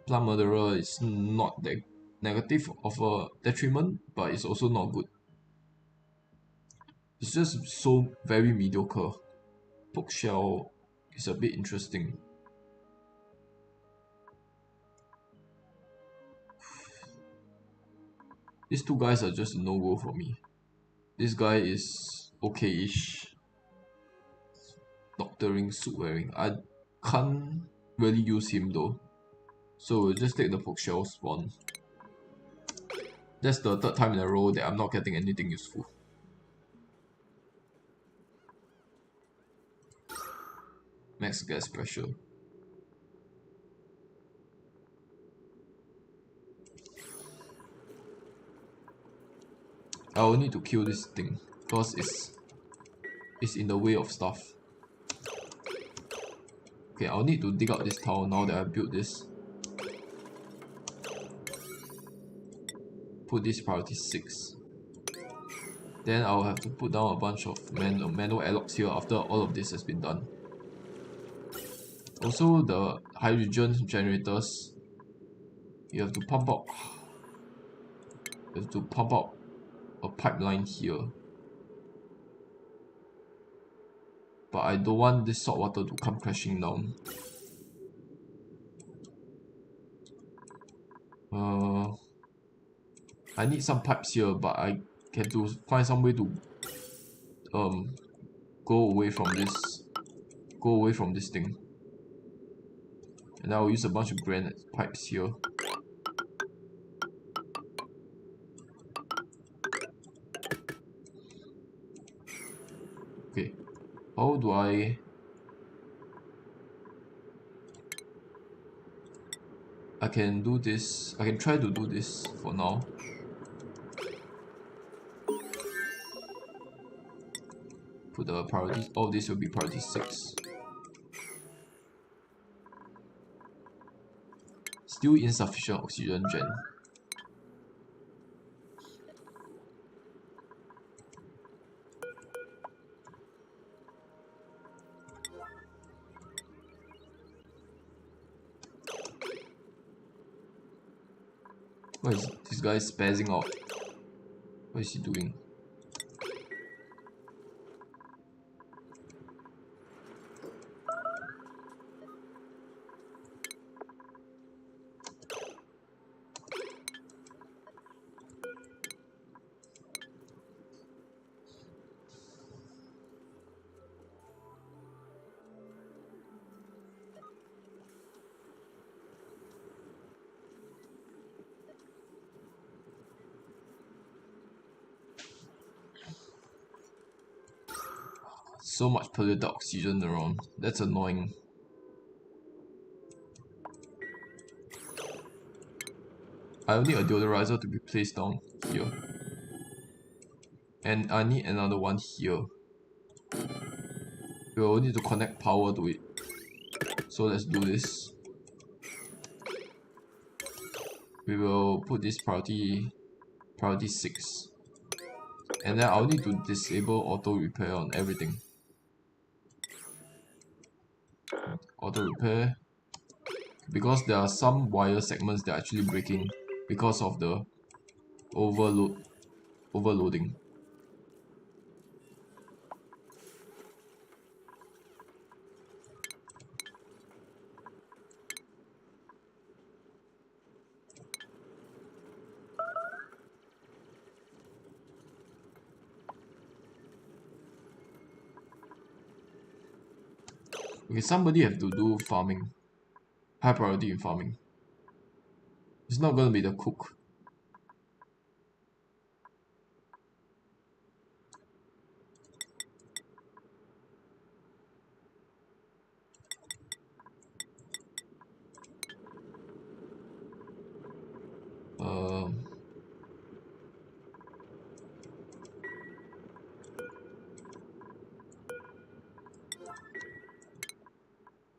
Plant murderer is not that negative of a detriment, but it's also not good. It's just so very mediocre. Poke shell is a bit interesting. These two guys are just a no-go for me. This guy is okay-ish. Doctoring, suit wearing. I can't really use him though. So we'll just take the poke shell spawn. That's the third time in a row that I'm not getting anything useful. Max gas pressure. I will need to kill this thing because it's in the way of stuff. Okay, I'll need to dig out this tower now that I built this. Put this priority 6. Then I'll have to put down a bunch of manual airlocks here after all of this has been done. Also, the hydrogen generators, you have to pump out a pipeline here. But I don't want this salt water to come crashing down. I need some pipes here, but I have to find some way to go away from this thing. And I will use a bunch of granite pipes here. Okay, how do I can do this. I can try to do this for now. Put the priority. Oh, this will be priority 6. Still insufficient oxygen gen. What is this guy spazzing out? What is he doing? So much polluted oxygen around. That's annoying. I need a deodorizer to be placed down here. And I need another one here. We will need to connect power to it. So let's do this. We will put this priority 6. And then I'll need to disable auto repair on everything. Auto repair. Because there are some wire segments that are actually breaking because of the overloading. Okay, somebody have to do farming. High priority in farming. It's not gonna be the cook. Um,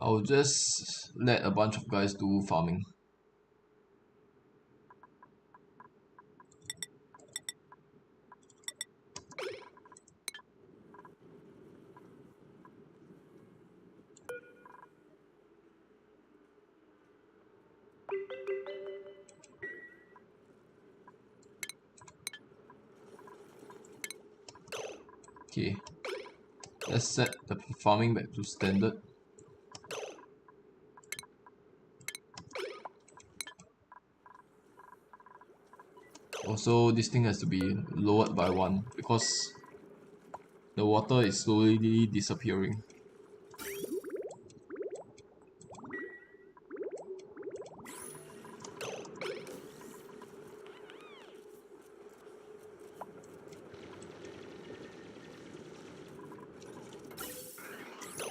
I'll just let a bunch of guys do farming. Okay, let's set the farming back to standard. Also, this thing has to be lowered by 1 because the water is slowly disappearing.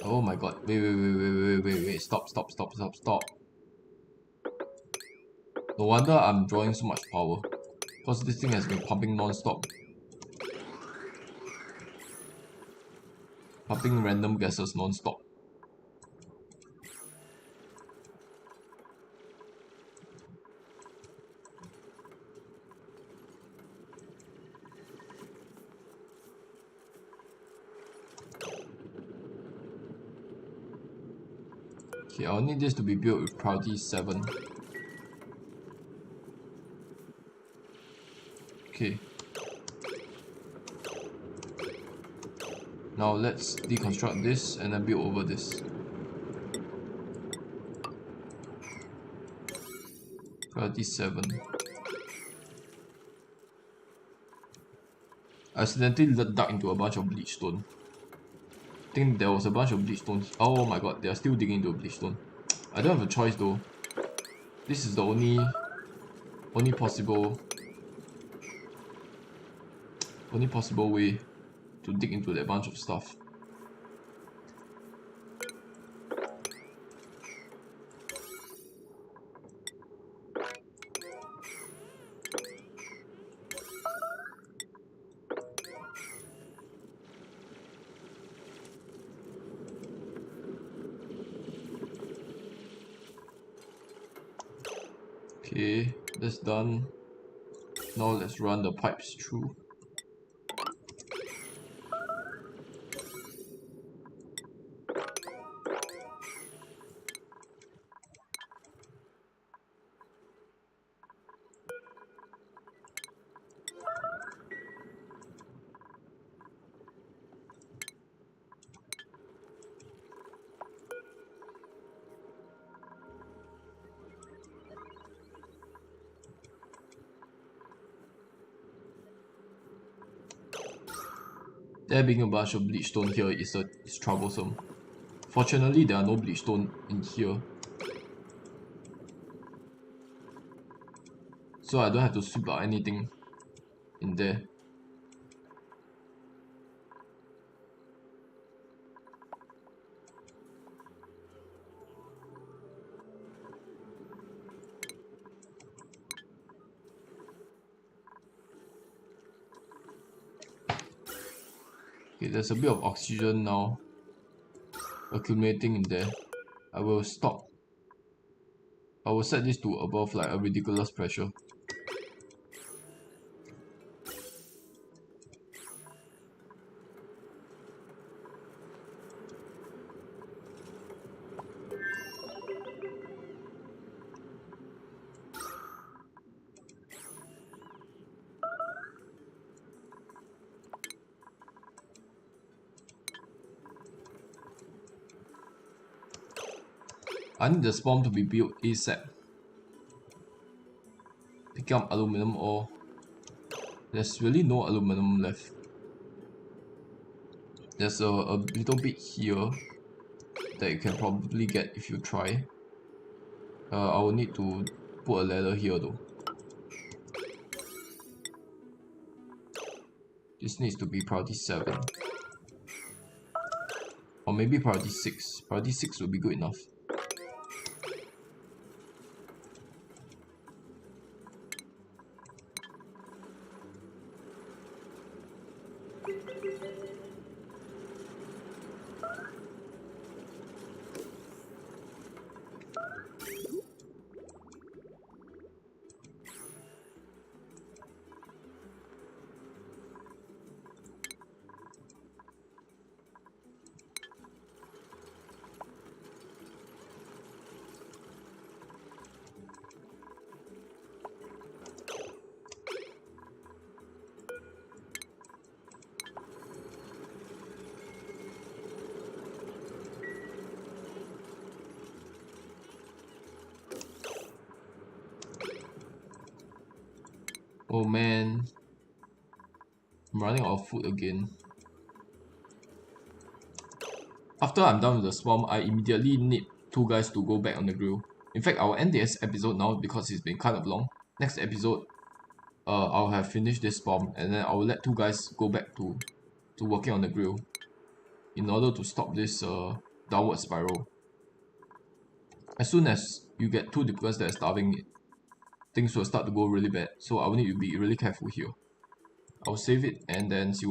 Oh my god, wait, stop. No wonder I'm drawing so much power. Because this thing has been pumping non-stop. Pumping random gases non-stop. Okay, I'll need this to be built with priority 7. Okay. Now let's deconstruct this and then build over this. Priority 7. I accidentally dug into a bunch of bleach stone. I think there was a bunch of bleach stones. Oh my god, they are still digging into a bleach stone. I don't have a choice though. This is the only possible way to dig into that bunch of stuff. Okay, that's done. Now let's run the pipes through. There being a bunch of bleach stone here is troublesome. Fortunately, there are no bleach stone in here, so I don't have to sweep out anything in there. Okay, there's a bit of oxygen now accumulating in there. I will stop. I will set this to above like a ridiculous pressure. I need the spawn to be built ASAP. Pick up aluminum ore. There's really no aluminum left. There's a little bit here, that you can probably get if you try. I will need to put a ladder here though. This needs to be priority 7. Or maybe priority 6. Priority 6 will be good enough. Oh man, I'm running out of food again. After I'm done with the swarm, I immediately need 2 guys to go back on the grill. In fact, I'll end this episode now because it's been kind of long. Next episode, I'll have finished this swarm and then I will let 2 guys go back to working on the grill in order to stop this downward spiral. As soon as you get 2 duplicants that are starving, things will start to go really bad. So I will need to be really careful here. I'll save it and then see